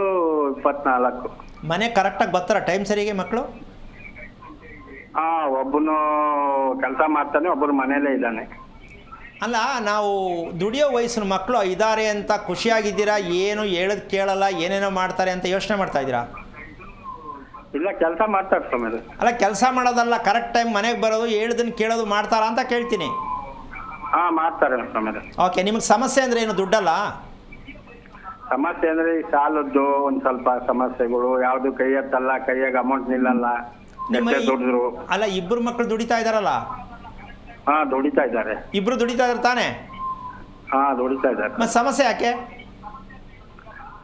24. ಮನೆ ಕರೆಕ್ಟಾಗಿ ಬರ್ತಾರ ಟೈಮ್ ಸರಿಗೆ ಮಕ್ಕಳು? ಒಬ್ಬನು ಕೆಲಸ ಮಾಡ್ತಾನೆ, ಒಬ್ಬರು ಮನೇಲೇ ಇದ್ದಾನೆ. ಅಲ್ಲ, ನಾವು ದುಡಿಯೋ ವಯಸ್ಸಿನ ಮಕ್ಕಳು ಇದ್ದಾರೆ ಅಂತ ಖುಷಿಯಾಗಿದ್ದೀರಾ? ಏನು ಹೇಳೋದು ಕೇಳಲ್ಲ, ಏನೇನೋ ಮಾಡ್ತಾರೆ ಅಂತ ಯೋಚನೆ ಮಾಡ್ತಾ ಇದ್ದೀರಾ? ಇಲ್ಲ, ಕೆಲಸ ಮಾಡ್ತಾರೆ ಸ್ವಾಮಿ. ಅಲ್ಲ, ಕೆಲಸ ಮಾಡೋದಲ್ಲ, ಕರೆಕ್ಟ್ ಟೈಮ್ ಮನೆಗೆ ಬರೋದು, ಹೇಳೋದನ್ನು ಕೇಳೋದು ಮಾಡ್ತಾರಾ ಅಂತ ಕೇಳ್ತೀನಿ. ಮಾಡ್ತಾರೆ ಸ್ವಾಮಿ. ಓಕೆ. ನಿಮಗೆ ಸಮಸ್ಯೆ ಅಂದರೆ ಏನು? ದುಡ್ಡಲ್ಲ ಸಮಸ್ಯೆ ಅಂದ್ರೆ ಈ ಸಾಲದ್ದು ಒಂದು ಸ್ವಲ್ಪ ಸಮಸ್ಯೆಗಳು. ಯಾವ್ದು ಕೈ ಎತ್ತಲ್ಲ, ಕೈಯಾಗ ಅಮೌಂಟ್ ನಿಲ್ಲಲ್ಲ. ದುಡಿದ್ರು. ಅಲ್ಲ, 2 ಮಕ್ಕಳು ದುಡಿತಾ ಇದಾರಲ್ಲ? ದುಡಿತಾ ಇದ್ದಾರೆ. 2 ದುಡಿತಾ ಇದಾರೆ ತಾನೇ? ದುಡಿತಾ ಇದ್ದಾರೆ. ಮತ್ತೆ ಸಮಸ್ಯೆ ಯಾಕೆ?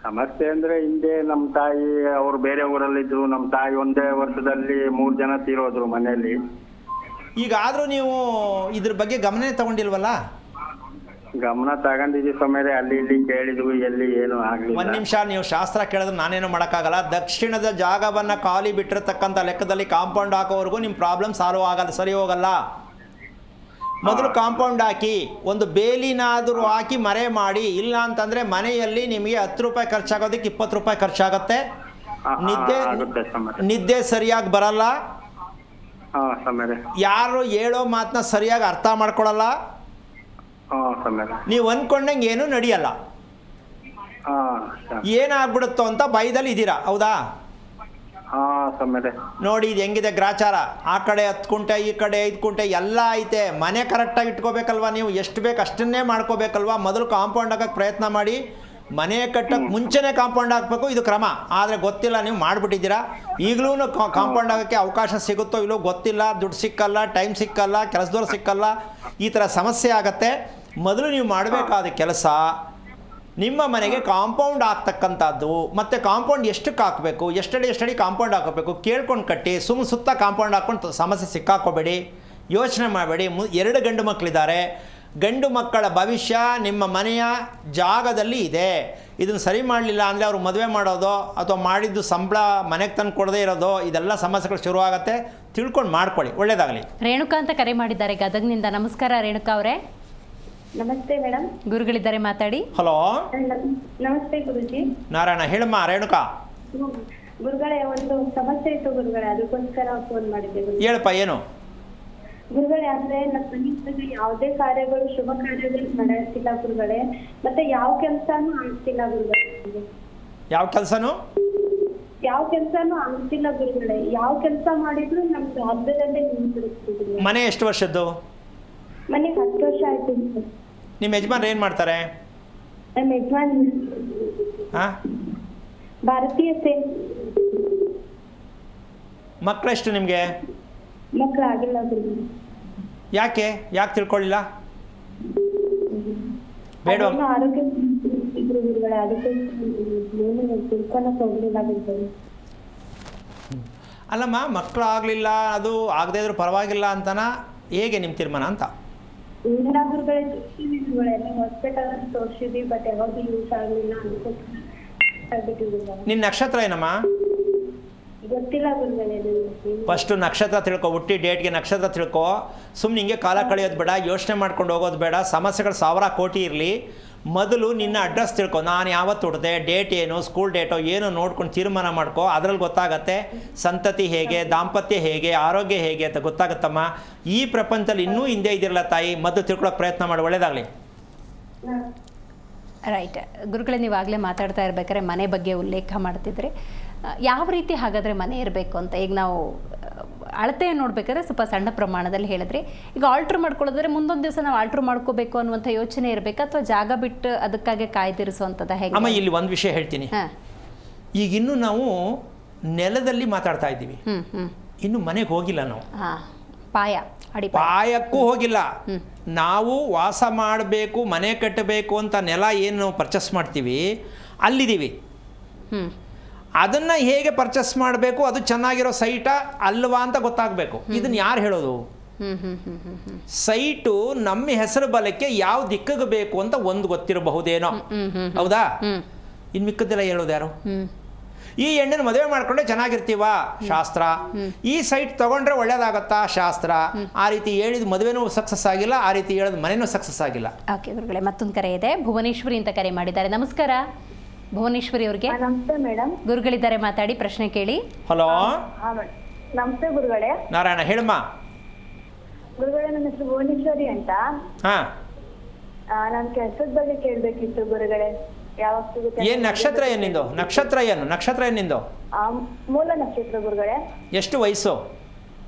ಸಮಸ್ಯೆ ಅಂದ್ರೆ ಹಿಂದೆ ನಮ್ಮ ತಾಯಿ ಅವ್ರು ಬೇರೆ ಊರಲ್ಲಿದ್ರು. ನಮ್ಮ ತಾಯಿ ಒಂದೇ ವರ್ಷದಲ್ಲಿ 3 ಜನ ತೀರೋದ್ರು ಮನೆಯಲ್ಲಿ. ಈಗ ಆದ್ರೂ ನೀವು ಇದ್ರ ಬಗ್ಗೆ ಗಮನ ತಗೊಂಡಿಲ್ವಲ್ಲ? ಗಮನ ತಗೊಂಡಿದ್ದೀವಿ ಸ್ವಾಮಿ. ಅಲ್ಲಿ ಇಲ್ಲಿ ಕೇಳಿದ್ವಿ, ಎಲ್ಲಿ ಏನು ಆಗ್ಲಿಲ್ಲ. 1 ನಿಮಿಷ, ನೀವು ಶಾಸ್ತ್ರ ಕೇಳಿದ್ರೆ ನಾನೇನು ಮಾಡೋಕ್ಕಾಗಲ್ಲ. ದಕ್ಷಿಣದ ಜಾಗವನ್ನು ಖಾಲಿ ಬಿಟ್ಟಿರತಕ್ಕಂಥ ಲೆಕ್ಕದಲ್ಲಿ ಕಾಂಪೌಂಡ್ ಹಾಕೋವರೆಗೂ ನಿಮ್ಮ ಪ್ರಾಬ್ಲಮ್ ಸಾಲ್ವ್ ಆಗಲ್ಲ, ಸರಿ ಹೋಗಲ್ಲ. ಮೊದಲು ಕಾಂಪೌಂಡ್ ಹಾಕಿ, ಒಂದು ಬೇಲಿನಾದರೂ ಹಾಕಿ ಮರೆ ಮಾಡಿ. ಇಲ್ಲ ಅಂತಂದರೆ ಮನೆಯಲ್ಲಿ ನಿಮಗೆ 10 ರೂಪಾಯಿ ಖರ್ಚಾಗೋದಕ್ಕೆ 20 ರೂಪಾಯಿ ಖರ್ಚಾಗತ್ತೆ. ನಿದ್ದೆ ಸರಿಯಾಗಿ ಬರಲ್ಲ. ಯಾರು ಹೇಳೋ ಮಾತನ್ನ ಸರಿಯಾಗಿ ಅರ್ಥ ಮಾಡ್ಕೊಳ್ಳಲ್ಲ. ನೀವು ಅಂದ್ಕೊಂಡಂಗೆ ಏನು ನಡೆಯಲ್ಲ. ಏನಾಗ್ಬಿಡುತ್ತೋ ಅಂತ ಭಯದಲ್ಲಿ ಇದ್ದೀರಾ, ಹೌದಾ? ನೋಡಿ ಇದು ಹೆಂಗಿದೆ ಗ್ರಾಚಾರ. ಆ ಕಡೆ 10 ಗುಂಟೆ, ಈ ಕಡೆ 5 ಗುಂಟೆ ಎಲ್ಲ ಐತೆ. ಮನೆ ಕರೆಕ್ಟಾಗಿ ಇಟ್ಕೋಬೇಕಲ್ವ ನೀವು? ಎಷ್ಟು ಬೇಕು ಅಷ್ಟನ್ನೇ ಮಾಡ್ಕೋಬೇಕಲ್ವ? ಮೊದಲು ಕಾಂಪೌಂಡ್ ಹಾಕಕ್ಕೆ ಪ್ರಯತ್ನ ಮಾಡಿ. ಮನೆ ಕಟ್ಟಕ್ಕೆ ಮುಂಚೆನೇ ಕಾಂಪೌಂಡ್ ಹಾಕಬೇಕು, ಇದು ಕ್ರಮ. ಆದರೆ ಗೊತ್ತಿಲ್ಲ, ನೀವು ಮಾಡಿಬಿಟ್ಟಿದ್ದೀರಾ. ಈಗಲೂ ಕಾಂಪೌಂಡ್ ಹಾಕೋಕ್ಕೆ ಅವಕಾಶ ಸಿಗುತ್ತೋ ಇಲ್ಲೋ ಗೊತ್ತಿಲ್ಲ. ದುಡ್ಡು ಸಿಕ್ಕಲ್ಲ, ಟೈಮ್ ಸಿಕ್ಕಲ್ಲ, ಕೆಲಸದವ್ರು ಸಿಕ್ಕಲ್ಲ, ಈ ಥರ ಸಮಸ್ಯೆ ಆಗತ್ತೆ. ಮೊದಲು ನೀವು ಮಾಡಬೇಕಾದ ಕೆಲಸ, ನಿಮ್ಮ ಮನೆಗೆ ಕಾಂಪೌಂಡ್ ಹಾಕ್ತಕ್ಕಂಥದ್ದು. ಮತ್ತು ಕಾಂಪೌಂಡ್ ಎಷ್ಟಕ್ಕೆ ಹಾಕಬೇಕು, ಎಷ್ಟಡಿ ಕಾಂಪೌಂಡ್ ಹಾಕಬೇಕು ಕೇಳ್ಕೊಂಡು ಕಟ್ಟಿ. ಸುತ್ತ ಕಾಂಪೌಂಡ್ ಹಾಕ್ಕೊಂಡು ಸಮಸ್ಯೆ ಸಿಕ್ಕಾಕೋಬೇಡಿ, ಯೋಚನೆ ಮಾಡಬೇಡಿ. 2 ಗಂಡು ಮಕ್ಕಳಿದ್ದಾರೆ. ಗಂಡು ಮಕ್ಕಳ ಭವಿಷ್ಯ ನಿಮ್ಮ ಮನೆಯ ಜಾಗದಲ್ಲಿ ಇದೆ. ಇದನ್ನು ಸರಿ ಮಾಡಲಿಲ್ಲ ಅಂದರೆ ಅವರು ಮದುವೆ ಮಾಡೋದು ಅಥವಾ ಮಾಡಿದ್ದು ಸಂಬಳ ಮನೆಗೆ ತಂದು ಕೊಡದೇ ಇರೋದು, ಇದೆಲ್ಲ ಸಮಸ್ಯೆಗಳು ಶುರುವಾಗುತ್ತೆ. ತಿಳ್ಕೊಂಡು ಮಾಡ್ಕೊಳ್ಳಿ, ಒಳ್ಳೆಯದಾಗಲಿ. ರೇಣುಕಾ ಅಂತ ಕರೆ ಮಾಡಿದ್ದಾರೆ ಗದಗ್ನಿಂದ. ನಮಸ್ಕಾರ ರೇಣುಕಾ ಅವರೇ. ನಮಸ್ತೆ ಮೇಡಮ್. ಗುರುಗಳಿದ್ದಾರೆ, ಮಾತಾಡಿ. ಹಲೋ. ನಮಸ್ತೆ ಗುರುಜಿ. ನಾರಾಯಣ. ಹೇಳಮ್ಮ ರೇಣುಕಾ. ಗುರುಗಳೇ, ಒಂದು ಸಮಸ್ಯೆ ಇತ್ತು ಗುರುಗಳೇ, ಅದಕ್ಕೋಸ್ಕರ ಫೋನ್ ಮಾಡಿದ್ದೆ. ಹೇಳಪ್ಪ, ಏನು? ಗುರುಗಳೇ, ಅಂದ್ರೆ ನಮ್ಮ ಮನೆಯಲ್ಲಿ ಯಾವುದೇ ಕಾರ್ಯಗಳು, ಶುಭ ಕಾರ್ಯಗಳು ನಡೆಯುತ್ತಿಲ್ಲ ಗುರುಗಳೇ. ಮತ್ತೆ ಯಾವ ಕೆಲಸನೂ ಆಗ್ತಿಲ್ಲ ಗುರುಗಳೇ. ಯಾವ ಕೆಲಸನೂ ಆಗ್ತಿಲ್ಲ ಗುರುಗಳೇ. ಯಾವ ಕೆಲಸ ಮಾಡಿದ್ರು ನಮ್ದು ಅರ್ಧದಲ್ಲೇ ನಿಂತಿರುತ್ತೆ. ಮನೆ ಎಷ್ಟು ವರ್ಷದ್ದು? ಮನೆ 10 ವರ್ಷ ಆಯ್ತು. ನಿಮ್ಮ ಯಜಮಾನ್ರು ಏನು ಮಾಡ್ತಾರೆ? ನಮ್ಮ ಯಜಮಾನ್ ಭಾರತೀಯ ಸೇನೆ. ಮಕ್ಕಳೆಷ್ಟು ನಿಮಗೆ? ಮಕ್ಕಳು ಆಗಿಲ್ಲ ಗುರುಗಳೇ. ಯಾಕೆ ತಿಳ್ಕೊಳ್ಳಿಲ್ಲ? ಬೇಡ. ಆರೋಗ್ಯ ಗುರುಗಳೇ, ಅದಕ್ಕೆ ಏನು ತಿಳ್ಕೊಳಕ್ ಹೋಗ್ಲಿಲ್ಲ ಗುರುಗಳೇ. ಅಲ್ಲಮ್ಮ, ಮಕ್ಕಳು ಆಗಲಿಲ್ಲ, ಅದು ಆಗದೇ ಇದ್ರೂ ಪರವಾಗಿಲ್ಲ ಅಂತನಾ, ಹೇಗೆ ನಿಮ್ಮ ತೀರ್ಮಾನ ಅಂತ? ಇಲ್ಲ ಗುರುಗಳೇ, ಗುರುಗಳೇ ಹಾಸ್ಪಿಟಲ್ ತೋರಿಸಿದ್ವಿ, ಬಟ್ ಯಾವಾಗ ಯೂಸ್ ಆಗಲಿಲ್ಲ ಅನ್ಕೊಂಡು. ನಿನ್ನ ನಕ್ಷತ್ರ ಏನಮ್ಮ? ಗೊತ್ತಿಲ್ಲ ಗುರುಗಳೇ. ಫಸ್ಟು ನಕ್ಷತ್ರ ತಿಳ್ಕೊ, ಹುಟ್ಟಿ ಡೇಟ್ಗೆ ನಕ್ಷತ್ರ ತಿಳ್ಕೊ. ಸುಮ್ಮನೆ ಹಿಂಗೆ ಕಾಲ ಕಳೆಯೋದು ಬೇಡ, ಯೋಚನೆ ಮಾಡ್ಕೊಂಡು ಹೋಗೋದು ಬೇಡ. ಸಮಸ್ಯೆಗಳು 1000 ಕೋಟಿ ಇರಲಿ, ಮೊದಲು ನಿನ್ನ ಅಡ್ರೆಸ್ ತಿಳ್ಕೊ, ನಾನು ಯಾವತ್ತು ಹುಟ್ಟಿದೆ, ಡೇಟ್ ಏನು, ಸ್ಕೂಲ್ ಡೇಟೋ ಏನು ನೋಡ್ಕೊಂಡು ತೀರ್ಮಾನ ಮಾಡ್ಕೊ. ಅದರಲ್ಲಿ ಗೊತ್ತಾಗತ್ತೆ ಸಂತತಿ ಹೇಗೆ, ದಾಂಪತ್ಯ ಹೇಗೆ, ಆರೋಗ್ಯ ಹೇಗೆ ಅಂತ ಗೊತ್ತಾಗುತ್ತಮ್ಮ. ಈ ಪ್ರಪಂಚದಲ್ಲಿ ಇನ್ನೂ ಹಿಂದೆ ಇದಿರಲ್ಲ ತಾಯಿ, ಮೊದಲು ತಿಳ್ಕೊಳ್ಳೋಕೆ ಪ್ರಯತ್ನ ಮಾಡಿ. ಒಳ್ಳೆಯದಾಗಲಿ. ರೈಟ್ ಗುರುಗಳೇ, ನೀವಾಗಲೇ ಮಾತಾಡ್ತಾ ಇರ್ಬೇಕಾದ್ರೆ ಮನೆ ಬಗ್ಗೆ ಉಲ್ಲೇಖ ಮಾಡ್ತಿದ್ರಿ. ಯಾವ ರೀತಿ ಹಾಗಾದರೆ ಮನೆ ಇರಬೇಕು ಅಂತ ಈಗ ನಾವು ಅಳತೆ ನೋಡ್ಬೇಕಾದ್ರೆ ಸ್ವಲ್ಪ ಸಣ್ಣ ಪ್ರಮಾಣದಲ್ಲಿ ಹೇಳಿದ್ರಿ. ಈಗ ಆಲ್ಟ್ರ್ ಮಾಡ್ಕೊಳ್ಳೋದ್ರೆ ಮುಂದೊಂದು ದಿವಸ ನಾವು ಆಲ್ಟ್ರ್ ಮಾಡ್ಕೋಬೇಕು ಅನ್ನುವಂಥ ಯೋಚನೆ ಇರಬೇಕಾ, ಅಥವಾ ಜಾಗ ಬಿಟ್ಟು ಅದಕ್ಕಾಗಿ ಕಾಯ್ದಿರಿಸುವಂಥದ್ದು ಹೇಗೆ? ಅಮ್ಮ ಇಲ್ಲಿ ಒಂದು ವಿಷಯ ಹೇಳ್ತೀನಿ. ಈಗ ಇನ್ನೂ ನಾವು ನೆಲದಲ್ಲಿ ಮಾತಾಡ್ತಾ ಇದ್ದೀವಿ, ಇನ್ನು ಮನೆಗೆ ಹೋಗಿಲ್ಲ ನಾವು. ಪಾಯಕ್ಕೂ ಹೋಗಿಲ್ಲ. ನಾವು ವಾಸ ಮಾಡಬೇಕು, ಮನೆ ಕಟ್ಟಬೇಕು ಅಂತ ನೆಲ ಏನು ಪರ್ಚೇಸ್ ಮಾಡ್ತೀವಿ ಅಲ್ಲಿದ್ದೀವಿ. ಅದನ್ನು ಹೇಗೆ ಪರ್ಚೇಸ್ ಮಾಡಬೇಕು, ಅದು ಚೆನ್ನಾಗಿರೋ ಸೈಟಾ ಅಲ್ವಾ ಅಂತ ಗೊತ್ತಾಗಬೇಕು. ಇದನ್ನು ಯಾರು ಹೇಳೋದು? ಸೈಟು ನಮ್ಮ ಹೆಸರು ಬಲಕ್ಕೆ ಯಾವ ದಿಕ್ಕಿಗೆ ಬೇಕು ಅಂತ ಒಂದು ಗೊತ್ತಿರಬಹುದೇನೋ, ಹೌದಾ? ಇನ್ನು ಮಿಕ್ಕದ್ದೆಲ್ಲ ಹೇಳೋದು ಯಾರು? ಈ ಹೆಣ್ಣನ್ನು ಮದುವೆ ಮಾಡ್ಕೊಂಡ್ರೆ ಚೆನ್ನಾಗಿರ್ತೀವ, ಶಾಸ್ತ್ರ. ಈ ಸೈಟ್ ತಗೊಂಡ್ರೆ ಒಳ್ಳೇದಾಗತ್ತಾ, ಶಾಸ್ತ್ರ. ಆ ರೀತಿ ಹೇಳಿದ ಮದುವೆನೂ ಸಕ್ಸಸ್ ಆಗಿಲ್ಲ, ಆ ರೀತಿ ಹೇಳಿದ ಮನೆಯೂ ಸಕ್ಸಸ್ ಆಗಿಲ್ಲ. ಓಕೆ ಗುರುಗಳೇ, ಮತ್ತೊಂದು ಕರೆ ಇದೆ. ಭುವನೇಶ್ವರಿ ಅಂತ ಕರೆ ಮಾಡಿದ್ದಾರೆ. ನಮಸ್ಕಾರ ಭುವನೇಶ್ವರಿ ಅವ್ರಿಗೆ. ನಮಸ್ತೆ ಮೇಡಮ್. ಗುರುಗಳಿದ್ದಾರೆ, ಮಾತಾಡಿ, ಪ್ರಶ್ನೆ ಕೇಳಿ. ಹಲೋ, ನಮಸ್ತೆ ಗುರುಗಳೇ. ನಾರಾಯಣ, ಹೇಳಮ್ಮ. ಗುರುಗಳೇ, ನನ್ನ ಹೆಸರು ಭುವನೇಶ್ವರಿ ಅಂತ. ನಾನು ಕೆಲಸದ ಬಗ್ಗೆ ಕೇಳಬೇಕಿತ್ತು ಗುರುಗಳೇ. ಯಾವಾಗ ಸಿಗುತ್ತೆ? ಏನ್ ನಕ್ಷತ್ರ ಏನಿಂದು? ನಕ್ಷತ್ರ ಏನು ನಿಂದು? ಮೂಲ ನಕ್ಷತ್ರ ಗುರುಗಳೇ. ಎಷ್ಟು ವಯಸ್ಸು?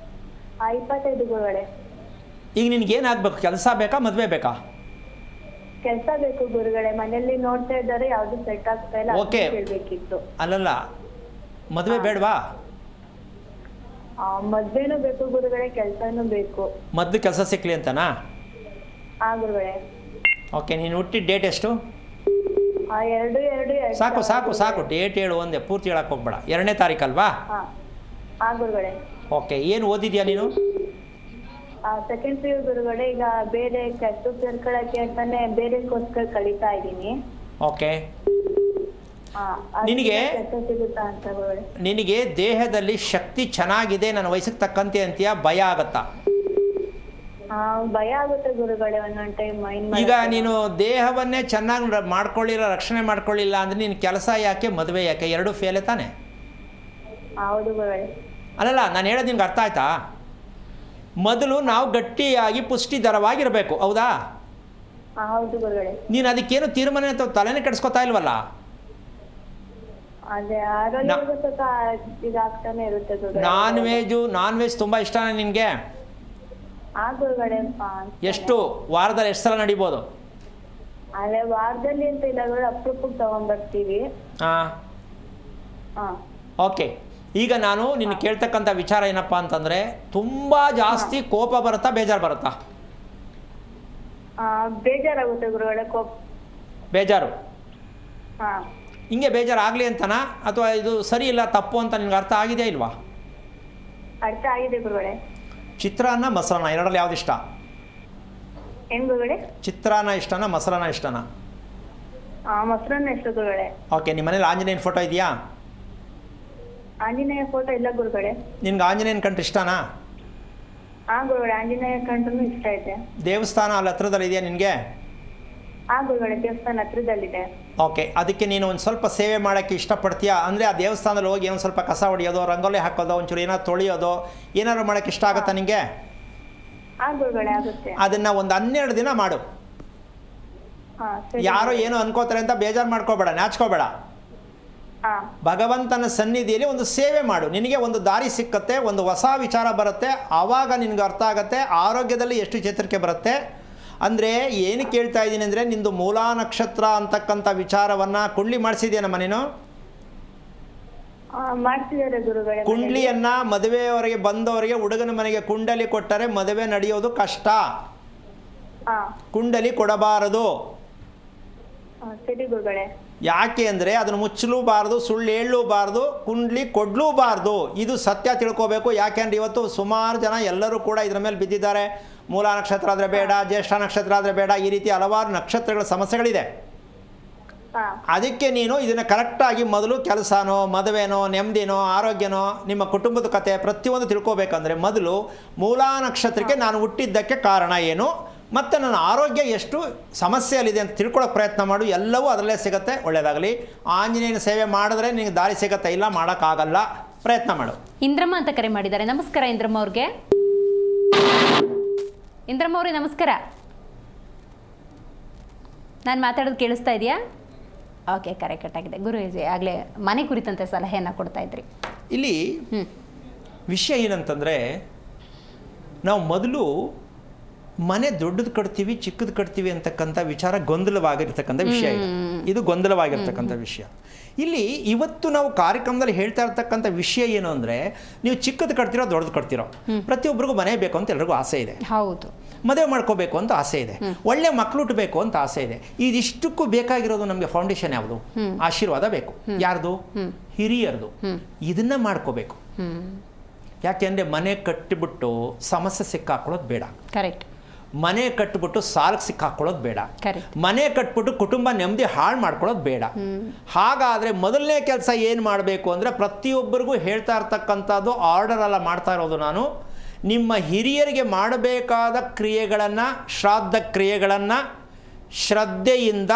25 ಗುರುಗಳೇ. ಈಗ ನಿನ್ಗೆ ಏನಾಗಬೇಕು? ಕೆಲಸ ಬೇಕಾ, ಮದುವೆ ಬೇಕಾ? ಕೆಲಸ ಬೇಕು ಗುರುಗಳೇ. ಮನೆಯಲ್ಲಿ ನೋಡ್ತಾ ಇದ್ದಾರೆ, ಯಾವ್ದು ಸೆಟ್ ಆಗ್ತಾ ಇಲ್ಲ. ಓಕೆ, ಕೇಳಬೇಕಿತ್ತು. ಅಲ್ಲಲ್ಲ, ಮದುವೆ ಬೇಡವಾ? ಮದ್ವೆನೂ ಬೇಕು ಗುರುಗಳೇ, ಕೆಲಸನೂ ಬೇಕು. ಮೊದಲು ಕೆಲಸ ಸಿಕ್ಲಿ ಅಂತನಾ? ಗುರುಗಳೇ. ಓಕೆ, ನೀನು ಹುಟ್ಟಿದ ಡೇಟ್ ಎಷ್ಟು? 2/2/2000. ಸಾಕು ಸಾಕು ಸಾಕು, ಡೇಟ್ ಹೇಳು, ಒಂದೇ ಪೂರ್ತಿ ಹೇಳಕ್ಕೆ ಹೋಗ್ಬೇಡ. 2ನೇ ತಾರೀಕಲ್ವಾ? ಗುರುಗಳೇ. ಓಕೆ, ಏನು ಓದಿದ್ಯಾ ನೀನು? ಸೆಕೆಂಡ್ PU ಗುರುಗಳೇ. ಈಗ ಬೇರೆ ಕೆಲಸ ಸೇರ್ಕೊಳ್ಳಕ್ಕೆ ಅಂತಾನೆ ಬೇರೆ ಕೋರ್ಸ್ಗಳು ಕಲಿತಾ ಇದ್ದೀನಿ. ಓಕೆ, ನಿನಗೆ ಕೆಲಸ ಸಿಗುತ್ತಾ ಅಂತ ಗುರುಗಳೇ? ನಿನಗೆ ದೇಹದಲ್ಲಿ ಶಕ್ತಿ ಚೆನ್ನಾಗಿದೆ, ನನ್ನ ವಯಸ್ಸಿಗೆ ತಕ್ಕಂತೆ ಅಂತೀಯ, ಭಯ ಆಗತ್ತಾ? ಭಯ ಆಗುತ್ತೆ ಗುರುಗಳೇ ಒಂದೊಂದು ಟೈಮ್ ಮೈಂಡ್. ಈಗ ನೀನು ದೇಹವನ್ನೇ ಚೆನ್ನಾಗಿ ಮಾಡ್ಕೊಳ್ಳಿಲ್ಲ, ರಕ್ಷಣೆ ಮಾಡ್ಕೊಳ್ಳಿಲ್ಲ ಅಂದ್ರೆ ನೀನು ಕೆಲಸ ಯಾಕೆ, ಮದುವೆ ಯಾಕೆ? ಎರಡೂ ಫೇಲೆ ತಾನೆ? ಹೌದು ಗುರುಗಳೇ. ಅಲ್ಲಲ್ಲ, ನಾನು ಹೇಳೋದು ನಿನ್ಗೆ ಅರ್ಥ ಆಯ್ತಾ? ಮೊದಲು ನಾವು ಗಟ್ಟಿಯಾಗಿ ಪುಷ್ಟಿಧರವಾಗಿರಬೇಕು, ಹೌದಾ? ಹೌದು ಗುರುಗಳೇ. ನೀನು ಅದಕ್ಕೇನು ತೀರ್ಮಾನ ತಲೆನೇ ಕೆಡಿಸ್ಕೊತಾ ಇಲ್ವಲ್ಲ? ಅದೇ ಆರೋಗ್ಯ ಸ್ವಲ್ಪ ಇದಾಗ್ತಾನೆ ಇರುತ್ತೆ ಗುರುಗಳೇ. ನಾನ್ ವೆಜ್ ತುಂಬ ಇಷ್ಟನಾ ನಿನಗೆ? ಗುರುಗಳೇ. ಎಷ್ಟು ವಾರದಲ್ಲಿ ಎಷ್ಟು ಸಲ ನಡಿಬೋದು? ಅಲ್ಲೇ ವಾರದಲ್ಲಿ ಅಂತ ಇಲ್ಲ ಗುರುಗಳೇ, ಅಪರೂಪಕ್ಕೆ ತಗೊಂಡ್ಬರ್ತೀವಿ. ಓಕೆ, ಈಗ ನಾನು ನಿನ್ನ ಕೇಳ್ತಕ್ಕಂಥ ವಿಚಾರ ಏನಪ್ಪ ಅಂತಂದರೆ, ತುಂಬ ಜಾಸ್ತಿ ಕೋಪ ಬರುತ್ತಾ, ಬೇಜಾರು ಬರುತ್ತಾ? ಬೇಜಾರಾಗುತ್ತೆ ಗುರುಗಳೇ. ಬೇಜಾರು. ಹಿಂಗೆ ಬೇಜಾರಾಗಲಿ ಅಂತನಾ, ಅಥವಾ ಇದು ಸರಿ ಇಲ್ಲ ತಪ್ಪು ಅಂತ ನಿನ್ಗೆ ಅರ್ಥ ಆಗಿದೆಯಾ ಇಲ್ವಾ? ಅರ್ಥ ಆಗಿದೆ ಗುರುಗಳೇ. ಚಿತ್ರಾನ್ನ, ಮೊಸರನ್ನ ಎರಡರಲ್ಲಿ ಯಾವ್ದು ಇಷ್ಟ? ಏನ್ ಗುರುಗಳೇ? ಚಿತ್ರಾನ್ನ ಇಷ್ಟನಾ, ಮೊಸರನ್ನ ಇಷ್ಟನಾ? ಮೊಸರನ್ನ ಇಷ್ಟ ಗುರುಗಳೇ. ಓಕೆ, ನಿಮ್ಮ ಮನೇಲಿ ಆಂಜನೇಯನ ಫೋಟೋ ಇದೆಯಾ? ಆಂಜನೇಯ ಫೋಟೋ ಇಲ್ಲ ಗುರುಗಳೇ. ನಿನ್ಗೆ ಆಂಜನೇಯನ ಕಂಡ್ರೆ ಇಷ್ಟನಾ? ಗುರುಗಳೇ, ಆಂಜನೇಯ ಕಂಡ್ರೂ ಇಷ್ಟ ಇದೆ. ದೇವಸ್ಥಾನ ಅಲ್ಲಿ ಹತ್ರದಲ್ಲಿ ಇದೆಯಾ ನಿನಗೆ? ಗುರುಗಳೇ, ದೇವಸ್ಥಾನ ಹತ್ರದಲ್ಲಿದೆ. ಓಕೆ, ಅದಕ್ಕೆ ನೀನು ಒಂದು ಸ್ವಲ್ಪ ಸೇವೆ ಮಾಡೋಕ್ಕೆ ಇಷ್ಟಪಡ್ತೀಯಾ? ಅಂದರೆ ಆ ದೇವಸ್ಥಾನದಲ್ಲಿ ಹೋಗಿ ಒಂದು ಸ್ವಲ್ಪ ಕಸ ಹೊಡಿಯೋದು, ರಂಗೋಲಿ ಹಾಕೋದು, ಒಂಚೂರು ಏನಾದ್ರು ತೊಳೆಯೋದು, ಏನಾದ್ರು ಮಾಡೋಕ್ಕೆ ಇಷ್ಟ ಆಗುತ್ತಾ ನಿನಗೆ? ಗುರುಗಳೇ, ಆಗುತ್ತೆ. ಅದನ್ನು ಒಂದು 12 ದಿನ ಮಾಡು. ಯಾರೋ ಏನೋ ಅನ್ಕೋತಾರೆ ಅಂತ ಬೇಜಾರು ಮಾಡ್ಕೋಬೇಡ, ನಾಚ್ಕೋಬೇಡ. ಭಗವಂತನ ಸನ್ನಿಧಿಯಲ್ಲಿ ಒಂದು ಸೇವೆ ಮಾಡು. ನಿನಗೆ ಒಂದು ದಾರಿ ಸಿಕ್ಕತ್ತೆ, ಒಂದು ಹೊಸ ವಿಚಾರ ಬರುತ್ತೆ, ಆವಾಗ ನಿನಗೆ ಅರ್ಥ ಆಗುತ್ತೆ ಆರೋಗ್ಯದಲ್ಲಿ ಎಷ್ಟು ಚೇತರಿಕೆ ಬರುತ್ತೆ. ಅಂದರೆ ಏನು ಕೇಳ್ತಾ ಇದ್ದೀನಿ ಅಂದರೆ, ನಿಂದು ಮೂಲಾ ನಕ್ಷತ್ರ ಅಂತಕ್ಕಂಥ ವಿಚಾರವನ್ನು ಕುಂಡ್ಲಿ ಮಾಡಿಸಿದ್ಯೇನಮ್ಮ ನೀನು? ಮಾಡ್ತಿದ್ದಾರೆ ಗುರುಗಳೇ. ಕುಂಡ್ಲಿಯನ್ನು ಮದುವೆಯವರೆಗೆ ಬಂದವರಿಗೆ ಹುಡುಗನ ಮನೆಗೆ ಕುಂಡಲಿ ಕೊಟ್ಟರೆ ಮದುವೆ ನಡೆಯೋದು ಕಷ್ಟ. ಕುಂಡಲಿ ಕೊಡಬಾರದು. ಸರಿ ಗುರುಗಳೇ. ಯಾಕೆ ಅಂದರೆ ಅದನ್ನು ಮುಚ್ಚಲೂಬಾರ್ದು, ಸುಳ್ಳು ಹೇಳಲೂಬಾರ್ದು, ಕುಂಡ್ಲಿ ಕೊಡಲೂಬಾರ್ದು. ಇದು ಸತ್ಯ ತಿಳ್ಕೋಬೇಕು. ಯಾಕೆಂದ್ರೆ ಇವತ್ತು ಸುಮಾರು ಜನ ಎಲ್ಲರೂ ಕೂಡ ಇದರ ಮೇಲೆ ಬಿದ್ದಿದ್ದಾರೆ. ಮೂಲ ನಕ್ಷತ್ರ ಆದರೆ ಬೇಡ, ಜ್ಯೇಷ್ಠ ನಕ್ಷತ್ರ ಆದರೆ ಬೇಡ, ಈ ರೀತಿ ಹಲವಾರು ನಕ್ಷತ್ರಗಳ ಸಮಸ್ಯೆಗಳಿದೆ. ಅದಕ್ಕೆ ನೀನು ಇದನ್ನು ಕರೆಕ್ಟಾಗಿ ಮೊದಲು ಕೆಲಸನೋ, ಮದುವೆನೋ, ನೆಮ್ಮದಿನೋ, ಆರೋಗ್ಯನೋ, ನಿಮ್ಮ ಕುಟುಂಬದ ಕತೆ ಪ್ರತಿಯೊಂದು ತಿಳ್ಕೋಬೇಕಂದ್ರೆ ಮೊದಲು ಮೂಲಾ ನಕ್ಷತ್ರಕ್ಕೆ ನಾನು ಹುಟ್ಟಿದ್ದಕ್ಕೆ ಕಾರಣ ಏನು, ಮತ್ತು ನನ್ನ ಆರೋಗ್ಯ ಎಷ್ಟು ಸಮಸ್ಯೆಯಲ್ಲಿದೆ ಅಂತ ತಿಳ್ಕೊಳ್ಳೋಕೆ ಪ್ರಯತ್ನ ಮಾಡು, ಎಲ್ಲವೂ ಅದರಲ್ಲೇ ಸಿಗುತ್ತೆ. ಒಳ್ಳೆಯದಾಗಲಿ. ಆಂಜನೇಯನ ಸೇವೆ ಮಾಡಿದ್ರೆ ನಿನಗೆ ದಾರಿ ಸಿಗುತ್ತೆ, ಇಲ್ಲ ಮಾಡೋಕ್ಕಾಗಲ್ಲ, ಪ್ರಯತ್ನ ಮಾಡು. ಇಂದ್ರಮ್ಮ ಅಂತ ಕರೆ ಮಾಡಿದ್ದಾರೆ. ನಮಸ್ಕಾರ ಇಂದ್ರಮ್ಮ ಅವ್ರಿಗೆ. ಇಂದ್ರಮ್ಮ ಅವ್ರಿಗೆ ನಮಸ್ಕಾರ. ನಾನು ಮಾತಾಡೋದು ಕೇಳಿಸ್ತಾ ಇದೆಯಾ? ಓಕೆ, ಕರೆ ಕಟ್ಟಾಗಿದೆ. ಗುರುಜಿ ಆಗಲೇ ಮನೆ ಕುರಿತಂತೆ ಸಲಹೆಯನ್ನು ಕೊಡ್ತಾ ಇದ್ರಿ. ಇಲ್ಲಿ ವಿಷಯ ಏನಂತಂದರೆ, ನಾವು ಮೊದಲು ಮನೆ ದೊಡ್ಡದು ಕಟ್ತೀವಿ ಚಿಕ್ಕದು ಕಟ್ತೀವಿ ಅಂತಕ್ಕಂಥ ವಿಚಾರ ಗೊಂದಲವಾಗಿರ್ತಕ್ಕಂಥ ವಿಷಯ ಇದು ಗೊಂದಲವಾಗಿರ್ತಕ್ಕಂಥ ವಿಷಯ. ಇಲ್ಲಿ ಇವತ್ತು ನಾವು ಕಾರ್ಯಕ್ರಮದಲ್ಲಿ ಹೇಳ್ತಾ ಇರ್ತಕ್ಕಂಥ ವಿಷಯ ಏನು ಅಂದರೆ, ನೀವು ಚಿಕ್ಕದು ಕಟ್ತಿರೋ ದೊಡ್ಡದು ಕಟ್ತಿರೋ, ಪ್ರತಿಯೊಬ್ಬರಿಗೂ ಮನೆ ಬೇಕು ಅಂತ ಎಲ್ರಿಗೂ ಆಸೆ ಇದೆ. ಹೌದು. ಮದುವೆ ಮಾಡ್ಕೋಬೇಕು ಅಂತ ಆಸೆ ಇದೆ, ಒಳ್ಳೆ ಮಕ್ಕಳು ಹುಟ್ಟಬೇಕು ಅಂತ ಆಸೆ ಇದೆ. ಇದಿಷ್ಟಕ್ಕೂ ಬೇಕಾಗಿರೋದು ನಮಗೆ ಫೌಂಡೇಶನ್ ಯಾವುದು? ಆಶೀರ್ವಾದ ಬೇಕು. ಯಾರ್ದು? ಹಿರಿಯರದು. ಇದನ್ನ ಮಾಡ್ಕೋಬೇಕು. ಯಾಕೆಂದರೆ ಮನೆ ಕಟ್ಟಿಬಿಟ್ಟು ಸಮಸ್ಯೆ ಸಿಕ್ಕಾಕೊಳ್ಳೋದು ಬೇಡ. ಕರೆಕ್ಟ್. ಮನೆ ಕಟ್ಬಿಟ್ಟು ಸಾಲಕ್ಕೆ ಸಿಕ್ಕಾಕೊಳ್ಳೋದು ಬೇಡ. ಕರೆಕ್ಟ್. ಮನೆ ಕಟ್ಬಿಟ್ಟು ಕುಟುಂಬ ನೆಮ್ಮದಿ ಹಾಳು ಮಾಡ್ಕೊಳ್ಳೋದು ಬೇಡ. ಹಾಗಾದರೆ ಮೊದಲನೇ ಕೆಲಸ ಏನು ಮಾಡಬೇಕು ಅಂದರೆ, ಪ್ರತಿಯೊಬ್ಬರಿಗೂ ಹೇಳ್ತಾ ಇರ್ತಕ್ಕಂಥದ್ದು ಆರ್ಡರ್ ಅಲ್ಲ ಮಾಡ್ತಾ ಇರೋದು ನಾನು, ನಿಮ್ಮ ಹಿರಿಯರಿಗೆ ಮಾಡಬೇಕಾದ ಕ್ರಿಯೆಗಳನ್ನು, ಶ್ರಾದ್ದ ಕ್ರಿಯೆಗಳನ್ನು ಶ್ರದ್ಧೆಯಿಂದ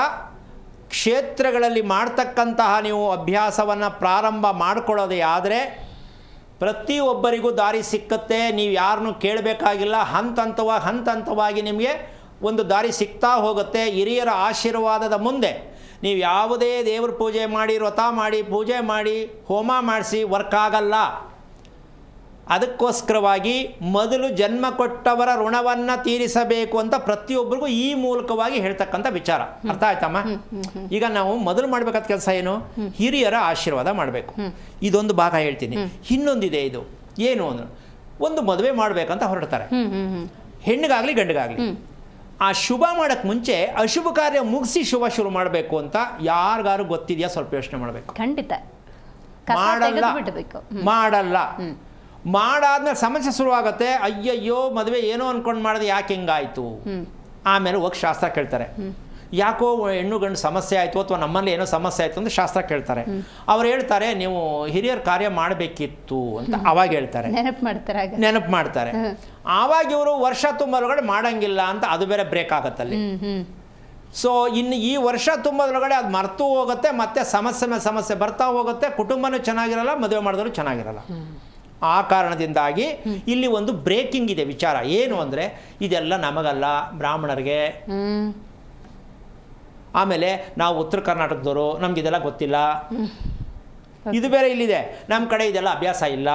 ಕ್ಷೇತ್ರಗಳಲ್ಲಿ ಮಾಡ್ತಕ್ಕಂತಹ ನೀವು ಅಭ್ಯಾಸವನ್ನು ಪ್ರಾರಂಭ ಮಾಡಿಕೊಳ್ಳೋದೇ ಆದರೆ ಪ್ರತಿಯೊಬ್ಬರಿಗೂ ದಾರಿ ಸಿಕ್ಕತ್ತೆ. ನೀವು ಯಾರನ್ನೂ ಕೇಳಬೇಕಾಗಿಲ್ಲ. ಹಂತವಾಗಿ ನಿಮಗೆ ಒಂದು ದಾರಿ ಸಿಗ್ತಾ ಹೋಗುತ್ತೆ. ಹಿರಿಯರ ಆಶೀರ್ವಾದದ ಮುಂದೆ ನೀವು ಯಾವುದೇ ದೇವ್ರ ಪೂಜೆ ಮಾಡಿ, ವ್ರತ ಮಾಡಿ, ಪೂಜೆ ಮಾಡಿ, ಹೋಮ ಮಾಡಿಸಿ ವರ್ಕ್ ಆಗಲ್ಲ. ಅದಕ್ಕೋಸ್ಕರವಾಗಿ ಮೊದಲು ಜನ್ಮ ಕೊಟ್ಟವರ ಋಣವನ್ನು ತೀರಿಸಬೇಕು ಅಂತ ಪ್ರತಿಯೊಬ್ಬರಿಗೂ ಈ ಮೂಲಕವಾಗಿ ಹೇಳ್ತಕ್ಕಂಥ ವಿಚಾರ. ಅರ್ಥ ಆಯ್ತಮ್ಮ? ಈಗ ನಾವು ಮೊದಲು ಮಾಡಬೇಕಾದ ಕೆಲಸ ಏನು? ಹಿರಿಯರ ಆಶೀರ್ವಾದ ಮಾಡಬೇಕು. ಇದೊಂದು ಭಾಗ ಹೇಳ್ತೀನಿ. ಇನ್ನೊಂದಿದೆ. ಇದು ಏನು ಅಂದ್ರೆ, ಒಂದು ಮದುವೆ ಮಾಡಬೇಕಂತ ಹೊರಡ್ತಾರೆ, ಹೆಣ್ಣಿಗಾಗಲಿ ಗಂಡಿಗಾಗಲಿ. ಆ ಶುಭ ಮಾಡೋಕ್ಕೆ ಮುಂಚೆ ಅಶುಭ ಕಾರ್ಯ ಮುಗಿಸಿ ಶುಭ ಶುರು ಮಾಡಬೇಕು ಅಂತ ಯಾರಿಗಾರು ಗೊತ್ತಿದೆಯಾ? ಸ್ವಲ್ಪ ಯೋಚನೆ ಮಾಡಬೇಕು. ಖಂಡಿತ ಮಾಡಲ್ಲ. ಮಾಡಾದ್ಮೇಲೆ ಸಮಸ್ಯೆ ಶುರುವಾಗುತ್ತೆ. ಅಯ್ಯಯ್ಯೋ ಮದುವೆ ಏನೋ ಅಂದ್ಕೊಂಡು ಮಾಡಿದೆ, ಯಾಕೆ ಹಿಂಗಾಯಿತು? ಆಮೇಲೆ ಹೋಗಿ ಶಾಸ್ತ್ರ ಕೇಳ್ತಾರೆ. ಯಾಕೋ ಹೆಣ್ಣು ಗಂಡು ಸಮಸ್ಯೆ ಆಯಿತು ಅಥವಾ ನಮ್ಮಲ್ಲಿ ಏನೋ ಸಮಸ್ಯೆ ಆಯಿತು ಅಂತ ಶಾಸ್ತ್ರ ಕೇಳ್ತಾರೆ. ಅವ್ರು ಹೇಳ್ತಾರೆ, ನೀವು ಹಿರಿಯರ ಕಾರ್ಯ ಮಾಡಬೇಕಿತ್ತು ಅಂತ ಅವಾಗ ಹೇಳ್ತಾರೆ, ನೆನಪು ಮಾಡ್ತಾರೆ. ಆವಾಗ ಇವರು ವರ್ಷ ತುಂಬೊಳಗಡೆ ಮಾಡಂಗಿಲ್ಲ ಅಂತ ಅದು ಬೇರೆ ಬ್ರೇಕ್ ಆಗುತ್ತಲ್ಲಿ. ಸೊ ಇನ್ನು ಈ ವರ್ಷ ತುಂಬೊಳಗಡೆ ಅದು ಮರೆತು ಹೋಗುತ್ತೆ, ಮತ್ತೆ ಸಮಸ್ಯೆ ಮೇಲೆ ಸಮಸ್ಯೆ ಬರ್ತಾ ಹೋಗುತ್ತೆ. ಕುಟುಂಬನೂ ಚೆನ್ನಾಗಿರಲ್ಲ, ಮದುವೆ ಮಾಡಿದ್ರು ಚೆನ್ನಾಗಿರಲ್ಲ. ಆ ಕಾರಣದಿಂದಾಗಿ ಇಲ್ಲಿ ಒಂದು ಬ್ರೇಕಿಂಗ್ ಇದೆ ವಿಚಾರ. ಏನು ಅಂದರೆ, ಇದೆಲ್ಲ ನಮಗಲ್ಲ, ಬ್ರಾಹ್ಮಣರಿಗೆ. ಆಮೇಲೆ ನಾವು ಉತ್ತರ ಕರ್ನಾಟಕದವರು, ನಮಗಿದೆಲ್ಲ ಗೊತ್ತಿಲ್ಲ. ಇದು ಬೇರೆ ಇಲ್ಲಿದೆ, ನಮ್ಮ ಕಡೆ ಇದೆಲ್ಲ ಅಭ್ಯಾಸ ಇಲ್ಲ.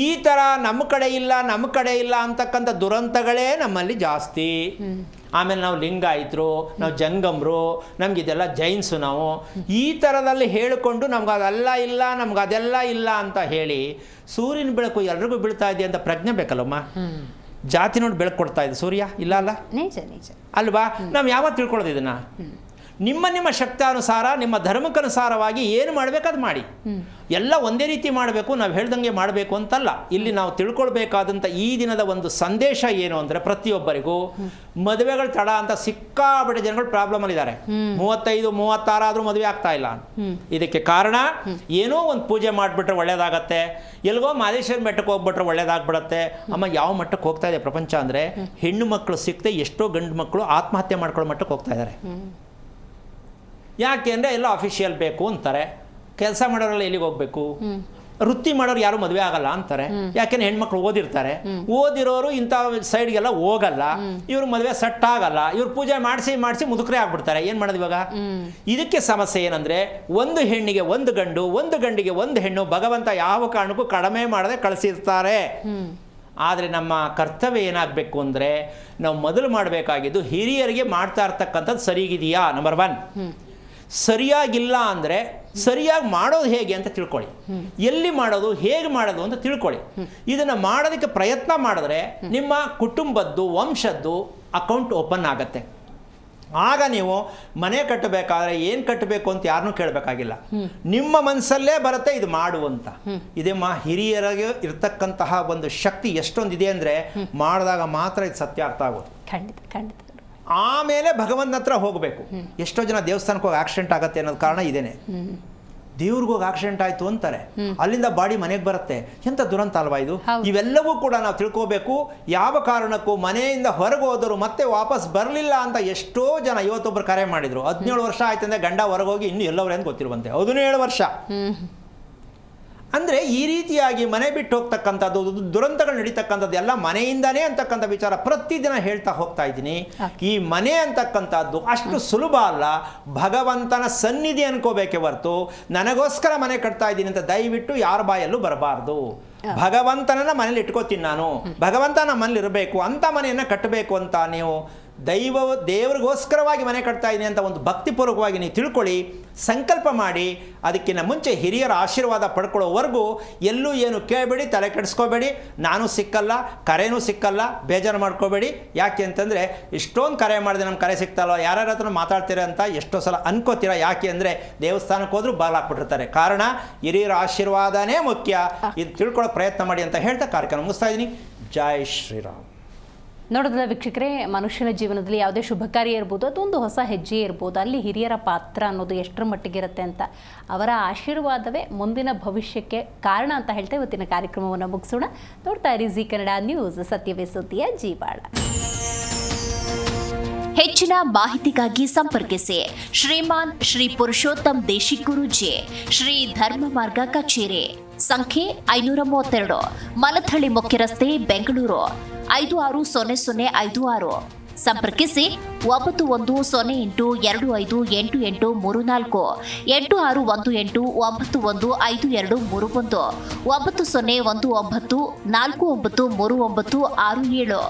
ಈ ಥರ ನಮ್ಮ ಕಡೆ ಇಲ್ಲ ಅಂತಕ್ಕಂಥ ದುರಂತಗಳೇ ನಮ್ಮಲ್ಲಿ ಜಾಸ್ತಿ. ಆಮೇಲೆ ನಾವು ಲಿಂಗಾಯಿತರು, ನಾವು ಜಂಗಮರು, ನಮಗಿದೆಲ್ಲ ಜೈನ್ಸು. ನಾವು ಈ ಥರದಲ್ಲಿ ಹೇಳಿಕೊಂಡು ನಮ್ಗೆ ಅದೆಲ್ಲ ಇಲ್ಲ, ನಮ್ಗೆ ಅದೆಲ್ಲ ಇಲ್ಲ ಅಂತ ಹೇಳಿ ಸೂರ್ಯನ ಬೆಳಕು ಎಲ್ರಿಗೂ ಬೀಳ್ತಾ ಇದೆ ಅಂತ ಪ್ರಜ್ಞೆ ಬೇಕಲ್ಲಮ್ಮ. ಜಾತಿ ನೋಡಿ ಬೆಳಕು ಕೊಡ್ತಾ ಇದೆ ಸೂರ್ಯ, ಇಲ್ಲ ಅಲ್ಲ? ನಿಜ ನಿಜ ಅಲ್ವಾ? ನಾವು ಯಾವಾಗ ತಿಳ್ಕೊಳ್ಳೋದು ಇದನ್ನ? ನಿಮ್ಮ ಶಕ್ತಾನುಸಾರ, ನಿಮ್ಮ ಧರ್ಮಕ್ಕನುಸಾರವಾಗಿ ಏನು ಮಾಡಬೇಕು ಅದು ಮಾಡಿ. ಎಲ್ಲ ಒಂದೇ ರೀತಿ ಮಾಡಬೇಕು, ನಾವು ಹೇಳ್ದಂಗೆ ಮಾಡಬೇಕು ಅಂತಲ್ಲ. ಇಲ್ಲಿ ನಾವು ತಿಳ್ಕೊಳ್ಬೇಕಾದಂಥ ಈ ದಿನದ ಒಂದು ಸಂದೇಶ ಏನು ಅಂದರೆ, ಪ್ರತಿಯೊಬ್ಬರಿಗೂ ಮದುವೆಗಳು ತಡ ಅಂತ ಸಿಕ್ಕಾಬಿಟ್ಟೆ ಜನಗಳು ಪ್ರಾಬ್ಲಮಲ್ಲಿದ್ದಾರೆ. 35, 36 ಆದರೂ ಮದುವೆ ಆಗ್ತಾ ಇಲ್ಲ. ಇದಕ್ಕೆ ಕಾರಣ ಏನೋ ಒಂದು ಪೂಜೆ ಮಾಡಿಬಿಟ್ರೆ ಒಳ್ಳೇದಾಗತ್ತೆ, ಎಲ್ಗೋ ಮಾದೇಶ್ವರ ಮಟ್ಟಕ್ಕೆ ಹೋಗ್ಬಿಟ್ರೆ ಒಳ್ಳೇದಾಗ್ಬಿಡತ್ತೆ. ಅಮ್ಮ, ಯಾವ ಮಟ್ಟಕ್ಕೆ ಹೋಗ್ತಾ ಇದೆ ಪ್ರಪಂಚ ಅಂದರೆ, ಹೆಣ್ಣು ಮಕ್ಕಳು ಸಿಕ್ಕದೆ ಎಷ್ಟೋ ಗಂಡು ಮಕ್ಕಳು ಆತ್ಮಹತ್ಯೆ ಮಾಡ್ಕೊಳ್ಳೋ ಮಟ್ಟಕ್ಕೆ ಹೋಗ್ತಾ ಇದ್ದಾರೆ. ಯಾಕೆ ಅಂದರೆ ಎಲ್ಲ ಅಫಿಷಿಯಲ್ ಬೇಕು ಅಂತಾರೆ. ಕೆಲಸ ಮಾಡೋರೆಲ್ಲ ಎಲ್ಲಿಗೆ ಹೋಗಬೇಕು? ವೃತ್ತಿ ಮಾಡೋರು ಯಾರು ಮದುವೆ ಆಗಲ್ಲ ಅಂತಾರೆ. ಯಾಕೆಂದ್ರೆ ಹೆಣ್ಮಕ್ಳು ಓದಿರ್ತಾರೆ. ಓದಿರೋರು ಇಂಥ ಸೈಡ್ಗೆಲ್ಲ ಹೋಗಲ್ಲ. ಇವ್ರ ಮದುವೆ ಸೆಟ್ ಆಗಲ್ಲ. ಇವ್ರು ಪೂಜೆ ಮಾಡಿಸಿ ಮುದುಕರೇ ಆಗ್ಬಿಡ್ತಾರೆ. ಏನು ಮಾಡೋದು ಇವಾಗ? ಇದಕ್ಕೆ ಸಮಸ್ಯೆ ಏನಂದರೆ, ಒಂದು ಹೆಣ್ಣಿಗೆ ಒಂದು ಗಂಡು, ಒಂದು ಗಂಡಿಗೆ ಒಂದು ಹೆಣ್ಣು ಭಗವಂತ ಯಾವ ಕಾರಣಕ್ಕೂ ಕಡಿಮೆ ಮಾಡದೆ ಕಳಿಸಿರ್ತಾರೆ. ಆದರೆ ನಮ್ಮ ಕರ್ತವ್ಯ ಏನಾಗಬೇಕು ಅಂದರೆ, ನಾವು ಮೊದಲು ಮಾಡಬೇಕಾಗಿದ್ದು ಹಿರಿಯರಿಗೆ ಮಾಡ್ತಾ ಇರ್ತಕ್ಕಂಥದ್ದು ಸರಿಗಿದೆಯಾ, ನಂಬರ್ 1. ಸರಿಯಾಗಿಲ್ಲ ಅಂದರೆ ಸರಿಯಾಗಿ ಮಾಡೋದು ಹೇಗೆ ಅಂತ ತಿಳ್ಕೊಳ್ಳಿ. ಎಲ್ಲಿ ಮಾಡೋದು, ಹೇಗೆ ಮಾಡೋದು ಅಂತ ತಿಳ್ಕೊಳ್ಳಿ. ಇದನ್ನು ಮಾಡೋದಕ್ಕೆ ಪ್ರಯತ್ನ ಮಾಡಿದ್ರೆ ನಿಮ್ಮ ಕುಟುಂಬದ್ದು, ವಂಶದ್ದು ಅಕೌಂಟ್ ಓಪನ್ ಆಗುತ್ತೆ. ಆಗ ನೀವು ಮನೆ ಕಟ್ಟಬೇಕಾದ್ರೆ ಏನು ಕಟ್ಟಬೇಕು ಅಂತ ಯಾರನ್ನೂ ಕೇಳಬೇಕಾಗಿಲ್ಲ. ನಿಮ್ಮ ಮನಸ್ಸಲ್ಲೇ ಬರುತ್ತೆ ಇದು ಮಾಡು ಅಂತ. ಇದಮ್ಮ ಹಿರಿಯರಿಗೆ ಇರ್ತಕ್ಕಂತಹ ಒಂದು ಶಕ್ತಿ ಎಷ್ಟೊಂದಿದೆ ಅಂದರೆ, ಮಾಡಿದಾಗ ಮಾತ್ರ ಇದು ಸತ್ಯ ಅರ್ಥ ಆಗೋದು. ಖಂಡಿತ ಖಂಡಿತ. ಆಮೇಲೆ ಭಗವಂತನ ಹತ್ರ ಹೋಗಬೇಕು. ಎಷ್ಟೋ ಜನ ದೇವಸ್ಥಾನಕ್ಕೆ ಹೋಗಿ ಆಕ್ಸಿಡೆಂಟ್ ಆಗುತ್ತೆ ಅನ್ನೋದು ಕಾರಣ ಇದೇನೆ. ದೇವ್ರಿಗೋಗಿ ಆಕ್ಸಿಡೆಂಟ್ ಆಯಿತು ಅಂತಾರೆ, ಅಲ್ಲಿಂದ ಬಾಡಿ ಮನೆಗೆ ಬರುತ್ತೆ. ಎಂಥ ದುರಂತ ಅಲ್ವಾ ಇದು? ಇವೆಲ್ಲವೂ ಕೂಡ ನಾವು ತಿಳ್ಕೋಬೇಕು. ಯಾವ ಕಾರಣಕ್ಕೂ ಮನೆಯಿಂದ ಹೊರಗೆ ಹೋದರು ಮತ್ತೆ ವಾಪಸ್ ಬರಲಿಲ್ಲ ಅಂತ ಎಷ್ಟೋ ಜನ. ಇವತ್ತೊಬ್ಬರು ಕರೆ ಮಾಡಿದ್ರು, 17 ವರ್ಷ ಆಯ್ತಂದ್ರೆ ಗಂಡ ಹೊರಗೋಗಿ ಇನ್ನೂ ಎಲ್ಲವರೇನು ಗೊತ್ತಿರುವಂತೆ, 17 ವರ್ಷ. ಅಂದರೆ ಈ ರೀತಿಯಾಗಿ ಮನೆ ಬಿಟ್ಟು ಹೋಗ್ತಕ್ಕಂಥದ್ದು, ದುರಂತಗಳು ನಡೀತಕ್ಕಂಥದ್ದು ಎಲ್ಲ ಮನೆಯಿಂದನೇ ಅಂತಕ್ಕಂಥ ವಿಚಾರ ಪ್ರತಿದಿನ ಹೇಳ್ತಾ ಹೋಗ್ತಾ ಇದ್ದೀನಿ. ಈ ಮನೆ ಅಂತಕ್ಕಂಥದ್ದು ಅಷ್ಟು ಸುಲಭ ಅಲ್ಲ. ಭಗವಂತನ ಸನ್ನಿಧಿ ಅನ್ಕೋಬೇಕೆ ಹೊರತು ನನಗೋಸ್ಕರ ಮನೆ ಕಟ್ತಾ ಇದ್ದೀನಿ ಅಂತ ದಯವಿಟ್ಟು ಯಾರ ಬಾಯಲ್ಲೂ ಬರಬಾರ್ದು. ಭಗವಂತನನ್ನ ಮನೇಲಿ ಇಟ್ಕೋತೀನಿ ನಾನು, ಭಗವಂತ ನಮ್ಮ ಮನೇಲಿ ಇರಬೇಕು ಅಂತ ಮನೆಯನ್ನು ಕಟ್ಟಬೇಕು ಅಂತ ನೀವು ದೇವ್ರಿಗೋಸ್ಕರವಾಗಿ ಮನೆ ಕಟ್ತಾ ಇದ್ದೀನಿ ಅಂತ ಒಂದು ಭಕ್ತಿಪೂರ್ವಕವಾಗಿ ನೀವು ತಿಳ್ಕೊಳ್ಳಿ, ಸಂಕಲ್ಪ ಮಾಡಿ. ಅದಕ್ಕಿಂತ ಮುಂಚೆ ಹಿರಿಯರ ಆಶೀರ್ವಾದ ಪಡ್ಕೊಳ್ಳೋವರೆಗೂ ಎಲ್ಲೂ ಏನು ಕೇಳಬೇಡಿ, ತಲೆ ಕೆಡಿಸ್ಕೋಬೇಡಿ. ನಾನು ಸಿಕ್ಕಲ್ಲ, ಕರೆನೂ ಸಿಕ್ಕಲ್ಲ, ಬೇಜಾರು ಮಾಡ್ಕೋಬೇಡಿ. ಯಾಕೆ ಅಂತಂದರೆ ಇಷ್ಟೊಂದು ಕರೆ ಮಾಡಿದೆ, ನಮ್ಮ ಕರೆ ಸಿಗ್ತಲ್ವ, ಯಾರ್ಯಾರ ಹತ್ರ ಮಾತಾಡ್ತೀರ ಅಂತ ಎಷ್ಟೋ ಸಲ ಅನ್ಕೋತೀರ. ಯಾಕೆ ಅಂದರೆ ದೇವಸ್ಥಾನಕ್ಕೆ ಹೋದ್ರೂ ಬಾಲ್ ಹಾಕ್ಬಿಟ್ಟಿರ್ತಾರೆ. ಕಾರಣ ಹಿರಿಯರ ಆಶೀರ್ವಾದನೇ ಮುಖ್ಯ. ಇದು ತಿಳ್ಕೊಳ್ಳೋ ಪ್ರಯತ್ನ ಮಾಡಿ ಅಂತ ಹೇಳ್ತಾ ಕಾರ್ಯಕ್ರಮ ಮುಗಿಸ್ತಾ ಇದ್ದೀನಿ. ಜೈ ಶ್ರೀರಾಮ್. ನೋಡೋದಲ್ಲ ವೀಕ್ಷಕರೇ, ಮನುಷ್ಯನ ಜೀವನದಲ್ಲಿ ಯಾವುದೇ ಶುಭ ಕಾರ್ಯ ಇರ್ಬೋದು, ಅದೊಂದು ಹೊಸ ಹೆಜ್ಜೆ ಇರ್ಬೋದು, ಅಲ್ಲಿ ಹಿರಿಯರ ಪಾತ್ರ ಅನ್ನೋದು ಎಷ್ಟರ ಮಟ್ಟಿಗಿರುತ್ತೆ ಅಂತ, ಅವರ ಆಶೀರ್ವಾದವೇ ಮುಂದಿನ ಭವಿಷ್ಯಕ್ಕೆ ಕಾರಣ ಅಂತ ಹೇಳ್ತಾ ಇವತ್ತಿನ ಕಾರ್ಯಕ್ರಮವನ್ನು ಮುಗಿಸೋಣ. ನೋಡ್ತಾ ಇರಿ ಜಿ ಕನ್ನಡ ನ್ಯೂಸ್, ಸತ್ಯವೇ ಸುದ್ದಿಯ ಜೀವಾಳ. ಹೆಚ್ಚಿನ ಮಾಹಿತಿಗಾಗಿ ಸಂಪರ್ಕಿಸಿ ಶ್ರೀಮಾನ್ ಶ್ರೀ ಪುರುಷೋತ್ತಮ್ ದೇಶಿಕ್ ಗುರೂಜಿ, ಶ್ರೀ ಧರ್ಮ ಮಾರ್ಗ ಕಚೇರಿ, ಸಂಖ್ಯೆ 532, ಮಲಥಳಿ ಮುಖ್ಯ ರಸ್ತೆ, ಬೆಂಗಳೂರು 560056. ಸಂಪರ್ಕಿಸಿ 9108258834, 8618915231, 9019493967.